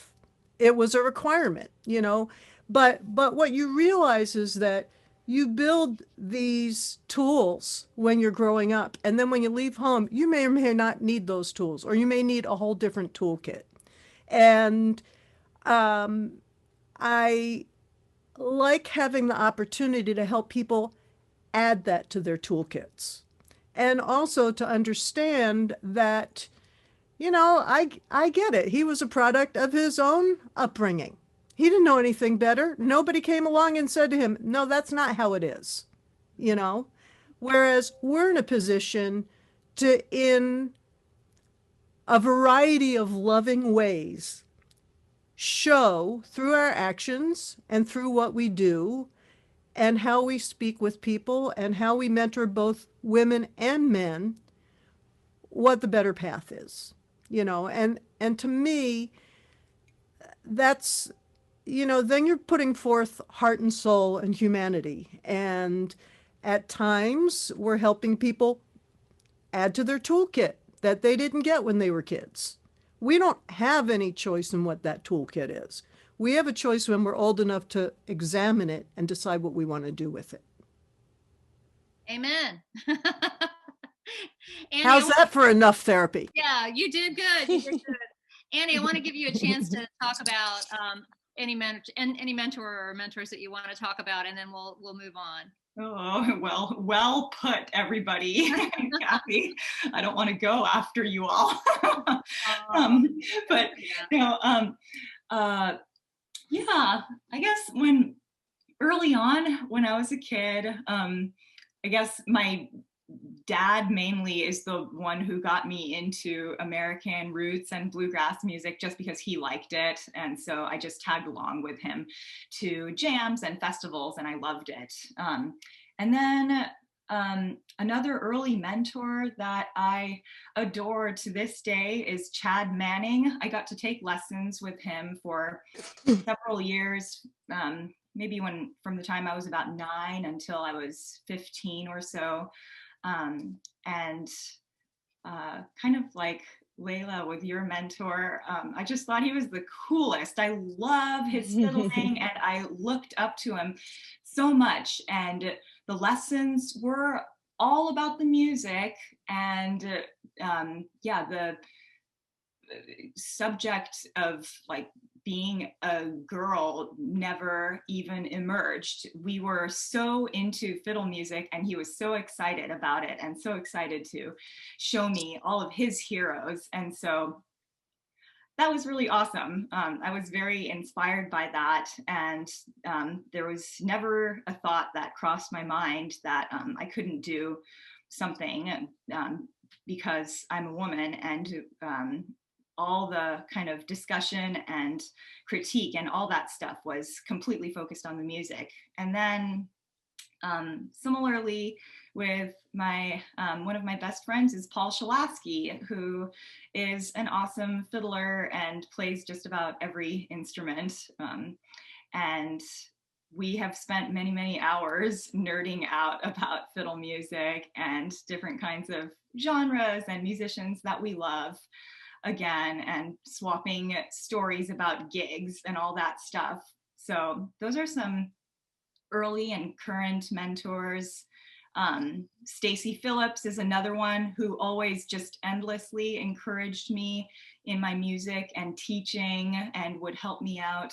It was a requirement, you know, but what you realize is that you build these tools when you're growing up, and then when you leave home, you may or may not need those tools, or you may need a whole different toolkit. And I like having the opportunity to help people add that to their toolkits. And also to understand that, you know, I get it. He was a product of his own upbringing. He didn't know anything better. Nobody came along and said to him, no, that's not how it is, you know. Whereas we're in a position to, in a variety of loving ways, show through our actions and through what we do and how we speak with people and how we mentor both women and men what the better path is, and to me, that's, then you're putting forth heart and soul and humanity. And at times we're helping people add to their toolkit that they didn't get when they were kids. We don't have any choice in what that toolkit is. We have a choice when we're old enough to examine it and decide what we want to do with it. Amen. Annie, how's that for enough therapy? Yeah, you did good. You did good. Annie, I want to give you a chance to talk about any mentor or mentors that you want to talk about, and then we'll move on. Oh, well put, everybody. Kathy, I don't want to go after you all. But yeah, I guess early on when I was a kid, I guess my dad mainly is the one who got me into American roots and bluegrass music just because he liked it. And so I just tagged along with him to jams and festivals, and I loved it. And then another early mentor that I adore to this day is Chad Manning. I got to take lessons with him for several years, maybe from the time I was about 9 until I was 15 or so. And kind of like Leyla with your mentor, I just thought he was the coolest. I love his fiddling and I looked up to him so much. And the lessons were all about the music and the subject of like being a girl never even emerged. We were so into fiddle music and he was so excited about it and so excited to show me all of his heroes. And so that was really awesome. I was very inspired by that. And there was never a thought that crossed my mind that I couldn't do something because I'm a woman, and all the kind of discussion and critique and all that stuff was completely focused on the music. And then similarly with my one of my best friends is Paul Shalatsky, who is an awesome fiddler and plays just about every instrument. And we have spent many, many hours nerding out about fiddle music and different kinds of genres and musicians that we love. Again, and swapping stories about gigs and all that stuff. So those are some early and current mentors. Stacy Phillips is another one who always just endlessly encouraged me in my music and teaching and would help me out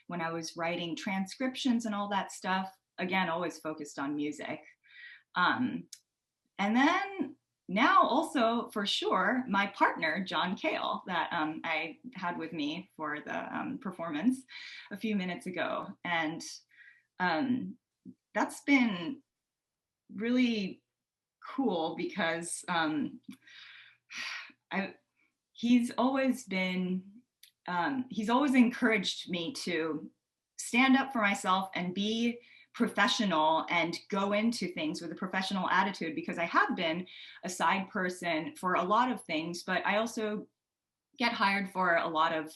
when I was writing transcriptions and all that stuff. Again, always focused on music. And then now also, for sure, my partner, John Kael, that I had with me for the performance a few minutes ago. And that's been really cool because he's always encouraged me to stand up for myself and be professional and go into things with a professional attitude, because I have been a side person for a lot of things, but I also get hired for a lot of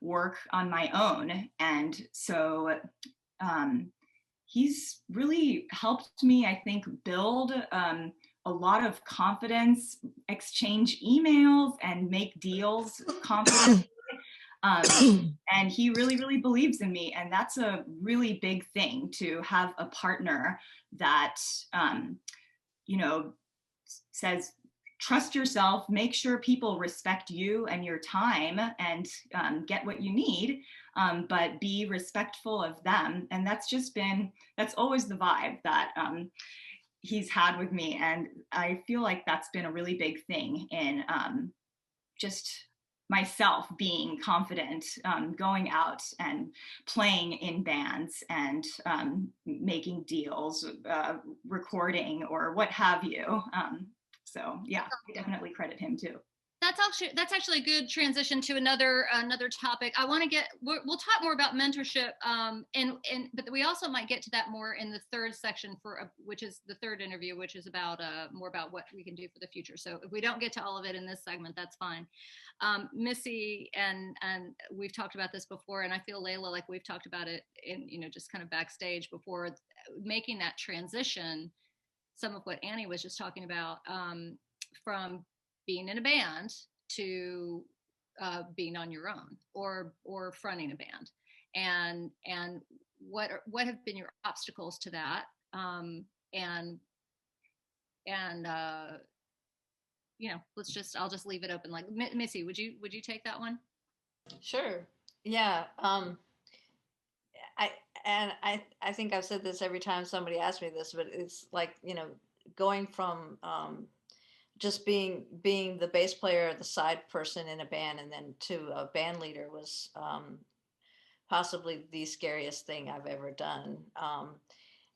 work on my own. And so he's really helped me, I think, build a lot of confidence, exchange emails and make deals confidently. And he really, really believes in me. And that's a really big thing, to have a partner that, says, trust yourself, make sure people respect you and your time and get what you need, but be respectful of them. And that's always the vibe that he's had with me. And I feel like that's been a really big thing in just myself being confident, going out and playing in bands and making deals, recording or what have you. So yeah, I definitely credit him too. that's actually a good transition to another topic. I want to we'll talk more about mentorship, but we also might get to that more in the third section which is the third interview, which is about more about what we can do for the future. So if we don't get to all of it in this segment, that's fine. Missy and we've talked about this before, and I feel Leyla, like we've talked about it in just kind of backstage before, making that transition. Some of what Annie was just talking about, from being in a band to being on your own or fronting a band, and what have been your obstacles to that, and I'll just leave it open. Like Missy, would you take that one? Sure. Yeah. I think I've said this every time somebody asks me this, but it's like, going from just being the bass player, the side person in a band, and then to a band leader was possibly the scariest thing I've ever done.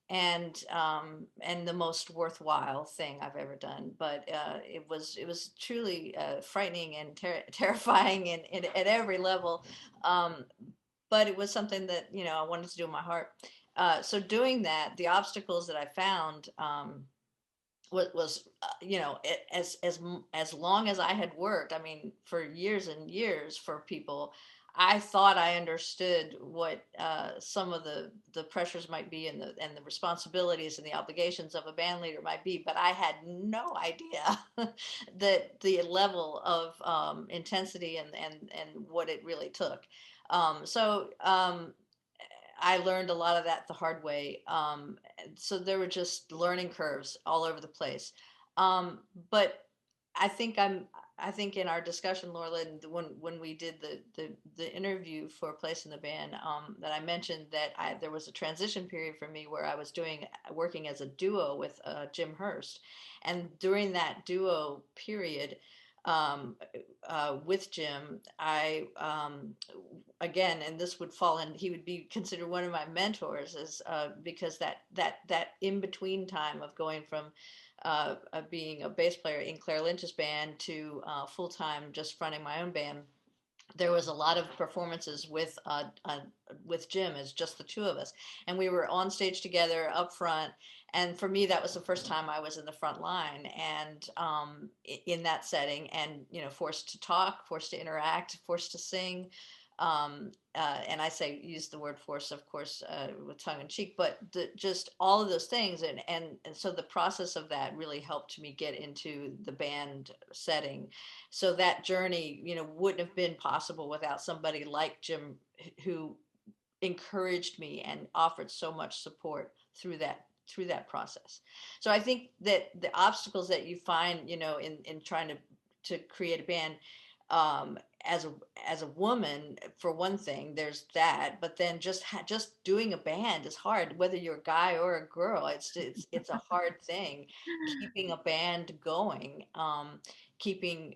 And the most worthwhile thing I've ever done. But it was truly frightening and terrifying at every level. But it was something that, I wanted to do in my heart. So doing that, the obstacles that I found was as long as I had worked, I mean, for years and years for people, I thought I understood what some of the pressures might be and the responsibilities and the obligations of a band leader might be, but I had no idea that the level of intensity and what it really took. So I learned a lot of that the hard way. So there were just learning curves all over the place. But I think in our discussion, Laurelyn, when we did the interview for Place in the Band, that I mentioned that there was a transition period for me where I was working as a duo with Jim Hurst, and during that duo period with Jim, I again, and this would fall in, he would be considered one of my mentors, because that in between time of going from being a bass player in Claire Lynch's band to full-time just fronting my own band, there was a lot of performances with Jim as just the two of us, and we were on stage together up front. And for me, that was the first time I was in the front line, and in that setting, and forced to talk, forced to interact, forced to sing. And I use the word force, of course, with tongue in cheek, but just all of those things. And so the process of that really helped me get into the band setting. So that journey, wouldn't have been possible without somebody like Jim, who encouraged me and offered so much support through that process. So I think that the obstacles that you find, in trying to create a band, as a woman, for one thing, there's that, but then just doing a band is hard, whether you're a guy or a girl. It's a hard thing, keeping a band going, creating,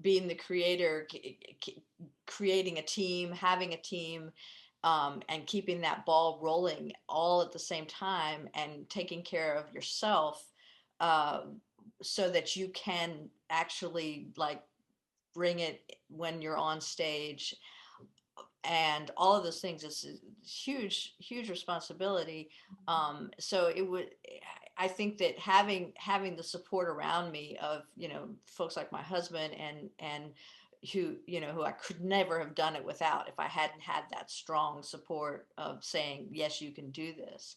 being the creator, creating a team, having a team, and keeping that ball rolling all at the same time, and taking care of yourself, so that you can actually bring it when you're on stage, and all of those things. Is a huge responsibility. So I think that having the support around me of folks like my husband and who I could never have done it without if I hadn't had that strong support of saying, yes, you can do this.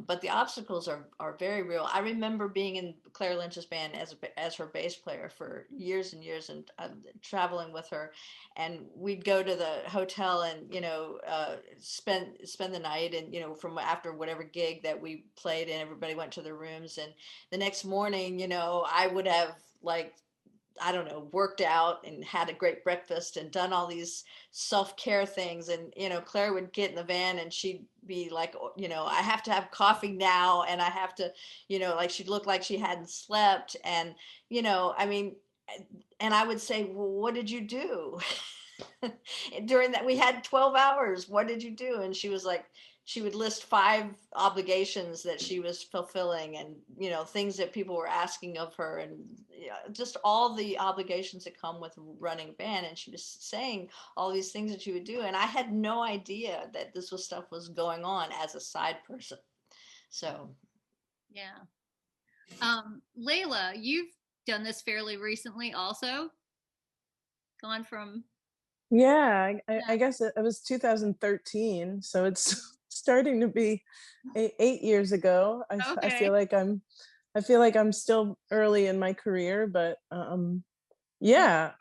But the obstacles are very real. I remember being in Claire Lynch's band as her bass player for years and years, and traveling with her, and we'd go to the hotel and spend the night, and from after whatever gig that we played, and everybody went to their rooms, and the next morning I would have I don't know, worked out and had a great breakfast and done all these self-care things. And, Claire would get in the van and she'd be like, I have to have coffee now. And I have to, she'd look like she hadn't slept. And, and I would say, well, what did you do? During that, we had 12 hours. What did you do? And she was like, she would list 5 obligations that she was fulfilling, and things that people were asking of her, and just all the obligations that come with running a band. And she was saying all these things that she would do, and I had no idea that this stuff was going on as a side person. So yeah. Leyla, you've done this fairly recently also, gone from I guess it was 2013, so it's starting to be 8 years ago. I feel like I'm still early in my career, but yeah,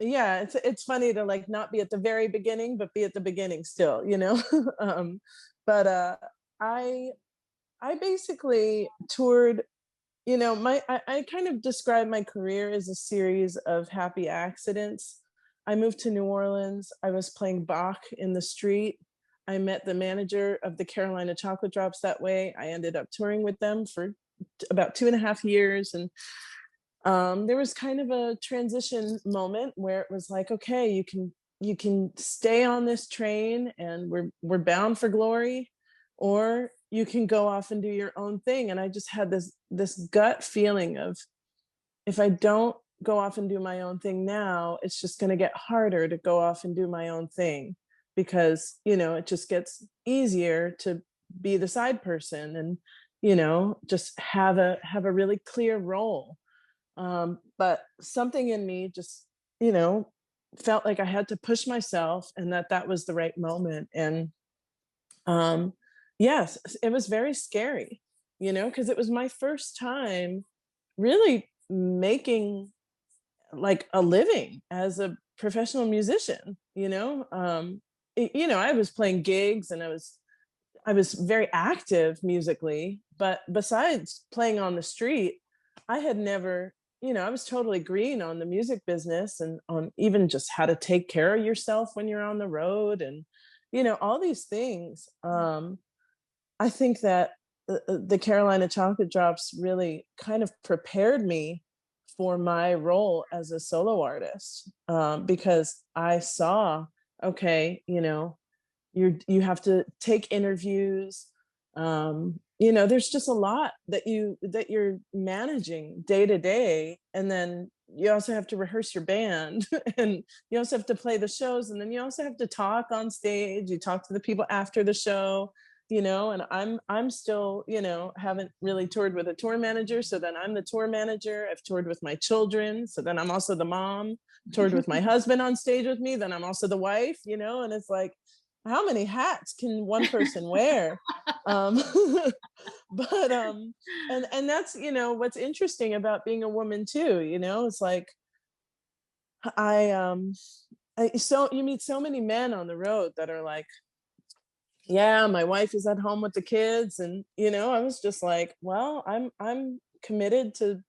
it's funny to like not be at the very beginning, but be at the beginning still, but I basically toured. I kind of describe my career as a series of happy accidents. I moved to New Orleans. I was playing Bach in the street. I met the manager of the Carolina Chocolate Drops that way. I ended up touring with them for about 2.5 years. And there was kind of a transition moment where it was like, okay, you can stay on this train and we're bound for glory, or you can go off and do your own thing. And I just had this gut feeling of, if I don't go off and do my own thing now, it's just going to get harder to go off and do my own thing, because it just gets easier to be the side person and just have a really clear role. But something in me just felt like I had to push myself, and that was the right moment. And yes, it was very scary, because it was my first time really making like a living as a professional musician. I was playing gigs and I was very active musically, but besides playing on the street, I had never, I was totally green on the music business and on even just how to take care of yourself when you're on the road, and all these things. I think that the Carolina Chocolate Drops really kind of prepared me for my role as a solo artist, because I saw, okay, you have to take interviews. There's just a lot that you're managing day to day, and then you also have to rehearse your band, and you also have to play the shows, and then you also have to talk on stage. You talk to the people after the show. And I'm still, haven't really toured with a tour manager. So then I'm the tour manager. I've toured with my children. So then I'm also the mom. Toured with my husband on stage with me. Then I'm also the wife, and it's like, how many hats can one person wear? And that's, what's interesting about being a woman too, it's like, so you meet so many men on the road that are like, yeah, my wife is at home with the kids. And, I was just like, well, I'm committed to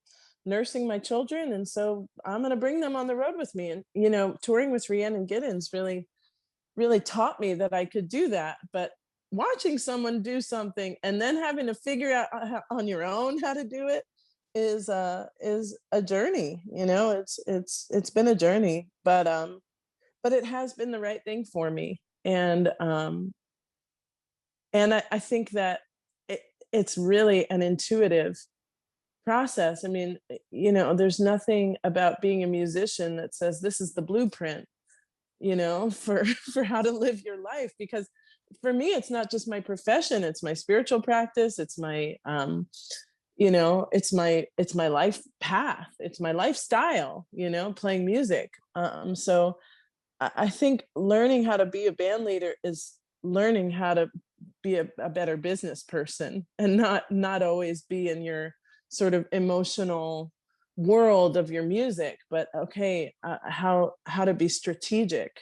nursing my children. And so I'm going to bring them on the road with me. And, touring with Rhiannon Giddens really, really taught me that I could do that. But watching someone do something and then having to figure out on your own how to do it is a journey. It's been a journey, but it has been the right thing for me. And I think that it's really an intuitive process. I mean, there's nothing about being a musician that says this is the blueprint, for how to live your life. Because for me, it's not just my profession, it's my spiritual practice. It's my, it's my life path. It's my lifestyle, playing music. So I think learning how to be a band leader is learning how to be a better business person, and not always be in your sort of emotional world of your music, but okay, how to be strategic.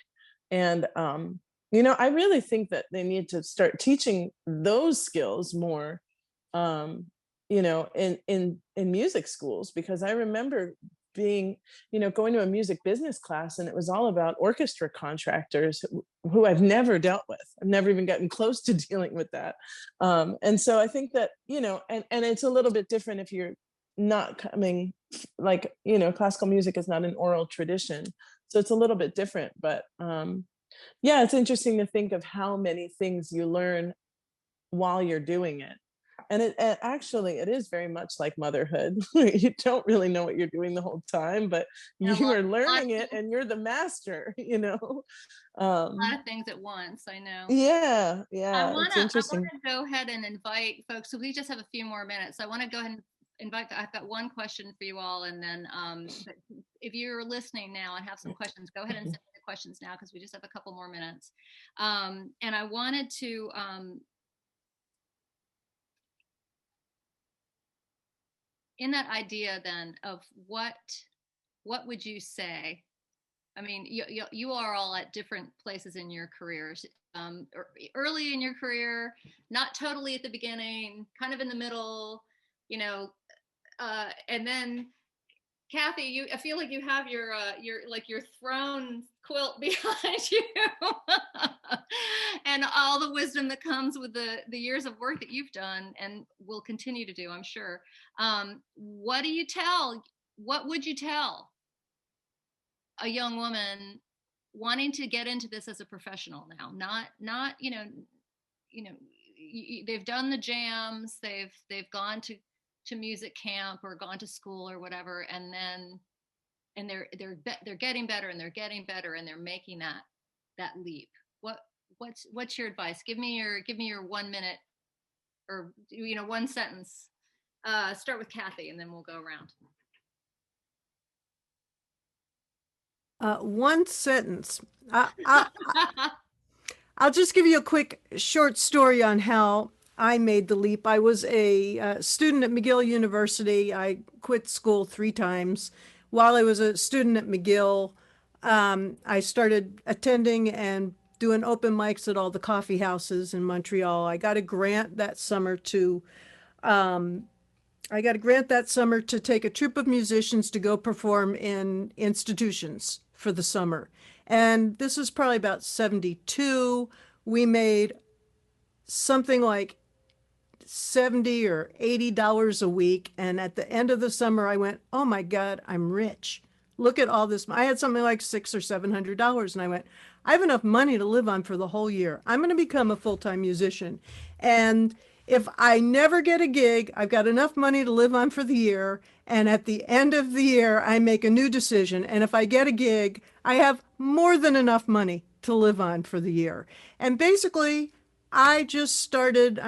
And I really think that they need to start teaching those skills more, in music schools, because I remember being, going to a music business class, and it was all about orchestra contractors who I've never dealt with. I've never even gotten close to dealing with that. And so I think that, and it's a little bit different if you're not coming, like, classical music is not an oral tradition. So it's a little bit different, but Yeah, it's interesting to think of how many things you learn while you're doing it. And it actually, it is very much like motherhood. You don't really know what you're doing the whole time, but you are learning it and you're the master, you know? A lot of things at once, I know. Yeah, I it's interesting. wanna go ahead and invite folks, so we just have a few more minutes. I wanna go ahead and invite, I've got one question for you all, and then but if you're listening now and have some questions, go ahead and send me the questions now, because we just have a couple more minutes. And I wanted to, in that idea then of what would you say? I mean, you are all at different places in your careers. Early in your career, not totally at the beginning, kind of in the middle, you know, and then Cathy, I feel like you have your throne quilt behind you, and all the wisdom that comes with the years of work that you've done and will continue to do, I'm sure. What would you tell a young woman wanting to get into this as a professional now? Not they've done the jams, they've gone to music camp or gone to school or whatever, and they're getting better and they're getting better and they're making that leap. What's your advice? Give me your 1 minute, or one sentence. Start with Cathy and then we'll go around. One sentence. I'll just give you a quick short story on how I made the leap. I was a student at McGill University. I quit school 3 times. While I was a student at McGill, I started attending and doing open mics at all the coffee houses in Montreal. I got a grant that summer to take a troupe of musicians to go perform in institutions for the summer. And this was probably about 72. We made something like $70 or $80 a week. And at the end of the summer, I went, oh my God, I'm rich. Look at all this. I had something like $600 or $700. And I went, I have enough money to live on for the whole year. I'm going to become a full-time musician. And if I never get a gig, I've got enough money to live on for the year. And at the end of the year, I make a new decision. And if I get a gig, I have more than enough money to live on for the year. And basically, I just started,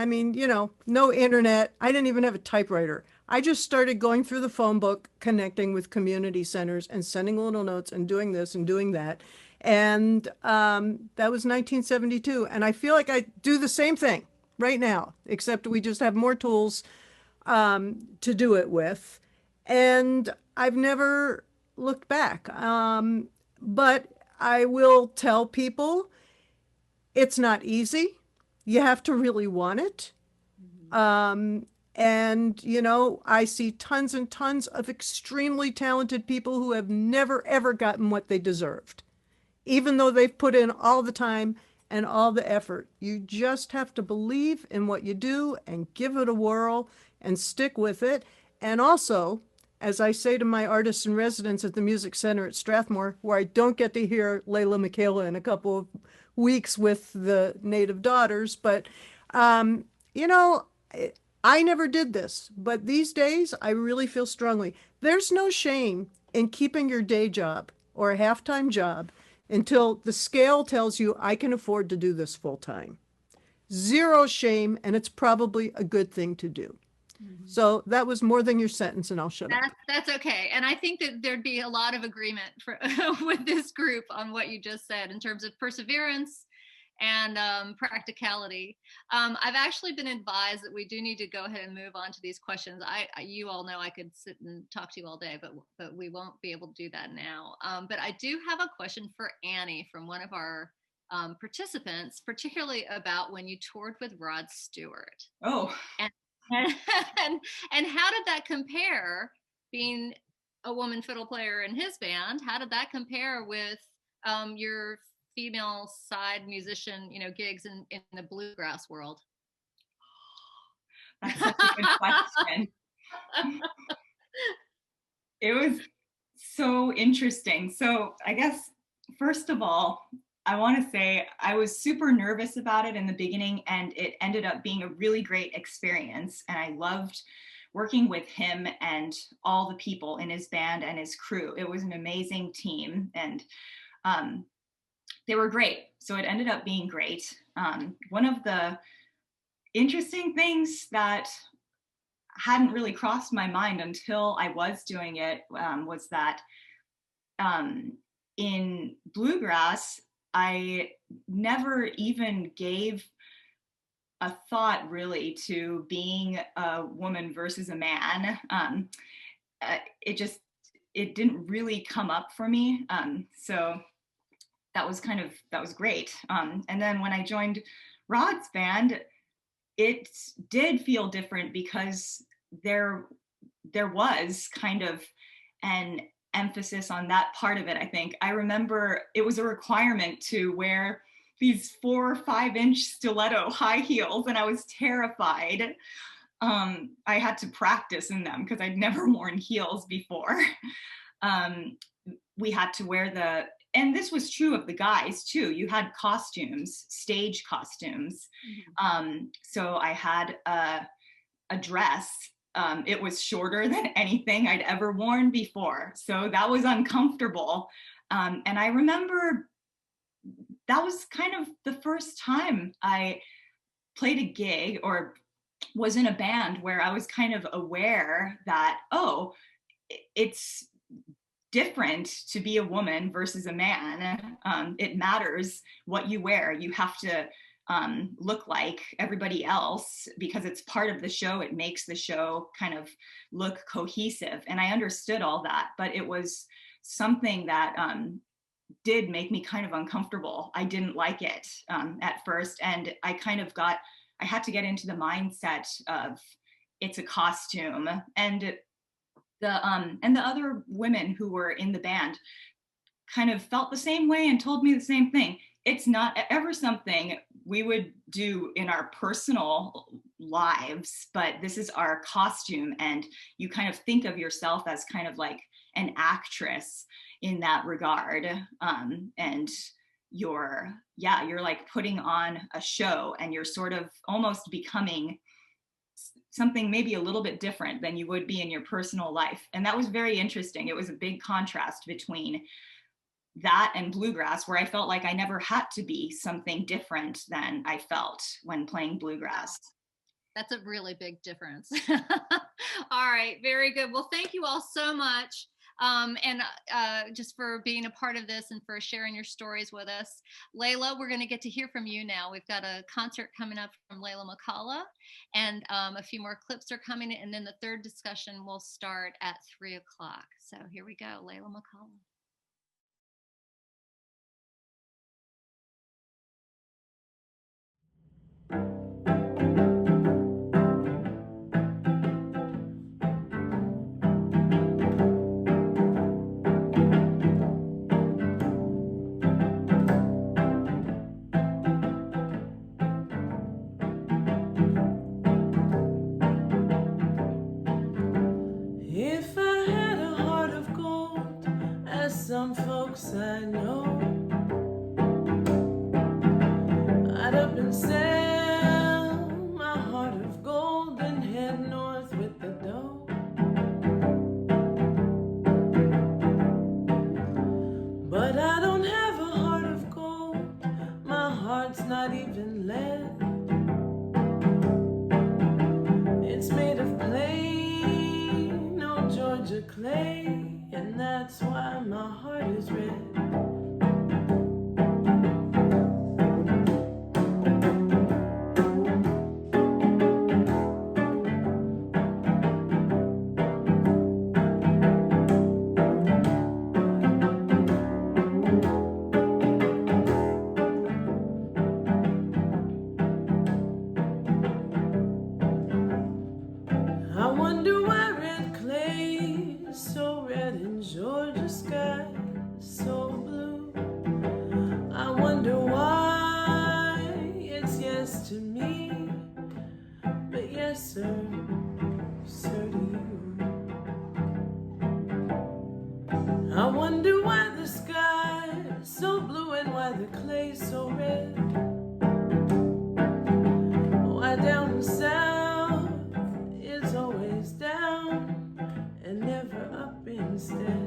no internet. I didn't even have a typewriter. I just started going through the phone book, connecting with community centers and sending little notes and doing this and doing that. And that was 1972. And I feel like I do the same thing right now, except we just have more tools to do it with. And I've never looked back. But I will tell people it's not easy. You have to really want it. And, I see tons and tons of extremely talented people who have never, ever gotten what they deserved, even though they've put in all the time and all the effort. You just have to believe in what you do and give it a whirl and stick with it. And also, as I say to my artists in residence at the Music Center at Strathmore, where I don't get to hear Leyla McCalla in a couple of weeks with the Native Daughters, but, I never did this, but these days I really feel strongly. There's no shame in keeping your day job or a half-time job until the scale tells you I can afford to do this full-time. Zero shame, and it's probably a good thing to do. So that was more than your sentence, and I'll shut up. That's okay. And I think that there'd be a lot of agreement with this group on what you just said in terms of perseverance and practicality. I've actually been advised that we do need to go ahead and move on to these questions. You all know I could sit and talk to you all day, but we won't be able to do that now. But I do have a question for Annie from one of our participants, particularly about when you toured with Rod Stewart. Oh. And how did that compare, being a woman fiddle player in his band? How did that compare with your female side musician, gigs in the bluegrass world? That's such a good question. It was so interesting. So I guess, first of all, I want to say I was super nervous about it in the beginning, and it ended up being a really great experience. And I loved working with him and all the people in his band and his crew. It was an amazing team, and they were great. So it ended up being great. One of the interesting things that hadn't really crossed my mind until I was doing it was that in Bluegrass, I never even gave a thought really to being a woman versus a man. It didn't really come up for me. So that was great. And then when I joined Rod's band, it did feel different because there was kind of an emphasis on that part of it. I think I remember it was a requirement to wear these 4 or 5 inch stiletto high heels, and I was terrified. I had to practice in them because I'd never worn heels before. We had to wear and this was true of the guys too. You had costumes, stage costumes. So I had a dress. It was shorter than anything I'd ever worn before. So that was uncomfortable. And I remember that was kind of the first time I played a gig or was in a band where I was kind of aware that, oh, it's different to be a woman versus a man. It matters what you wear. You have to look like everybody else because it's part of the show. It makes the show kind of look cohesive. And I understood all that, but it was something that did make me kind of uncomfortable. I didn't like it at first. And I had to get into the mindset of it's a costume. And the other women who were in the band kind of felt the same way and told me the same thing. It's not ever something we would do in our personal lives, but this is our costume. And you kind of think of yourself as kind of like an actress in that regard. And you're like putting on a show, and you're sort of almost becoming something maybe a little bit different than you would be in your personal life. And that was very interesting. It was a big contrast between that and Bluegrass, where I felt like I never had to be something different than I felt when playing Bluegrass. That's a really big difference. All right, very good. Well, thank you all so much. And just for being a part of this and for sharing your stories with us. Leyla, we're going to get to hear from you now. We've got a concert coming up from Leyla McCalla, and a few more clips are coming in, and then the third discussion will start at 3 o'clock. So here we go, Leyla McCalla. If I had a heart of gold, as some folks I know, I'd up and sell my heart of gold and head north with the dough. But I don't have a heart of gold, my heart's not even lead. It's made of plain old Georgia clay, and that's why my heart is red. I wonder why red clay is so red and Georgia sky so blue. why the clay's so red? Why down south it's always down and never up instead?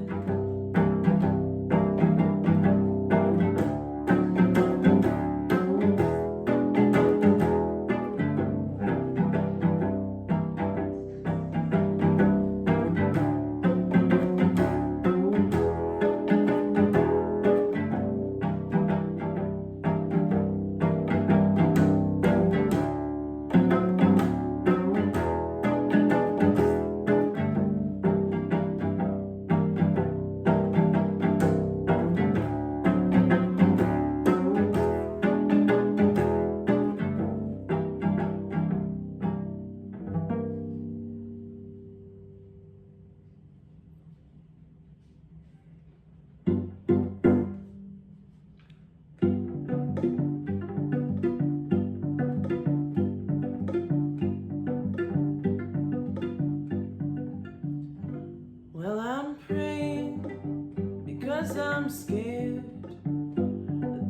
Well, I'm praying because I'm scared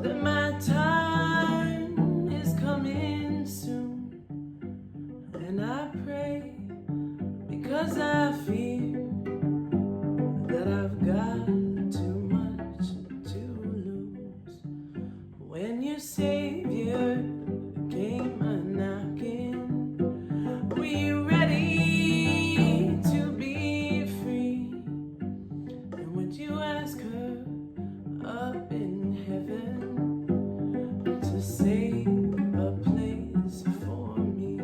that my time is coming soon. And I pray because I fear that I've got too much to lose. When your savior came a-knocking, were you ready to be free? And would you ask her up in heaven to save a place for me?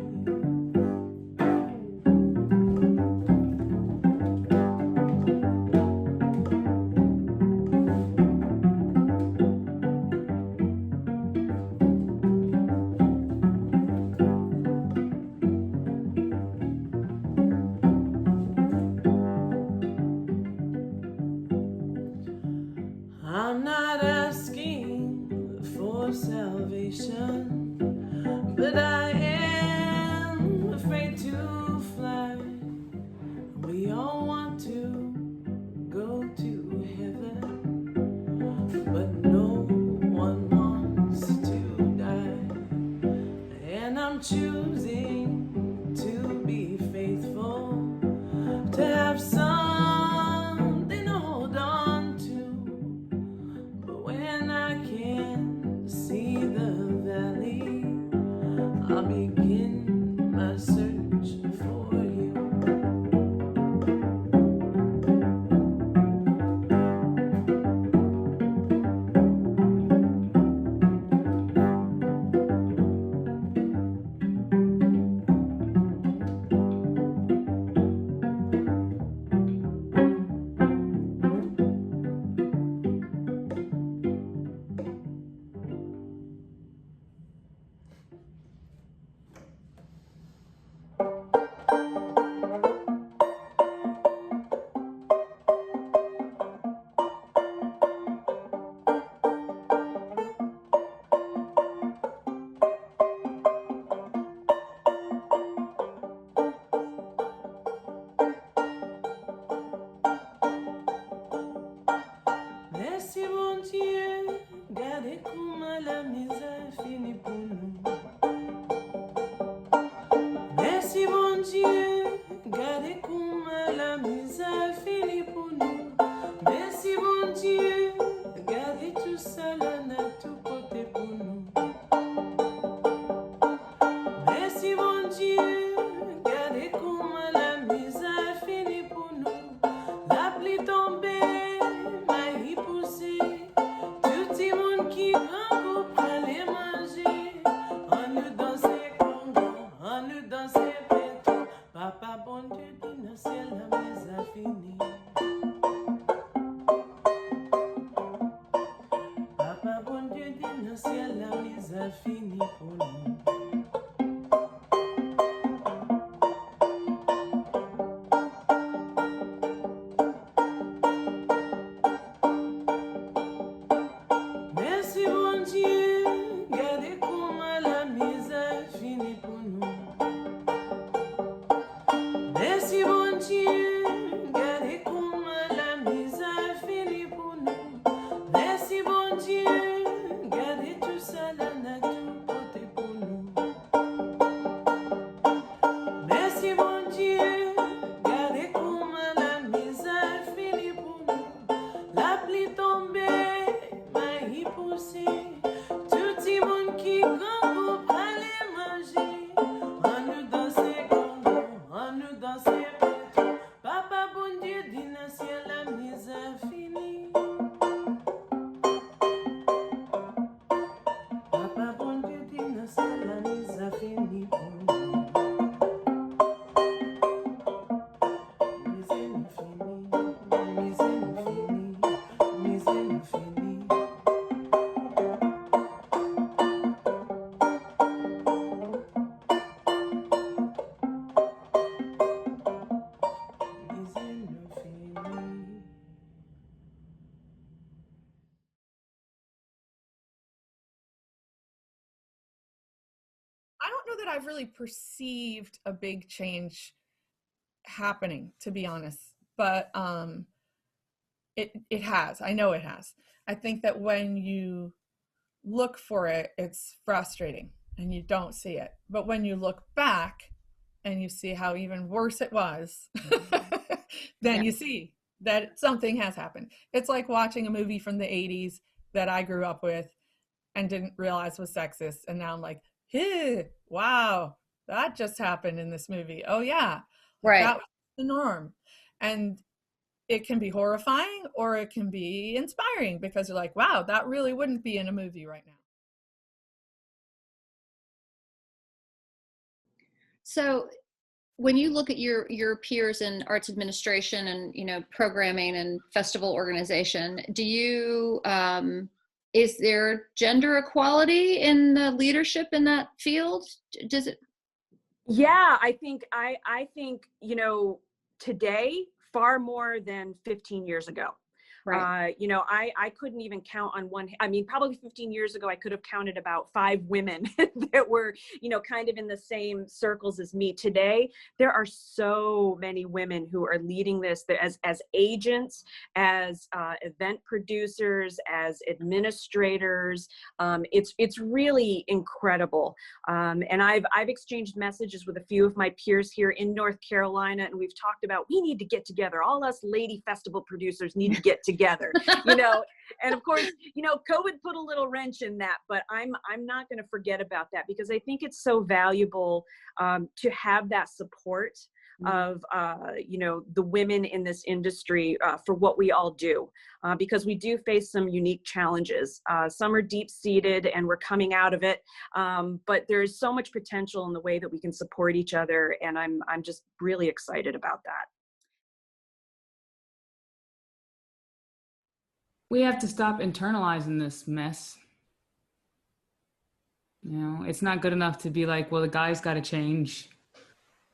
I'm not asking for salvation, but I am afraid to fly. We all want to go to heaven, but no one wants to die. And I'm choosing to be faithful, to have something to hold on to. But when I can't see the valley, I'll begin my search for you. Merci bon Dieu, gardez comment la misère finit pour nous. Merci bon Dieu, gardez comment la misère finit pour nous. Merci bon Dieu, gardez tout ça là, n'a tout côté pour nous. Merci bon Dieu, gardez comment la misère finit pour nous. La pluie tombée, maïs poussé, tout le monde qui prend that I've really perceived a big change happening, to be honest, but it has. I know it has. I think that when you look for it, it's frustrating and you don't see it. But when you look back and you see how even worse it was, then you see that something has happened. It's like watching a movie from the 80s that I grew up with and didn't realize was sexist. And now I'm like, hey, wow, that just happened in this movie. Oh yeah, that was the norm. And it can be horrifying or it can be inspiring because you're like, wow, that really wouldn't be in a movie right now. So when you look at your peers in arts administration and, you know, programming and festival organization, do you, is there gender equality in the leadership in that field? Does it? Yeah, I think, you know, today, far more than 15 years ago. Right. You know, I couldn't even count on one. I mean, probably 15 years ago, I could have counted about 5 women that were, you know, kind of in the same circles as me. Today, there are so many women who are leading this as agents, as event producers, as administrators. It's really incredible. And I've exchanged messages with a few of my peers here in North Carolina, and we've talked about, we need to get together. All us lady festival producers need to get together, you know. And of course, you know, COVID put a little wrench in that, but I'm not going to forget about that, because I think it's so valuable to have that support of you know, the women in this industry for what we all do, because we do face some unique challenges. Some are deep-seated and we're coming out of it, but there's so much potential in the way that we can support each other, and I'm just really excited about that. We have to stop internalizing this mess. You know, it's not good enough to be like, well, the guys got to change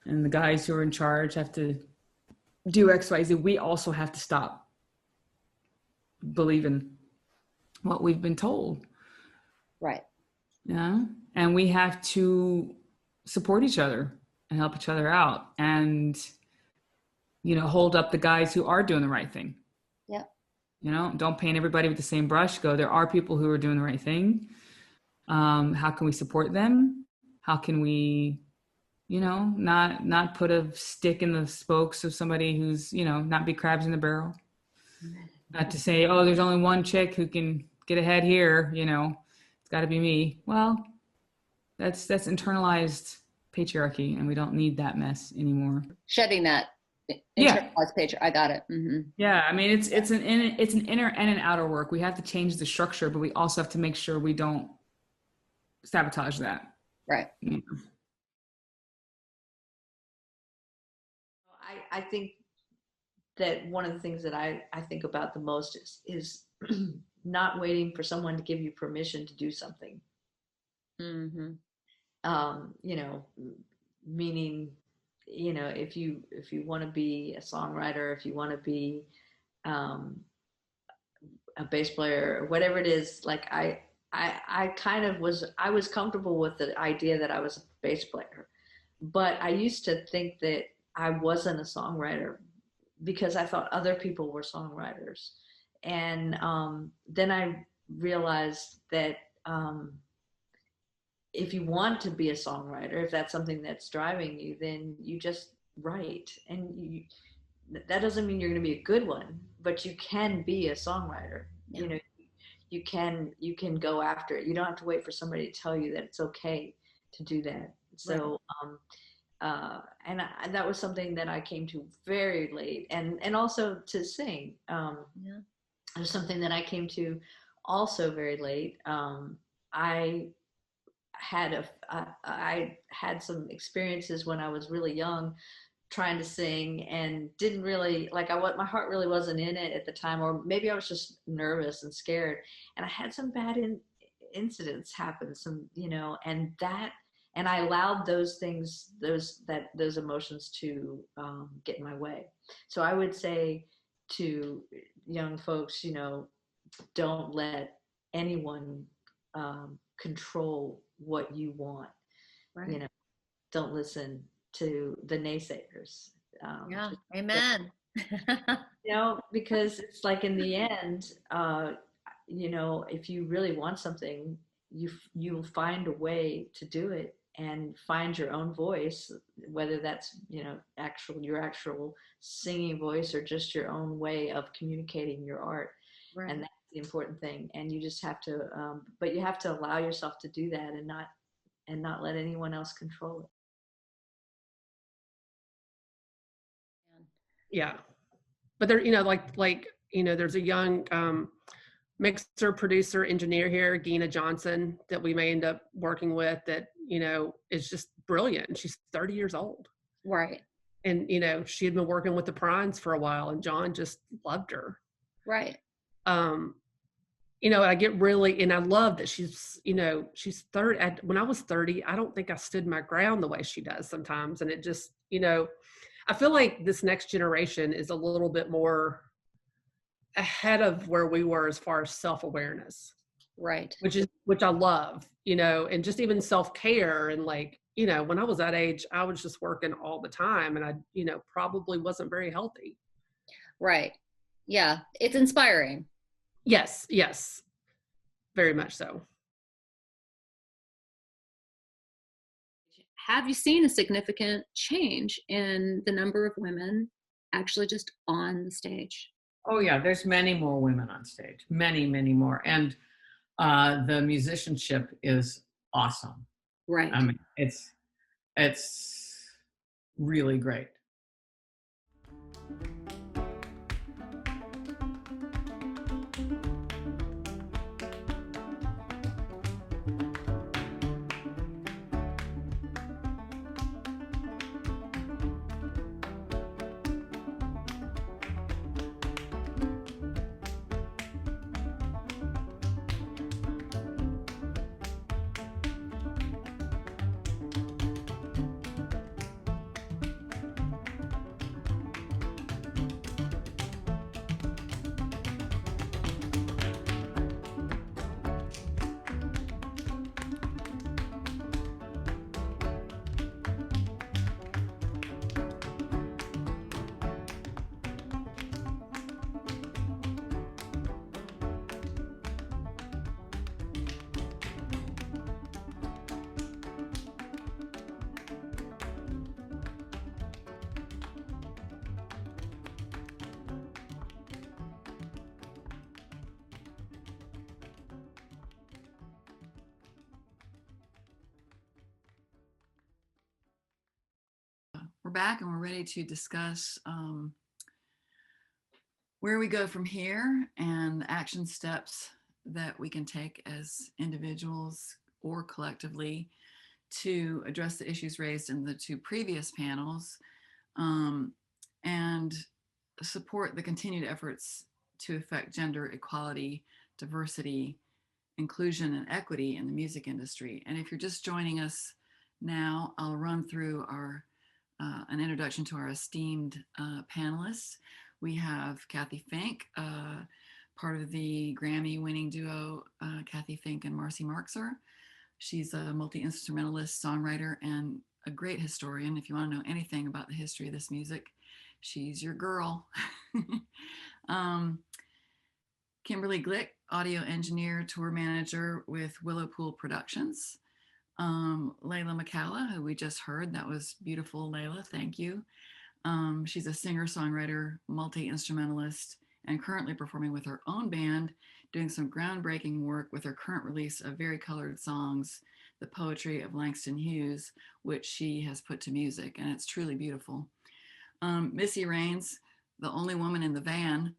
and the guys who are in charge have to do X, Y, Z. We also have to stop believing what we've been told. Right. Yeah. And we have to support each other and help each other out and, you know, hold up the guys who are doing the right thing. Yeah. You know, don't paint everybody with the same brush. Go, there are people who are doing the right thing. How can we support them? How can we, you know, not put a stick in the spokes of somebody who's, you know, not be crabs in the barrel. Not to say, oh, there's only one chick who can get ahead here, you know, it's got to be me. Well, that's internalized patriarchy, and we don't need that mess anymore. Shedding that. Internalized page. I got it. Mm-hmm. Yeah, I mean, it's an inner and an outer work. We have to change the structure, but we also have to make sure we don't sabotage that. Right. Yeah. I think that one of the things that I think about the most is not waiting for someone to give you permission to do something. Mm-hmm. You know, meaning, you know, if you want to be a songwriter, if you want to be a bass player, or whatever it is, like I was comfortable with the idea that I was a bass player, but I used to think that I wasn't a songwriter because I thought other people were songwriters. And then I realized that if you want to be a songwriter, if that's something that's driving you, then you just write. And that doesn't mean you're going to be a good one, but you can be a songwriter. Yeah. You know, you can go after it. You don't have to wait for somebody to tell you that it's okay to do that. So, and that was something that I came to very late, and also to sing. It was something that I came to also very late. I had some experiences when I was really young trying to sing, and didn't really like, my heart really wasn't in it at the time, or maybe I was just nervous and scared, and I had some bad incidents happen, you know, and I allowed those things, those emotions to get in my way. So I would say to young folks, you know, don't let anyone control what you want. Right. You know, don't listen to the naysayers. Yeah, amen. You know, because it's like in the end, you know, if you really want something, you'll find a way to do it and find your own voice, whether that's, you know, your actual singing voice or just your own way of communicating your art. Right. And that's the important thing. And you just have to, but you have to allow yourself to do that and not let anyone else control it. Yeah. But there, you know, like, you know, there's a young mixer, producer, engineer here, Gina Johnson, that we may end up working with that, you know, is just brilliant. And she's 30 years old. Right. And, you know, she had been working with the Prines for a while and John just loved her. Right. You know, I get really, and I love that she's, you know, she's 30. When I was 30, I don't think I stood my ground the way she does sometimes. And it just, you know, I feel like this next generation is a little bit more ahead of where we were as far as self-awareness. Right. Which I love, you know, and just even self-care. And like, you know, when I was that age, I was just working all the time and I, you know, probably wasn't very healthy. Right. Yeah. It's inspiring. Yes. Yes. Very much so. Have you seen a significant change in the number of women actually just on the stage? Oh yeah, there's many more women on stage, many more, and the musicianship is awesome. Right. I mean, it's really great. We're back and we're ready to discuss where we go from here and action steps that we can take as individuals or collectively to address the issues raised in the two previous panels and support the continued efforts to affect gender equality, diversity, inclusion, and equity in the music industry. And if you're just joining us now, I'll run through our an introduction to our esteemed panelists. We have Cathy Fink, part of the Grammy-winning duo, Cathy Fink and Marcy Marxer. She's a multi-instrumentalist, songwriter, and a great historian. If you want to know anything about the history of this music, she's your girl. Kimberly Glick, audio engineer, tour manager with Willow Pool Productions. Leyla McCalla, who we just heard. That was beautiful, Leyla. Thank you. She's a singer-songwriter, multi-instrumentalist, and currently performing with her own band, doing some groundbreaking work with her current release of Very Colored Songs, the poetry of Langston Hughes, which she has put to music, and it's truly beautiful. Missy Raines, the only woman in the van.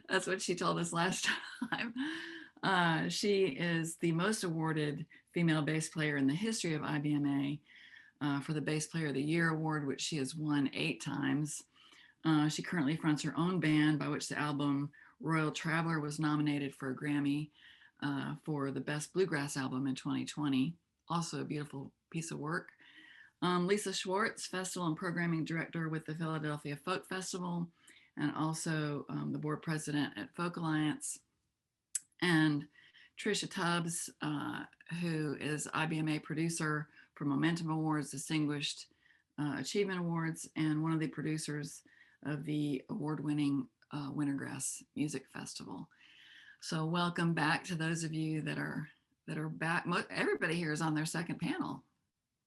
That's what she told us last time. She is the most awarded female bass player in the history of IBMA for the Bass Player of the Year award, which she has won 8 times. She currently fronts her own band, by which the album Royal Traveler was nominated for a Grammy for the Best Bluegrass Album in 2020. Also a beautiful piece of work. Lisa Schwartz, Festival and Programming Director with the Philadelphia Folk Festival, and also the board president at Folk Alliance. And Trisha Tubbs, who is IBMA producer, for Momentum Awards, Distinguished Achievement Awards, and one of the producers of the award-winning Wintergrass Music Festival. So welcome back to those of you that are back. Everybody here is on their second panel.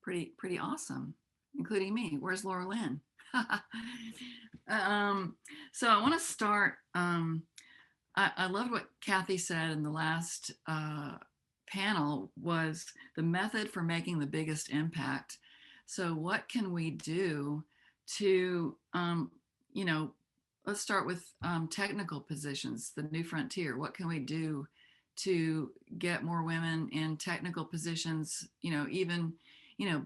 Pretty awesome, including me. Where's Laurelyn? So I want to start. I loved what Cathy said in the last panel, was the method for making the biggest impact. So what can we do to, let's start with technical positions, the new frontier. What can we do to get more women in technical positions, even,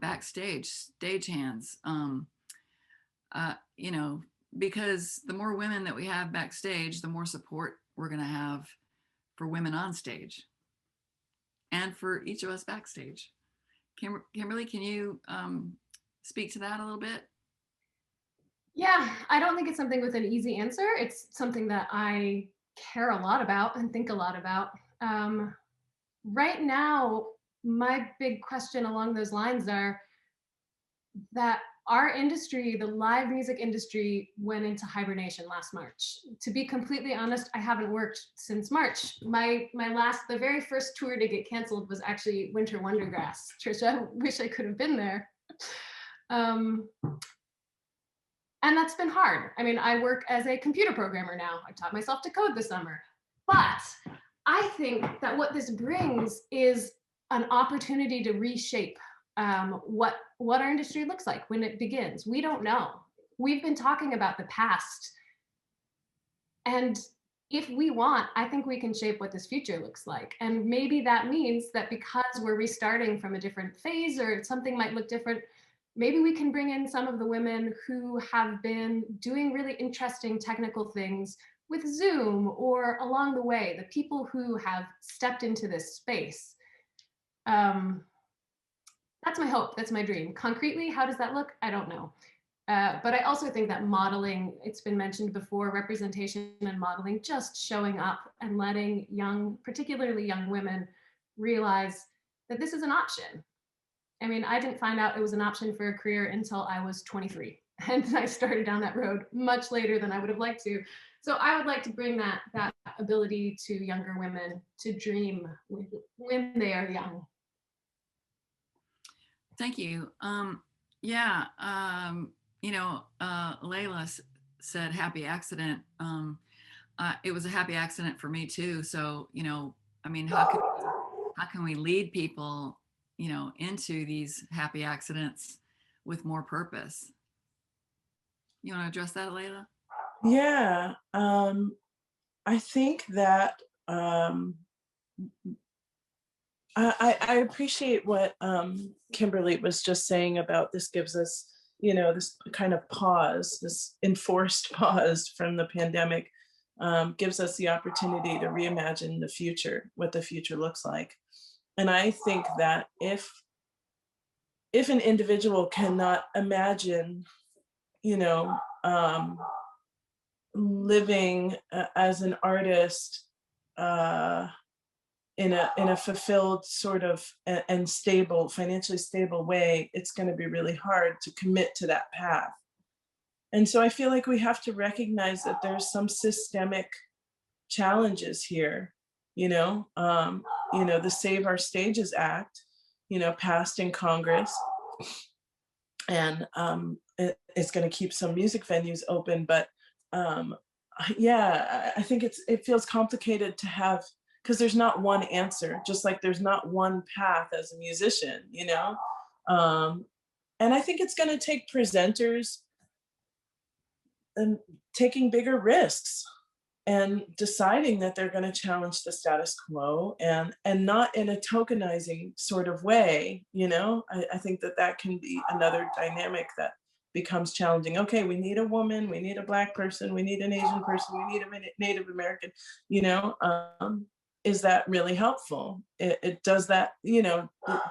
backstage, stagehands, because the more women that we have backstage, the more support we're going to have for women on stage and for each of us backstage. Kimberly, can you speak to that a little bit? Yeah, I don't think it's something with an easy answer. It's something that I care a lot about and think a lot about. Right now, my big question along those lines are that our industry, the live music industry, went into hibernation last March. To be completely honest, I haven't worked since March. The very first tour to get canceled was actually Winter Wondergrass. Trisha, I wish I could have been there. And that's been hard. I mean, I work as a computer programmer now. I taught myself to code this summer. But I think that what this brings is an opportunity to reshape what our industry looks like when it begins. We don't know. We've been talking about the past. And if we want, I think we can shape what this future looks like. And maybe that means that because we're restarting from a different phase or something might look different, maybe we can bring in some of the women who have been doing really interesting technical things with Zoom or along the way, the people who have stepped into this space. That's my hope, that's my dream. Concretely, how does that look? I don't know. But I also think that modeling, it's been mentioned before, representation and modeling, just showing up and letting particularly young women realize that this is an option. I mean, I didn't find out it was an option for a career until I was 23. And I started down that road much later than I would have liked to. So I would like to bring that ability to younger women to dream when they are young. Thank you. Leyla said happy accident. It was a happy accident for me too. So, I mean, how can we lead people, into these happy accidents with more purpose? You want to address that, Leyla? Yeah, I think that I appreciate what Kimberly was just saying about this gives us, this kind of pause, this enforced pause from the pandemic, gives us the opportunity to reimagine the future, what the future looks like. And I think that if an individual cannot imagine, living as an artist in a fulfilled sort of and stable, financially stable way, it's going to be really hard to commit to that path. And so I feel like we have to recognize that there's some systemic challenges here. The Save Our Stages Act, passed in Congress, and it's going to keep some music venues open. But I think it feels complicated to have, because there's not one answer, just like there's not one path as a musician, and I think it's going to take presenters and taking bigger risks and deciding that they're going to challenge the status quo and not in a tokenizing sort of way. I think that can be another dynamic that becomes challenging. Okay, we need a woman, we need a Black person, we need an Asian person, we need a Native American, is that really helpful? It does that,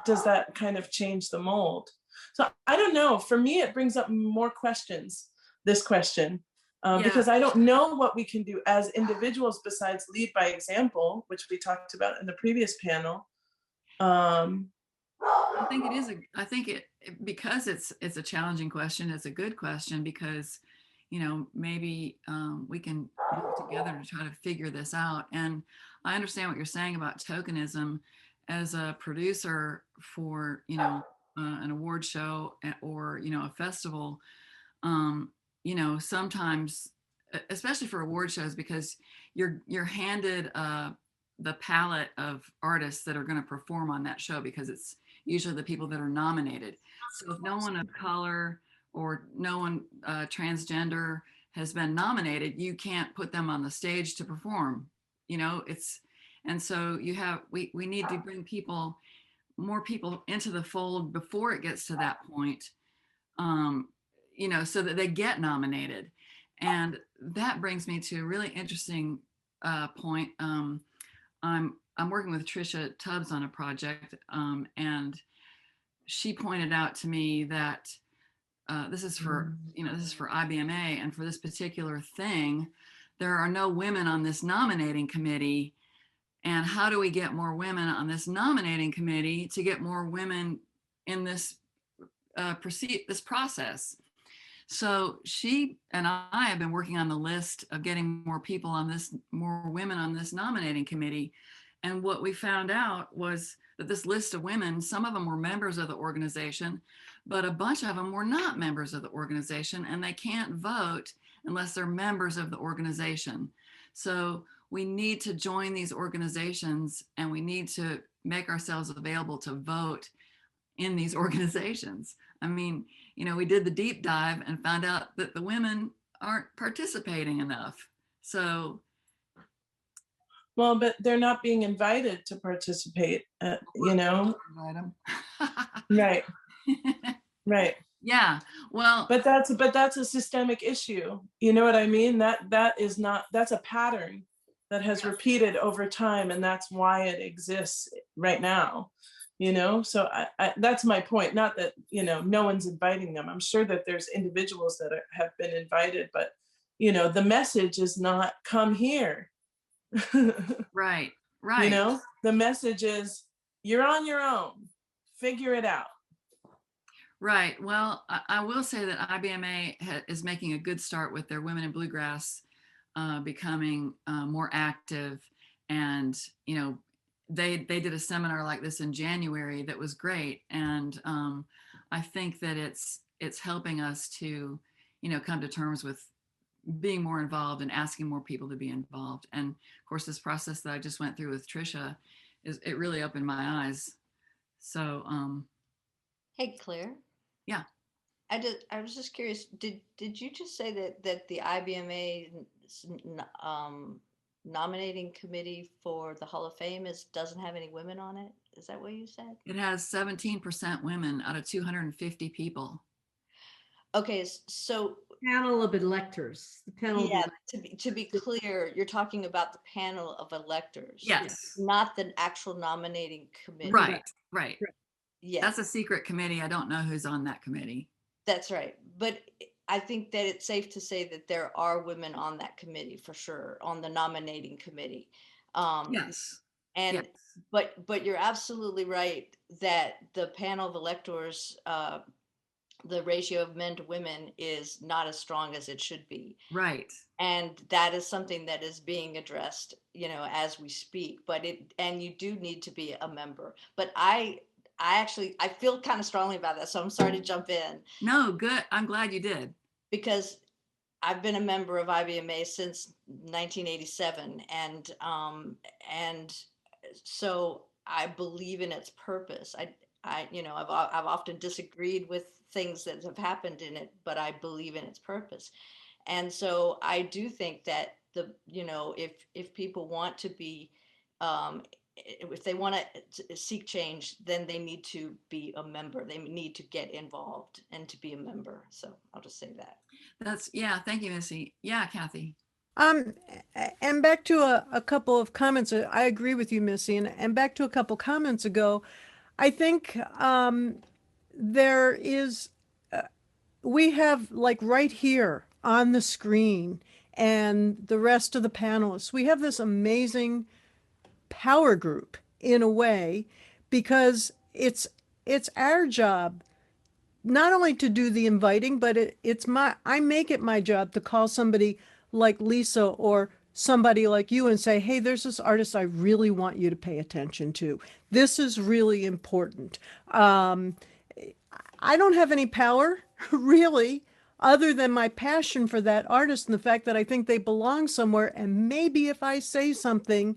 does that kind of change the mold? So I don't know, for me, it brings up more questions, this question, because I don't know what we can do as individuals besides lead by example, which we talked about in the previous panel. I think it is I think because it's a challenging question. It's a good question because, maybe we can work together to try to figure this out. And I understand what you're saying about tokenism. As a producer for, an award show or, a festival, sometimes, especially for award shows, because you're handed the palette of artists that are going to perform on that show, because it's usually the people that are nominated. So if no one of color or no one transgender has been nominated, you can't put them on the stage to perform. And so we need to bring more people into the fold before it gets to that point, so that they get nominated. And that brings me to a really interesting point. I'm working with Trisha Tubbs on a project, and she pointed out to me that this is for IBMA, and for this particular thing, there are no women on this nominating committee. And how do we get more women on this nominating committee to get more women in this this process? So she and I have been working on the list of getting more women on this nominating committee. And what we found out was that this list of women, some of them were members of the organization, but a bunch of them were not members of the organization, and they can't vote unless they're members of the organization. So we need to join these organizations, and we need to make ourselves available to vote in these organizations. I mean, we did the deep dive and found out that the women aren't participating enough. So. Well, but they're not being invited to participate, Invite them. Right. Right. Yeah. Well, but that's a systemic issue. You know what I mean? That's a pattern that has repeated over time, and that's why it exists right now. So I that's my point. Not that no one's inviting them. I'm sure that there's individuals that have been invited, but the message is not come here. Right. The message is you're on your own, figure it out. Right. Well, I will say that IBMA is making a good start with their Women in Bluegrass becoming more active, and they did a seminar like this in January that was great, and I think that it's helping us to come to terms with being more involved and asking more people to be involved. And of course, this process that I just went through with Trisha it really opened my eyes. So hey, Claire. Yeah. I was just curious, did you just say that the IBMA nominating committee for the Hall of Fame doesn't have any women on it? Is that what you said? It has 17% women out of 250 people. Okay, so panel of electors. The panel. Yeah, to be clear, you're talking about the panel of electors. Yes. Not the actual nominating committee. Right. Yeah. That's a secret committee. I don't know who's on that committee. That's right. But I think that it's safe to say that there are women on that committee for sure, on the nominating committee. Yes. And yes. But you're absolutely right that the panel of electors, the ratio of men to women is not as strong as it should be. Right. And that is something that is being addressed, as we speak. But you do need to be a member. But I feel kind of strongly about that, so I'm sorry to jump in. No, good. I'm glad you did. Because I've been a member of IBMA since 1987, and so I believe in its purpose. I've often disagreed with things that have happened in it, but I believe in its purpose. And so I do think that if people want to be, if they want to seek change, then they need to be a member. They need to get involved and to be a member. So I'll just say that. Thank you, Missy. Yeah, Kathy. And back to a couple of comments. I agree with you, Missy. And back to a couple comments ago, I think there is, we have like right here on the screen and the rest of the panelists, we have this amazing power group in a way, because it's it's our job not only to do the inviting, but I make it my job to call somebody like Lisa or somebody like you and say, hey, there's this artist I really want you to pay attention to. This is really important. I don't have any power, really, other than my passion for that artist and the fact that I think they belong somewhere. And maybe if I say something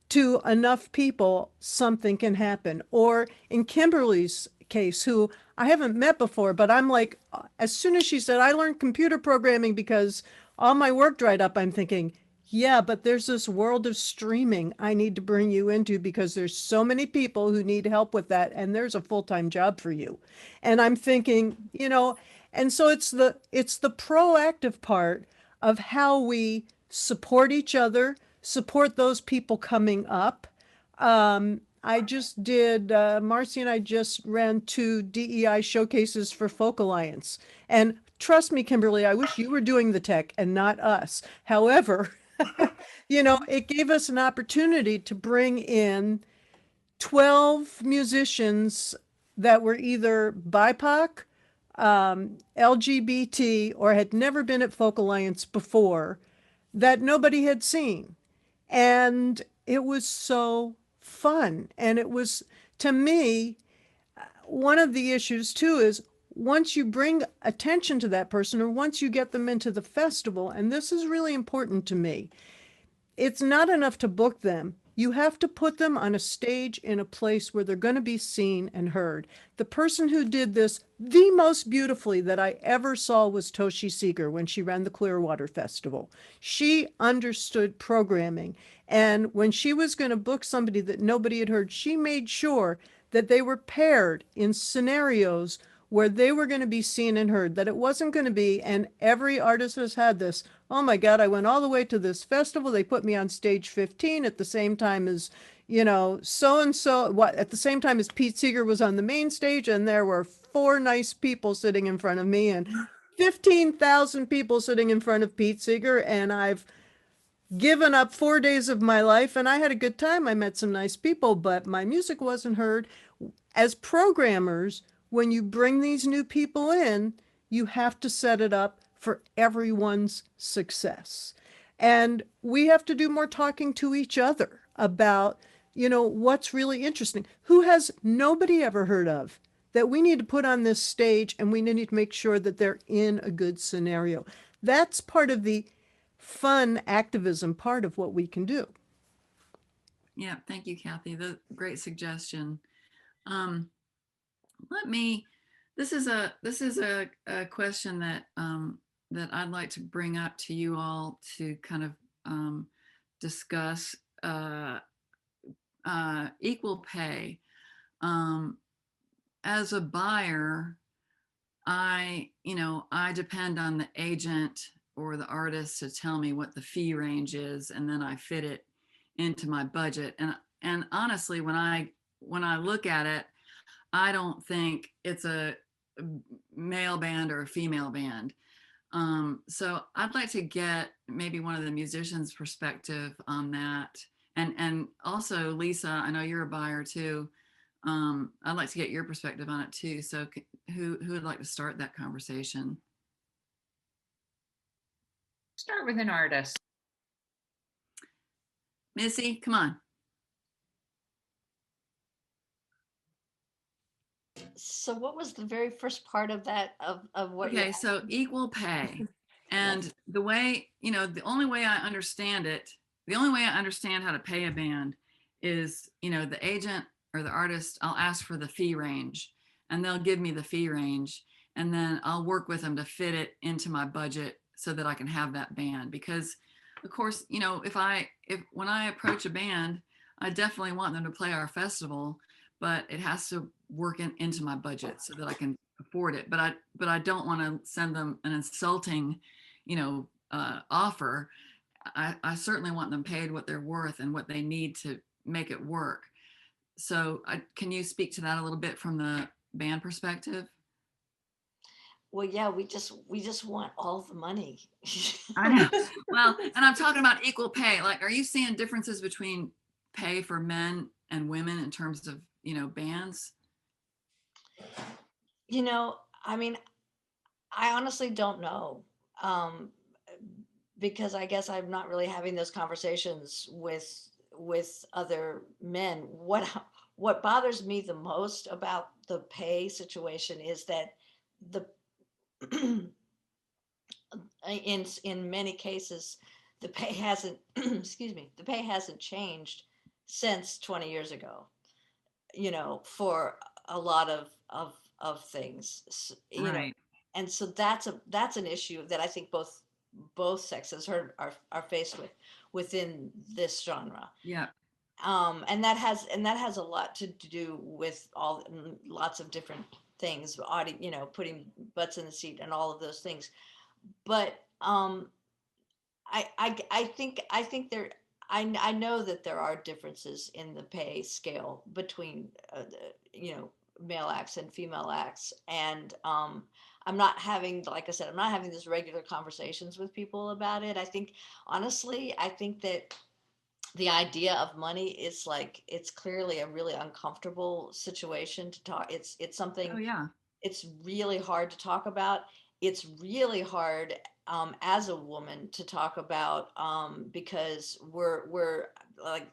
to enough people, something can happen. Or in Kimberly's case, who I haven't met before, but I'm like, as soon as she said, I learned computer programming because all my work dried up, I'm thinking, yeah, but there's this world of streaming I need to bring you into because there's so many people who need help with that, and there's a full-time job for you. And I'm thinking, and so it's the proactive part of how we support each other, support those people coming up. I just did, Marcy and I just ran 2 DEI showcases for Folk Alliance. And trust me, Kimberly, I wish you were doing the tech and not us. However, it gave us an opportunity to bring in 12 musicians that were either BIPOC, LGBT, or had never been at Folk Alliance before that nobody had seen. And it was so fun. And it was, to me, one of the issues too is once you bring attention to that person or once you get them into the festival, and this is really important to me, it's not enough to book them. You have to put them on a stage in a place where they're going to be seen and heard. The person who did this the most beautifully that I ever saw was Toshi Seeger when she ran the Clearwater Festival. She understood programming. And when she was going to book somebody that nobody had heard, she made sure that they were paired in scenarios where they were going to be seen and heard, that it wasn't going to be, and every artist has had this, oh my God, I went all the way to this festival, they put me on stage 15 at the same time as, so-and-so, at the same time as Pete Seeger was on the main stage, and there were 4 nice people sitting in front of me, and 15,000 people sitting in front of Pete Seeger, and I've given up 4 days of my life, and I had a good time. I met some nice people, but my music wasn't heard. As programmers, when you bring these new people in, you have to set it up for everyone's success. And we have to do more talking to each other about, what's really interesting. Who has nobody ever heard of that we need to put on this stage, and we need to make sure that they're in a good scenario. That's part of the fun activism part of what we can do. Yeah, thank you, Kathy. The great suggestion. This is a question that that I'd like to bring up to you all to kind of discuss equal pay. As a buyer, I depend on the agent or the artist to tell me what the fee range is, and then I fit it into my budget. And honestly, when I look at it, I don't think it's a male band or a female band. So I'd like to get maybe one of the musicians' perspective on that. And also, Lisa, I know you're a buyer too. I'd like to get your perspective on it too. So who would like to start that conversation? Start with an artist. Missy, come on. So what was the very first part of that, of what Okay, so equal pay. And the way, the only way I understand it, the only way I understand how to pay a band is, the agent or the artist, I'll ask for the fee range and they'll give me the fee range, and then I'll work with them to fit it into my budget so that I can have that band. Because of course, when I approach a band, I definitely want them to play our festival, but it has to work into my budget so that I can afford it. But I don't want to send them an insulting, offer. I certainly want them paid what they're worth and what they need to make it work. So can you speak to that a little bit from the band perspective? Well, yeah, we just want all the money. I know. Well, and I'm talking about equal pay. Like, are you seeing differences between pay for men and women in terms of, bands? You know, I mean, I honestly don't know. Because I guess I'm not really having those conversations with other men. What bothers me the most about the pay situation is that the in many cases the pay hasn't excuse me, the pay hasn't changed since 20 years ago, you know, for a lot of things, you know. Right. And so that's an issue that I think both sexes are faced with within this genre. Yeah. And that has a lot to do with lots of different things, you know, putting butts in the seat and all of those things. But I think there, I know that there are differences in the pay scale between you know, male acts and female acts, and I'm not having, like I said, I'm not having these regular conversations with people about it. I think, honestly, I think that the idea of money is like, it's clearly a really uncomfortable situation to talk. It's something. Oh yeah. It's really hard to talk about. It's really hard as a woman to talk about because we're like,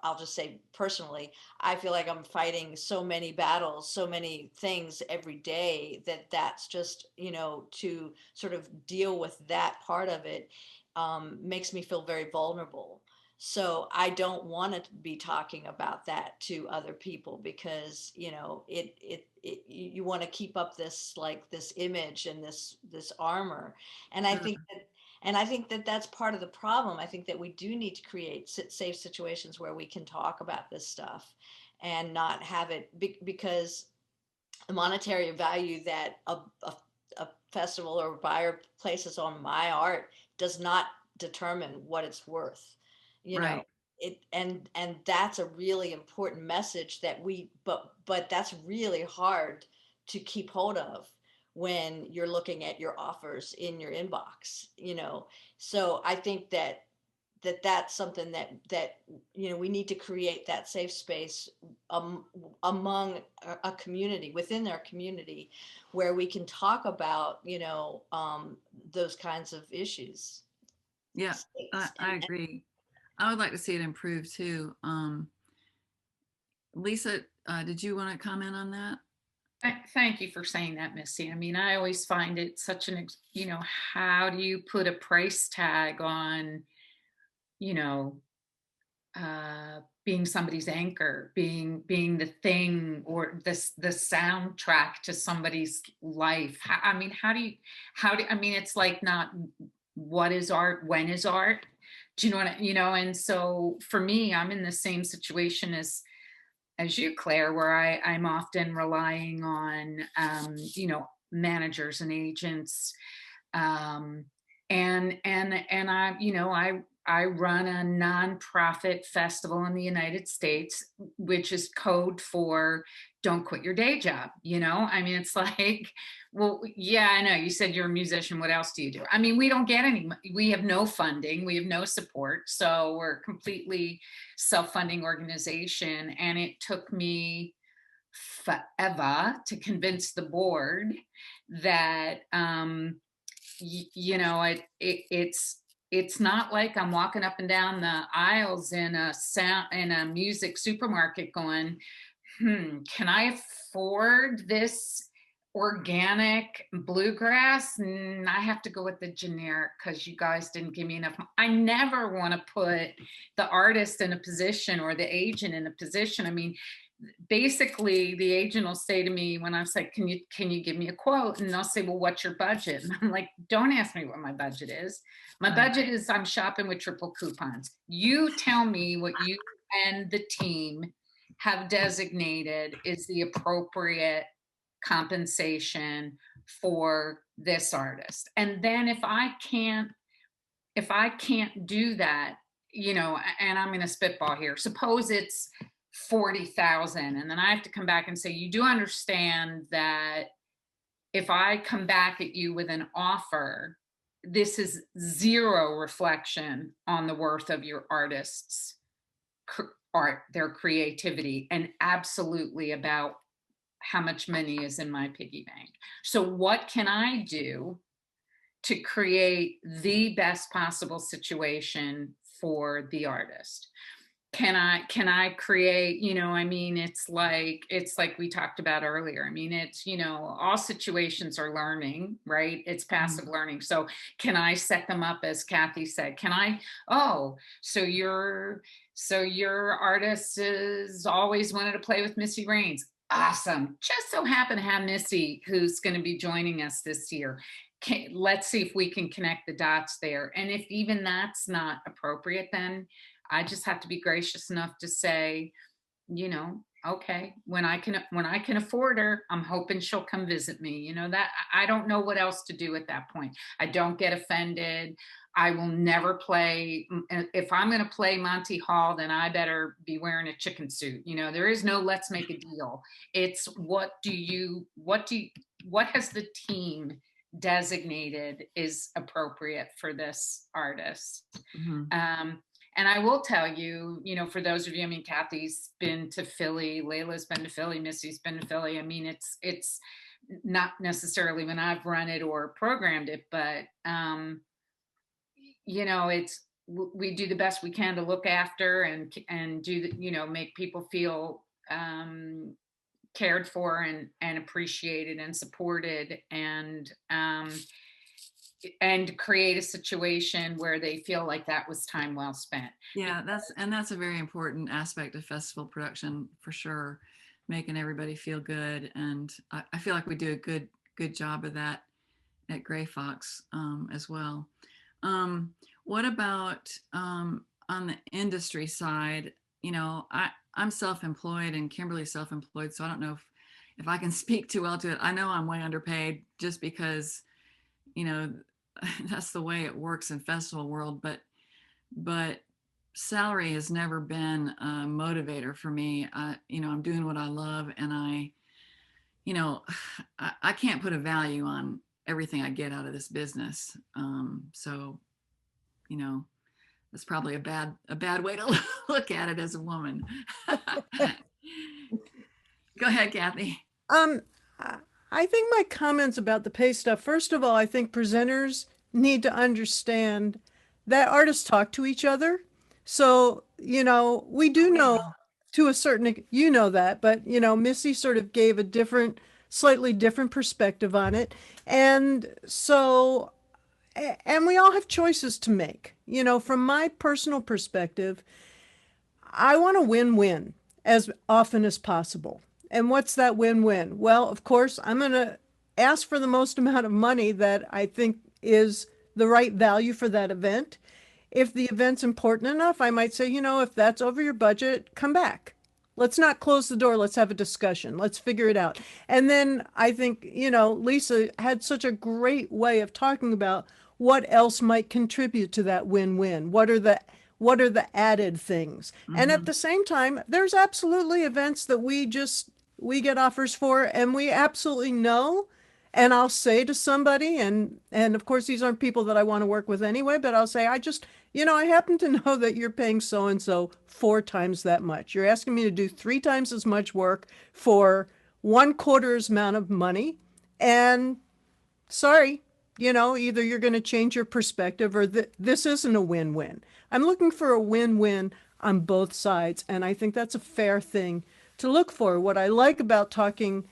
I'll just say personally, I feel like I'm fighting so many battles, so many things every day that's just, you know, to sort of deal with that part of it makes me feel very vulnerable. So I don't want to be talking about that to other people because, you know, you want to keep up this, like, this image and this armor. And I think that, that's part of the problem. I think that we do need to create safe situations where we can talk about this stuff and not have it because the monetary value that a festival or buyer places on my art does not determine what it's worth. You know, Right. and that's a really important message that but that's really hard to keep hold of when you're looking at your offers in your inbox, you know. So I think that's something that you know, we need to create that safe space among a community, within our community, where we can talk about, you know, those kinds of issues. Yeah, I agree. I would like to see it improve too. Lisa, did you want to comment on that? Thank you for saying that, Missy. I mean, I always find it such you know, how do you put a price tag on, you know, being somebody's anchor, being the thing, or the soundtrack to somebody's life? I mean, I mean, it's like, not what is art, when is art? Do you know what, you know? And so for me, I'm in the same situation as you, Claire, where I'm often relying on, you know, managers and agents. And I, you know, I run a nonprofit festival in the United States, which is code for don't quit your day job. You know, I mean, it's like, well, yeah, I know you said you're a musician. What else do you do? I mean, we don't get any, we have no funding, we have no support. So we're a completely self-funding organization. And it took me forever to convince the board that, you know, it's not like I'm walking up and down the aisles in a music supermarket going, can I afford this organic bluegrass? And I have to go with the generic because you guys didn't give me enough. I never want to put the artist in a position or the agent in a position. I mean, basically the agent will say to me when I say, can you give me a quote? And they'll say, well, what's your budget? And I'm like, don't ask me what my budget is. My budget is, I'm shopping with triple coupons. You tell me what you and the team have designated is the appropriate compensation for this artist. And then if I can't do that, you know, and I'm going to spitball here, suppose it's 40,000. And then I have to come back and say, you do understand that if I come back at you with an offer, this is zero reflection on the worth of your artist's art, their creativity, and absolutely about how much money is in my piggy bank. So what can I do to create the best possible situation for the artist? Can I create, I mean, it's like we talked about earlier. I mean, it's, all situations are learning, right? It's passive learning. So can I set them up, as Cathy said? So your artist is always wanted to play with Missy Raines. Awesome. Just so happen to have Missy, who's going to be joining us this year. Let's see if we can connect the dots there. And if even that's not appropriate, then I just have to be gracious enough to say, okay, when I can afford her, I'm hoping she'll come visit me. That I don't know what else to do at that point. I don't get offended. I will never play. If I'm going to play Monty Hall, then I better be wearing a chicken suit. There is no let's make a deal. It's what has the team designated is appropriate for this artist. And I will tell you, for those of you, I mean, Cathy's been to Philly, Layla's been to Philly, Missy's been to Philly. I mean, it's not necessarily when I've run it or programmed it, but, we do the best we can to look after and do make people feel cared for and appreciated and supported, and create a situation where they feel like that was time well spent. Yeah, that's a very important aspect of festival production, for sure, making everybody feel good. And I feel like we do a good job of that at Gray Fox as well. What about on the industry side? I'm self-employed and Kimberly's self-employed, so I don't know if I can speak too well to it. I know I'm way underpaid just because, that's the way it works in festival world, but salary has never been a motivator for me. I'm doing what I love, and I can't put a value on everything I get out of this business. So that's probably a bad way to look at it as a woman. Go ahead, Cathy. I think my comments about the pay stuff, first of all, I think presenters need to understand that artists talk to each other. So, we do know to a certain, that, but, Missy sort of gave a slightly different perspective on it. And so, and we all have choices to make. From my personal perspective, I want a win-win as often as possible. And what's that win-win? Well, of course, I'm going to ask for the most amount of money that I think is the right value for that event. If the event's important enough, I might say, if that's over your budget, come back. Let's not close the door. Let's have a discussion. Let's figure it out. And then I think, Lisa had such a great way of talking about what else might contribute to that win-win. What are the added things? And at the same time, there's absolutely events that we get offers for, and we absolutely know. And I'll say to somebody, and of course, these aren't people that I want to work with anyway, but I'll say, I happen to know that you're paying so-and-so 4 times that much. You're asking me to do 3 times as much work for 1/4 amount of money. And sorry, either you're going to change your perspective or this isn't a win-win. I'm looking for a win-win on both sides. And I think that's a fair thing to look for. What I like about talking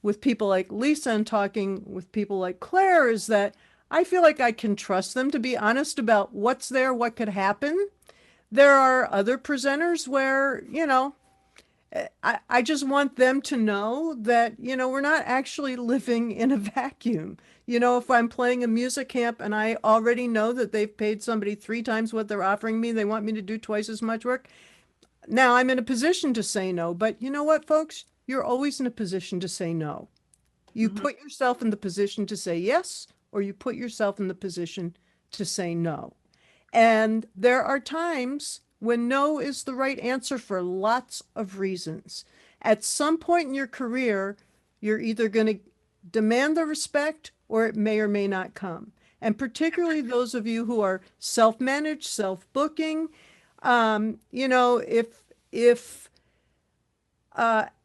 with people like Lisa and talking with people like Claire is that I feel like I can trust them to be honest about what's there, what could happen. There are other presenters where, I just want them to know that, we're not actually living in a vacuum. If I'm playing a music camp and I already know that they've paid somebody 3 times what they're offering me, they want me to do twice as much work. Now I'm in a position to say no, but you know what, folks? You're always in a position to say no. You put yourself in the position to say yes, or you put yourself in the position to say no. And there are times when no is the right answer for lots of reasons. At some point in your career, you're either going to demand the respect or it may or may not come. And particularly those of you who are self-managed, self-booking,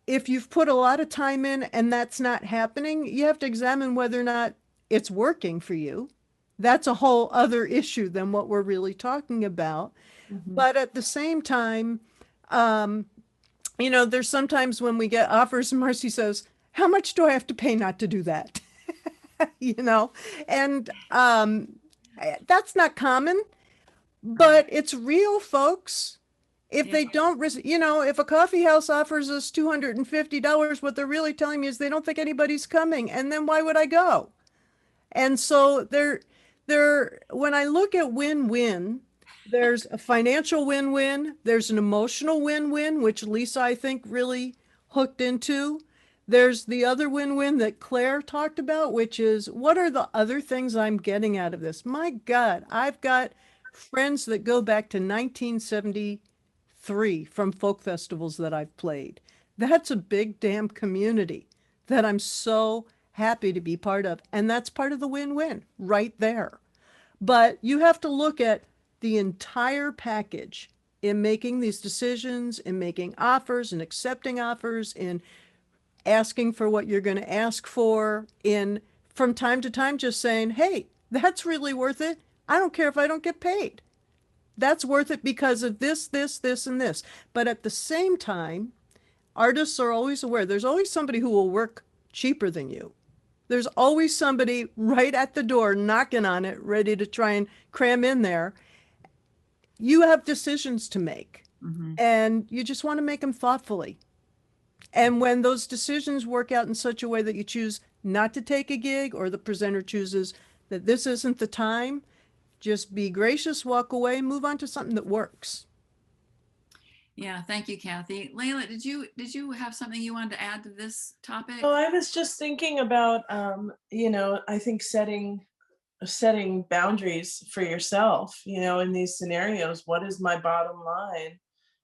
if if you've put a lot of time in and that's not happening, you have to examine whether or not it's working for you. That's a whole other issue than what we're really talking about. But at the same time, there's sometimes when we get offers and Marcy says, how much do I have to pay not to do that? And that's not common, but it's real, folks. If they don't, if a coffee house offers us $250, what they're really telling me is they don't think anybody's coming. And then why would I go? And so when I look at win-win, there's a financial win-win, there's an emotional win-win, which Lisa, I think, really hooked into. There's the other win-win that Claire talked about, which is, what are the other things I'm getting out of this? My God, I've got friends that go back to 1973 from folk festivals that I've played. That's a big damn community that I'm so happy to be part of. And that's part of the win-win right there. But you have to look at the entire package in making these decisions, in making offers and accepting offers, in asking for what you're going to ask for, in from time to time just saying, hey, that's really worth it. I don't care if I don't get paid. That's worth it because of this, this, this, and this. But at the same time, artists are always aware. There's always somebody who will work cheaper than you. There's always somebody right at the door knocking on it, ready to try and cram in there. You have decisions to make, and you just want to make them thoughtfully. And when those decisions work out in such a way that you choose not to take a gig, or the presenter chooses that this isn't the time, just be gracious, walk away, move on to something that works. Yeah, thank you, Cathy. Leyla, did you have something you wanted to add to this topic? Oh, I was just thinking about, I think setting boundaries for yourself, in these scenarios. What is my bottom line?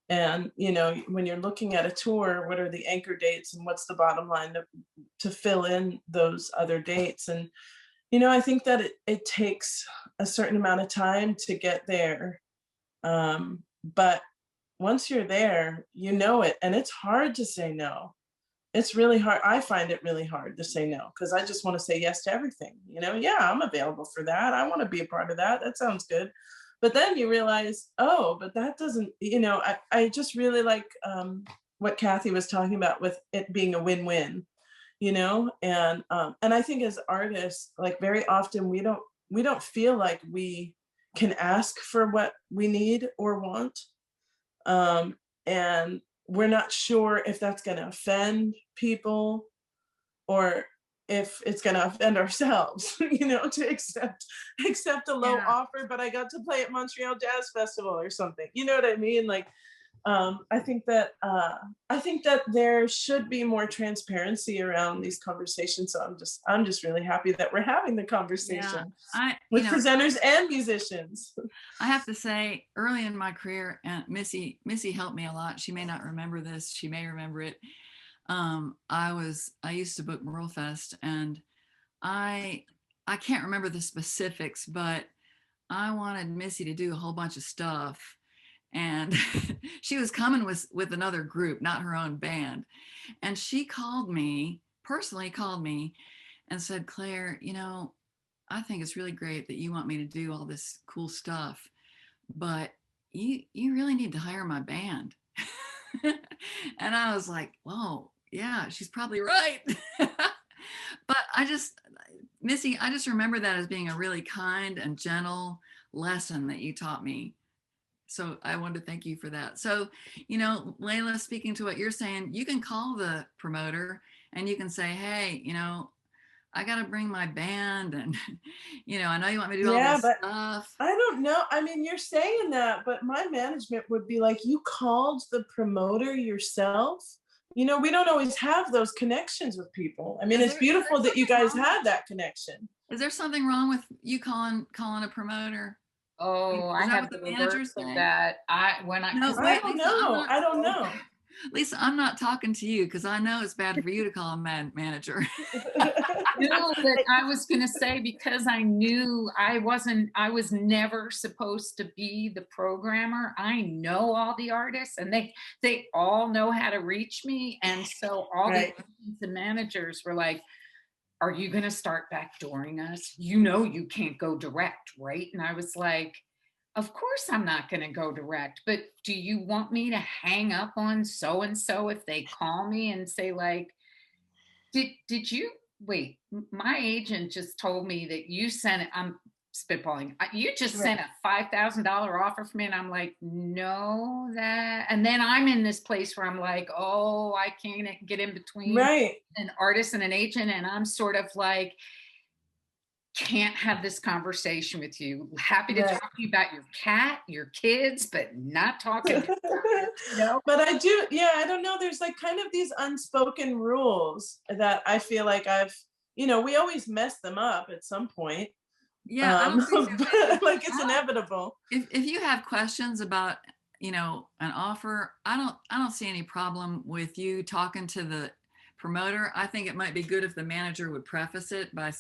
And, when you're looking at a tour, what are the anchor dates and what's the bottom line to fill in those other dates? And, I think that it takes a certain amount of time to get there. But once you're there, it, and it's hard to say no. It's really hard. I find it really hard to say no because I just want to say yes to everything. Yeah, I'm available for that. I want to be a part of that. That sounds good. But then you realize, oh, but that doesn't, I just really like what Cathy was talking about with it being a win-win, and I think as artists, like very often we don't feel like we can ask for what we need or want. And we're not sure if that's going to offend people or if it's going to offend ourselves, to accept a low offer, but I got to play at Montreal Jazz Festival or something. You know what I mean? Like, I think that there should be more transparency around these conversations. So I'm just really happy that we're having the conversation with presenters and musicians. I have to say, early in my career, and Missy helped me a lot. She may not remember this. She may remember it. I used to book Merle Fest, and I can't remember the specifics, but I wanted Missy to do a whole bunch of stuff. And she was coming with another group, not her own band. And she personally called me and said, Claire, I think it's really great that you want me to do all this cool stuff, but you really need to hire my band. And I was like, whoa, yeah, she's probably right. But Missy, I just remember that as being a really kind and gentle lesson that you taught me. So I wanted to thank you for that. So, Leyla, speaking to what you're saying, you can call the promoter and you can say, hey, I got to bring my band, and, I know you want me to do all this stuff. I don't know. I mean, you're saying that, but my management would be like, you called the promoter yourself. We don't always have those connections with people. I mean, it's beautiful that you guys had that connection. Is there something wrong with you calling a promoter? Oh, I have the reverse of that. I don't know. Lisa, I'm not talking to you because I know it's bad for you to call a manager. No, but I was going to say, because I knew I was never supposed to be the programmer. I know all the artists and they all know how to reach me. And so all the agents and managers were like, are you going to start backdooring us? You know, you can't go direct, right? And I was like, of course I'm not going to go direct, but do you want me to hang up on so-and-so if they call me and say like, did you, wait, my agent just told me that you sent it, I'm spitballing, you just sent a $5,000 offer for me. And I'm like, no, and then I'm in this place where I'm like, oh, I can't get in between an artist and an agent. And I'm sort of like, can't have this conversation with you. Happy to talk to you about your cat, your kids, but not talking to you. But I do, I don't know. There's like kind of these unspoken rules that I feel like we always mess them up at some point. Yeah, I don't think but, like it's inevitable. If you have questions about, an offer, I don't see any problem with you talking to the promoter. I think it might be good if the manager would preface it by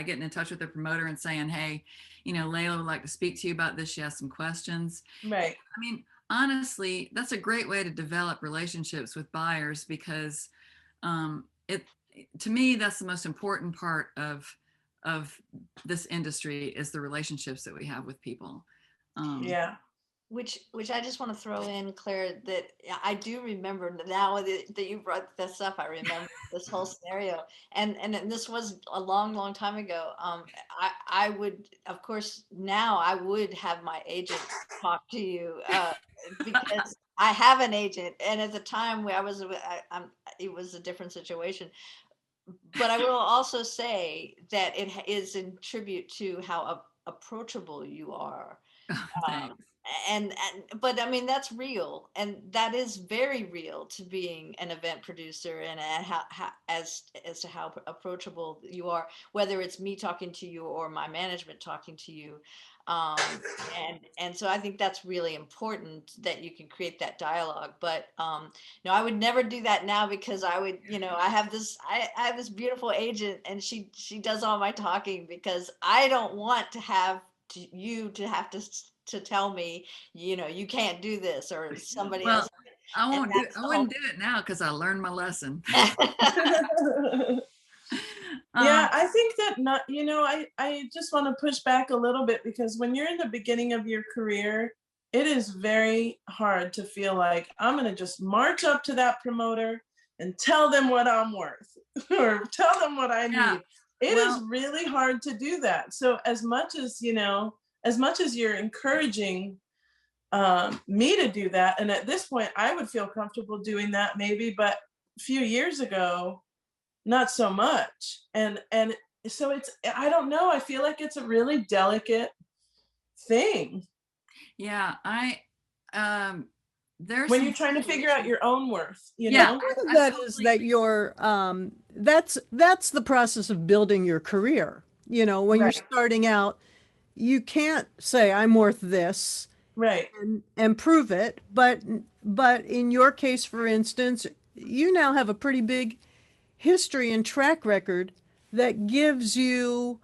getting in touch with the promoter and saying, hey, Leyla would like to speak to you about this. She has some questions. Right. I mean, honestly, that's a great way to develop relationships with buyers because to me, that's the most important part of this industry is the relationships that we have with people. Which I just want to throw in, Claire, that I do remember now that you brought this up. I remember this whole scenario, and this was a long, long time ago. I would, of course, now I would have my agent talk to you because I have an agent, and at the time where it was a different situation. But I will also say that it is in tribute to how approachable you are. But I mean, that's real, and that is very real to being an event producer, and as to how approachable you are, whether it's me talking to you or my management talking to you. And so I think that's really important that you can create that dialogue. But no, I would never do that now because I would, I have this beautiful agent, and she does all my talking because I don't want to have you to have to tell me, you can't do this or somebody else. I wouldn't do it now because I learned my lesson. I think that I just want to push back a little bit because when you're in the beginning of your career, it is very hard to feel like I'm going to just march up to that promoter and tell them what I'm worth or tell them what I need. It is really hard to do that. So as much as you're encouraging me to do that, and at this point I would feel comfortable doing that maybe, but a few years ago, not so much. And so I don't know, I feel like it's a really delicate thing. Yeah, there's when you're trying to figure out your own worth, Part of that is that you're that's the process of building your career. When you're starting out, you can't say I'm worth this and prove it, but in your case, for instance, you now have a pretty big history and track record that gives you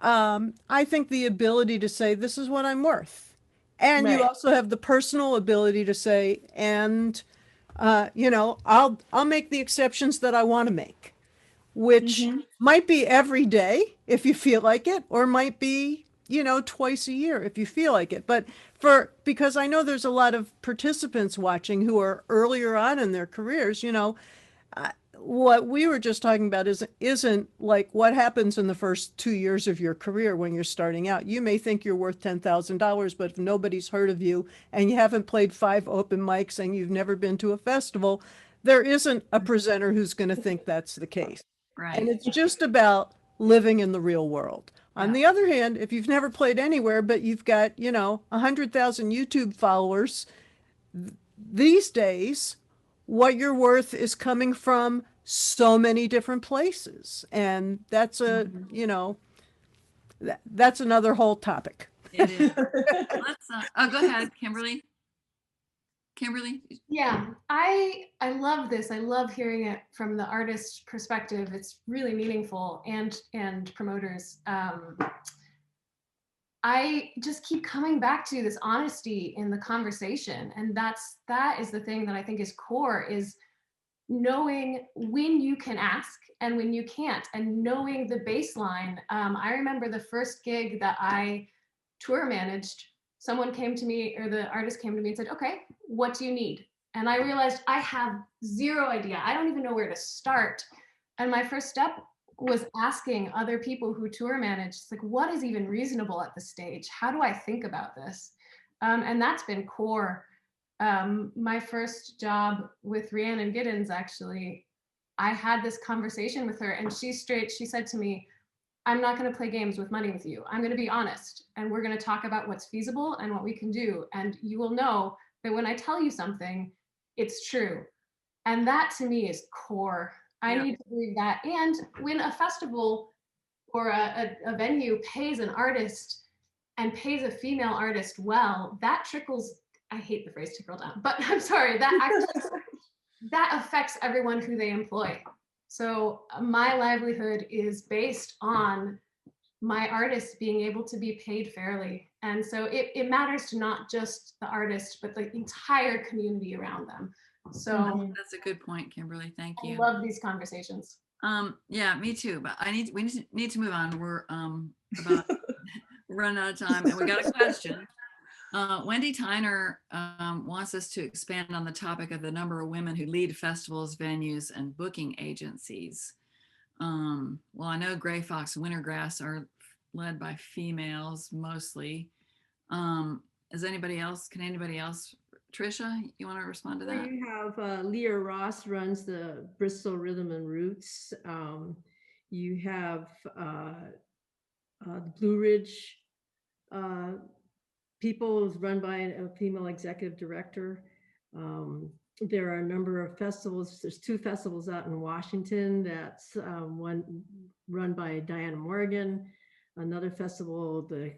I think the ability to say this is what I'm worth. And you also have the personal ability to say, and I'll make the exceptions that I want to make, which might be every day if you feel like it, or might be twice a year if you feel like it. But because I know there's a lot of participants watching who are earlier on in their careers, what we were just talking about isn't like what happens in the first 2 years of your career when you're starting out. You may think you're worth $10,000, but if nobody's heard of you and you haven't played 5 open mics and you've never been to a festival, there isn't a presenter who's going to think that's the case. Right. And it's just about living in the real world. On the other hand, if you've never played anywhere, but you've got, 100,000 YouTube followers, these days, what you're worth is coming from so many different places. And that's that's another whole topic. It is. Go ahead, Kimberly. Kimberly? Yeah, I love this. I love hearing it from the artist perspective. It's really meaningful, and promoters. I just keep coming back to this honesty in the conversation, and that is the thing that I think is core, is knowing when you can ask and when you can't, and knowing the baseline. I remember the first gig that I tour managed, someone came to me, or the artist came to me and said, okay, what do you need? And I realized I have zero idea. I don't even know where to start. And my first step was asking other people who tour manage, like, what is even reasonable at this stage? How do I think about this? And that's been core. My first job with Rhiannon Giddens, actually, I had this conversation with her, and she said to me, I'm not going to play games with money with you. I'm going to be honest, and we're going to talk about what's feasible and what we can do. And you will know that when I tell you something, it's true. And that to me is core. I need to believe that. And when a festival or a venue pays an artist and pays a female artist well, that trickles, I hate the phrase trickle down, but I'm sorry, that actually, that affects everyone who they employ. So my livelihood is based on my artists being able to be paid fairly. And so it matters to not just the artist, but the entire community around them. So that's a good point, Kimberly. Thank you. I love these conversations. Yeah, me too. But we need to move on. We're about running out of time, and we got a question. Wendy Tyner wants us to expand on the topic of the number of women who lead festivals, venues, and booking agencies. Well, I know Gray Fox and Wintergrass are led by females mostly. Can anybody else? Trisha, you want to respond to that? You have Leah Ross runs the Bristol Rhythm and Roots. You have the Blue Ridge people is run by a female executive director. There are a number of festivals. There's 2 festivals out in Washington. That's one run by Diana Morgan. Another festival, the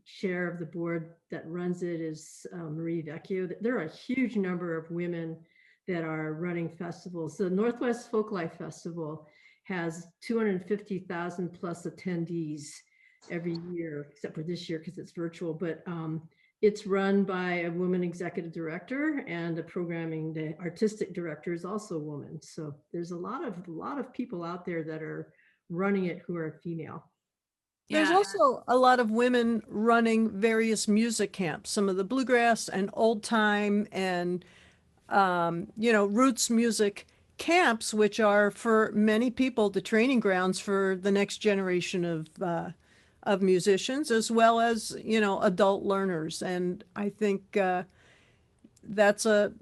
chair of the board that runs it is Marie Vecchio. There are a huge number of women that are running festivals. The Northwest Folklife Festival has 250,000 plus attendees every year, except for this year because it's virtual, but it's run by a woman executive director, and the artistic director is also a woman. So there's a lot of people out there that are running it who are female. There's also a lot of women running various music camps, some of the bluegrass and old time and, roots music camps, which are for many people the training grounds for the next generation of musicians, as well as, adult learners. And I think that's also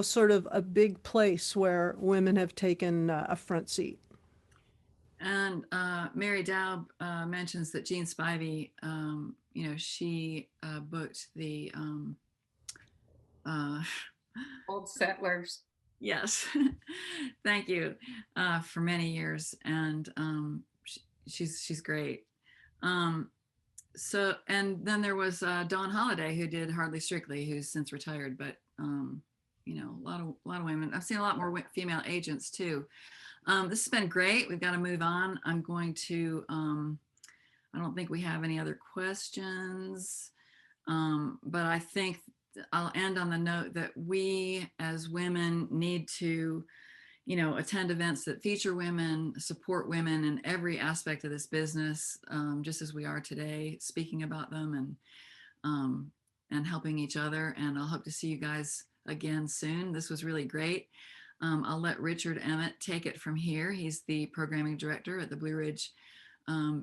sort of a big place where women have taken a front seat. And Mary Dowd mentions that Jean Spivey, she booked the Old Settlers. Yes, thank you, for many years, and she's great. So, and then there was Dawn Holliday, who did Hardly Strictly, who's since retired, but a lot of women. I've seen a lot more female agents too. This has been great. We've got to move on. I'm going to, I don't think we have any other questions, but I think I'll end on the note that we as women need to, attend events that feature women, support women in every aspect of this business, just as we are today, speaking about them and helping each other. And I'll hope to see you guys again soon. This was really great. I'll let Richard Emmett take it from here. He's the programming director at the Blue Ridge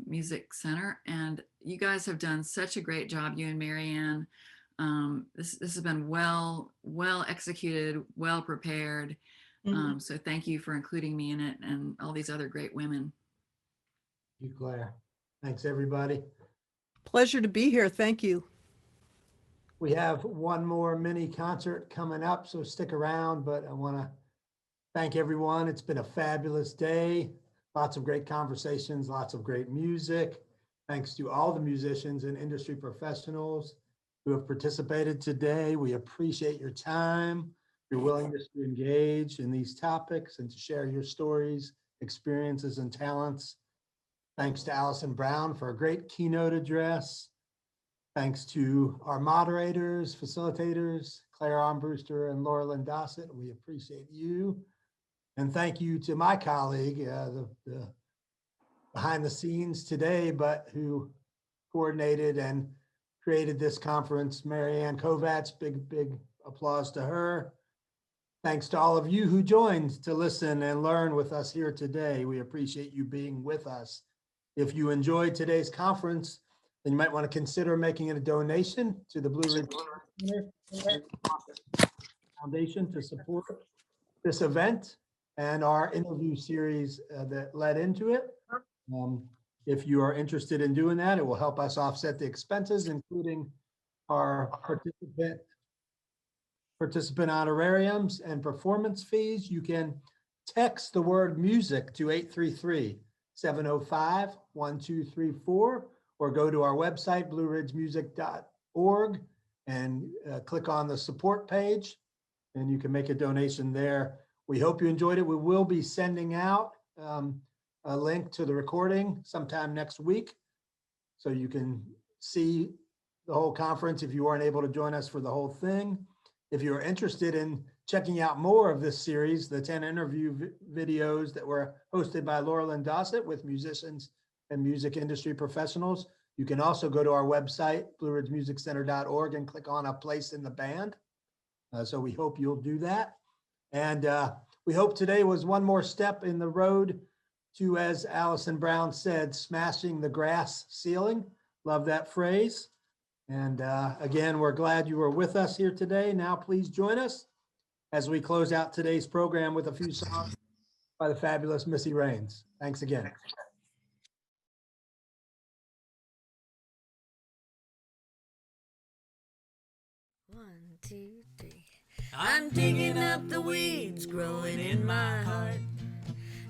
Music Center. And you guys have done such a great job, you and Marianne. This has been well executed, well prepared. So thank you for including me in it and all these other great women. Thank you, Claire. Thanks, everybody. Pleasure to be here. Thank you. We have one more mini concert coming up, so stick around, but I want to thank everyone. It's been a fabulous day. Lots of great conversations, lots of great music. Thanks to all the musicians and industry professionals. who have participated today. We appreciate your time, your willingness to engage in these topics and to share your stories, experiences, and talents. Thanks to Alison Brown for a great keynote address. Thanks to our moderators, facilitators, Claire Armbruster and Laurelyn Dossett. We appreciate you. And thank you to my colleague, the behind the scenes today, but who coordinated and created this conference, Marianne Kovacs. Big applause to her. Thanks to all of you who joined to listen and learn with us here today. We appreciate you being with us. If you enjoyed today's conference, then you might want to consider making a donation to the Blue Ridge Foundation to support this event and our interview series that led into it. If you are interested in doing that, it will help us offset the expenses, including our participant honorariums and performance fees. You can text the word music to 833-705-1234 or go to our website, blueridgemusic.org, and click on the support page, and you can make a donation there. We hope you enjoyed it. We will be sending out a link to the recording sometime next week, so you can see the whole conference if you weren't able to join us for the whole thing. If you're interested in checking out more of this series, the 10 interview videos that were hosted by Laurelyn Dossett with musicians and music industry professionals, you can also go to our website, blueridgemusiccenter.org, and click on a place in the band. So we hope you'll do that. And we hope today was one more step in the road to, as Alison Brown said, smashing the glass ceiling. Love that phrase. And again, we're glad you were with us here today. Now please join us as we close out today's program with a few songs by the fabulous Missy Raines. Thanks again. One, two, three. I'm digging up the weeds growing in my heart.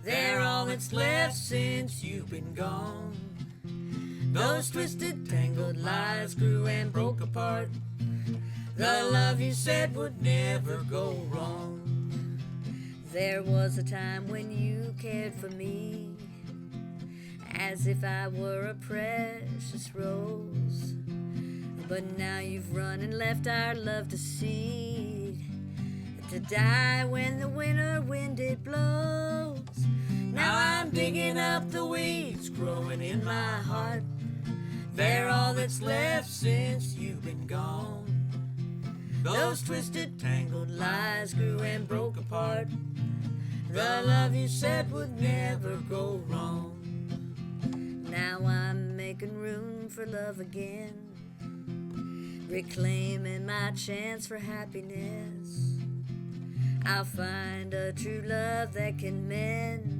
They're all that's left since you've been gone. Those twisted, tangled lies grew and broke apart. The love you said would never go wrong. There was a time when you cared for me as if I were a precious rose. But now you've run and left our love to seed, to die when the winter wind it blows. Now I'm digging up the weeds growing in my heart. They're all that's left since you've been gone. Those twisted, tangled lies grew and broke apart. The love you said would never go wrong. Now I'm making room for love again, reclaiming my chance for happiness. I'll find a true love that can mend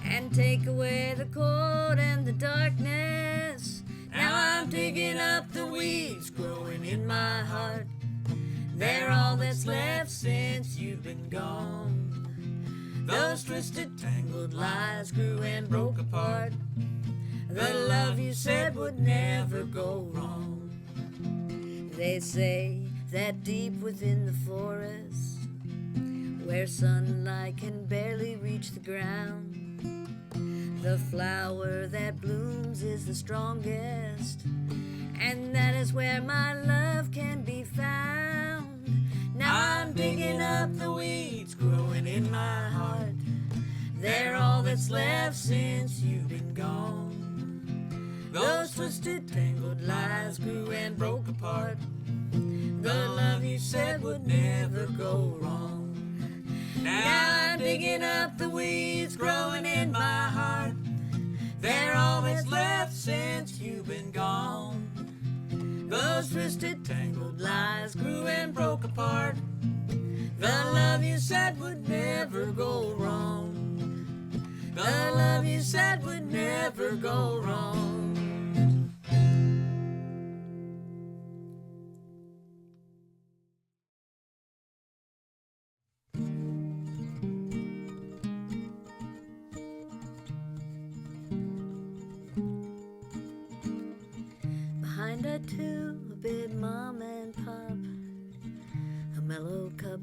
and take away the cold and the darkness. Now I'm digging up the weeds growing in my heart. They're all that's left since you've been gone. Those twisted, tangled lies grew and broke apart. The love you said would never go wrong. They say that deep within the forest, where sunlight can barely reach the ground, the flower that blooms is the strongest, and that is where my love can be found. Now I'm digging up the weeds growing in my heart. They're all that's left since you've been gone. Those twisted, tangled lies grew and broke apart. The love you said would never go wrong. Now I'm digging up the weeds growing in my heart. They're all that's left since you've been gone. Those twisted, tangled lies grew and broke apart. The love you said would never go wrong. The love you said would never go wrong. Behind a tube bid mom and pop a mellow cup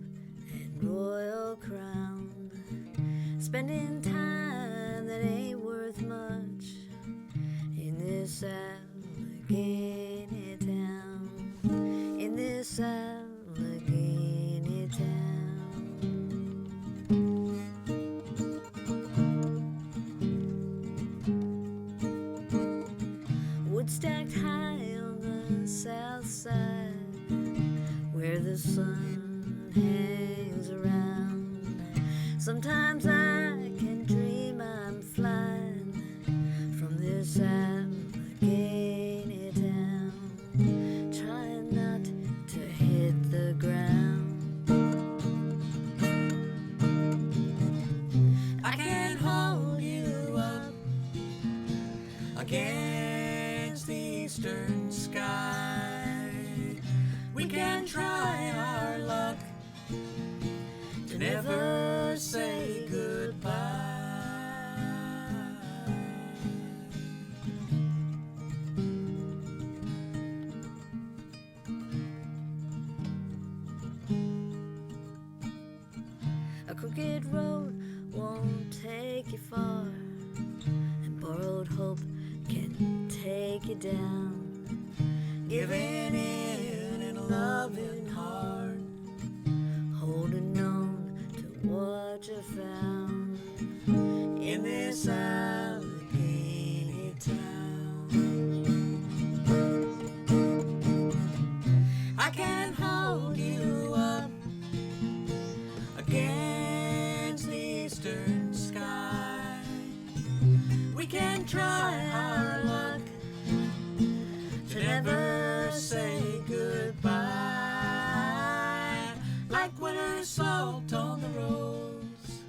and royal crown, spending time that ain't worth much in this Allegheny town, in this Allegheny town. Wood stacked high on the south side, where the sun hangs around. Sometimes I can dream I'm flying from this Allegheny town, trying not to hit the ground. I can't hold you up against the eastern sky. We can try our luck to never say goodbye. A crooked road won't take you far, and borrowed hope can take you down. Giving in a loving heart, holding on to what you found in this Allegheny town. I can't hold you up against the eastern sky. We can try our luck to never say goodbye, like winter salt on the roads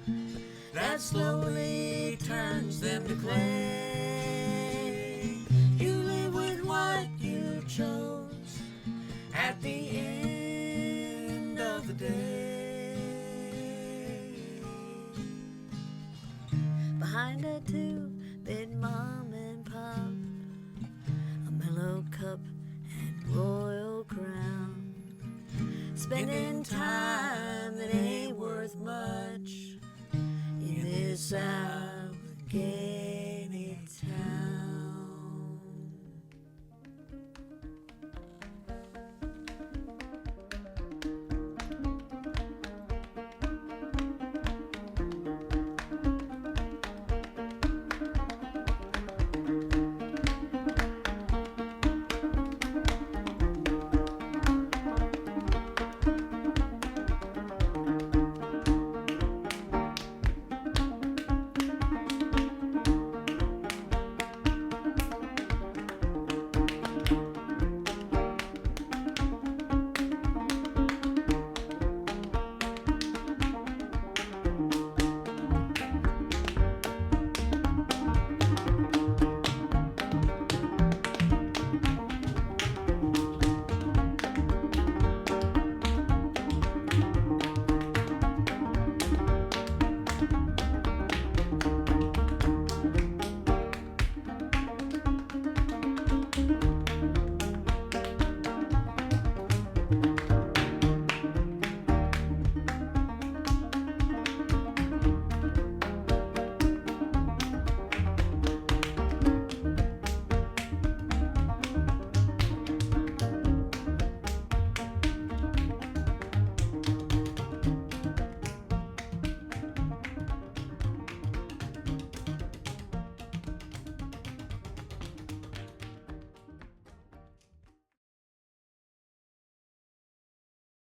that slowly turns them to clay. You live with what you chose at the end of the day. Behind a two-bid mom and pop, a mellow cup and royal crown, spending time that ain't worth much in this Allegheny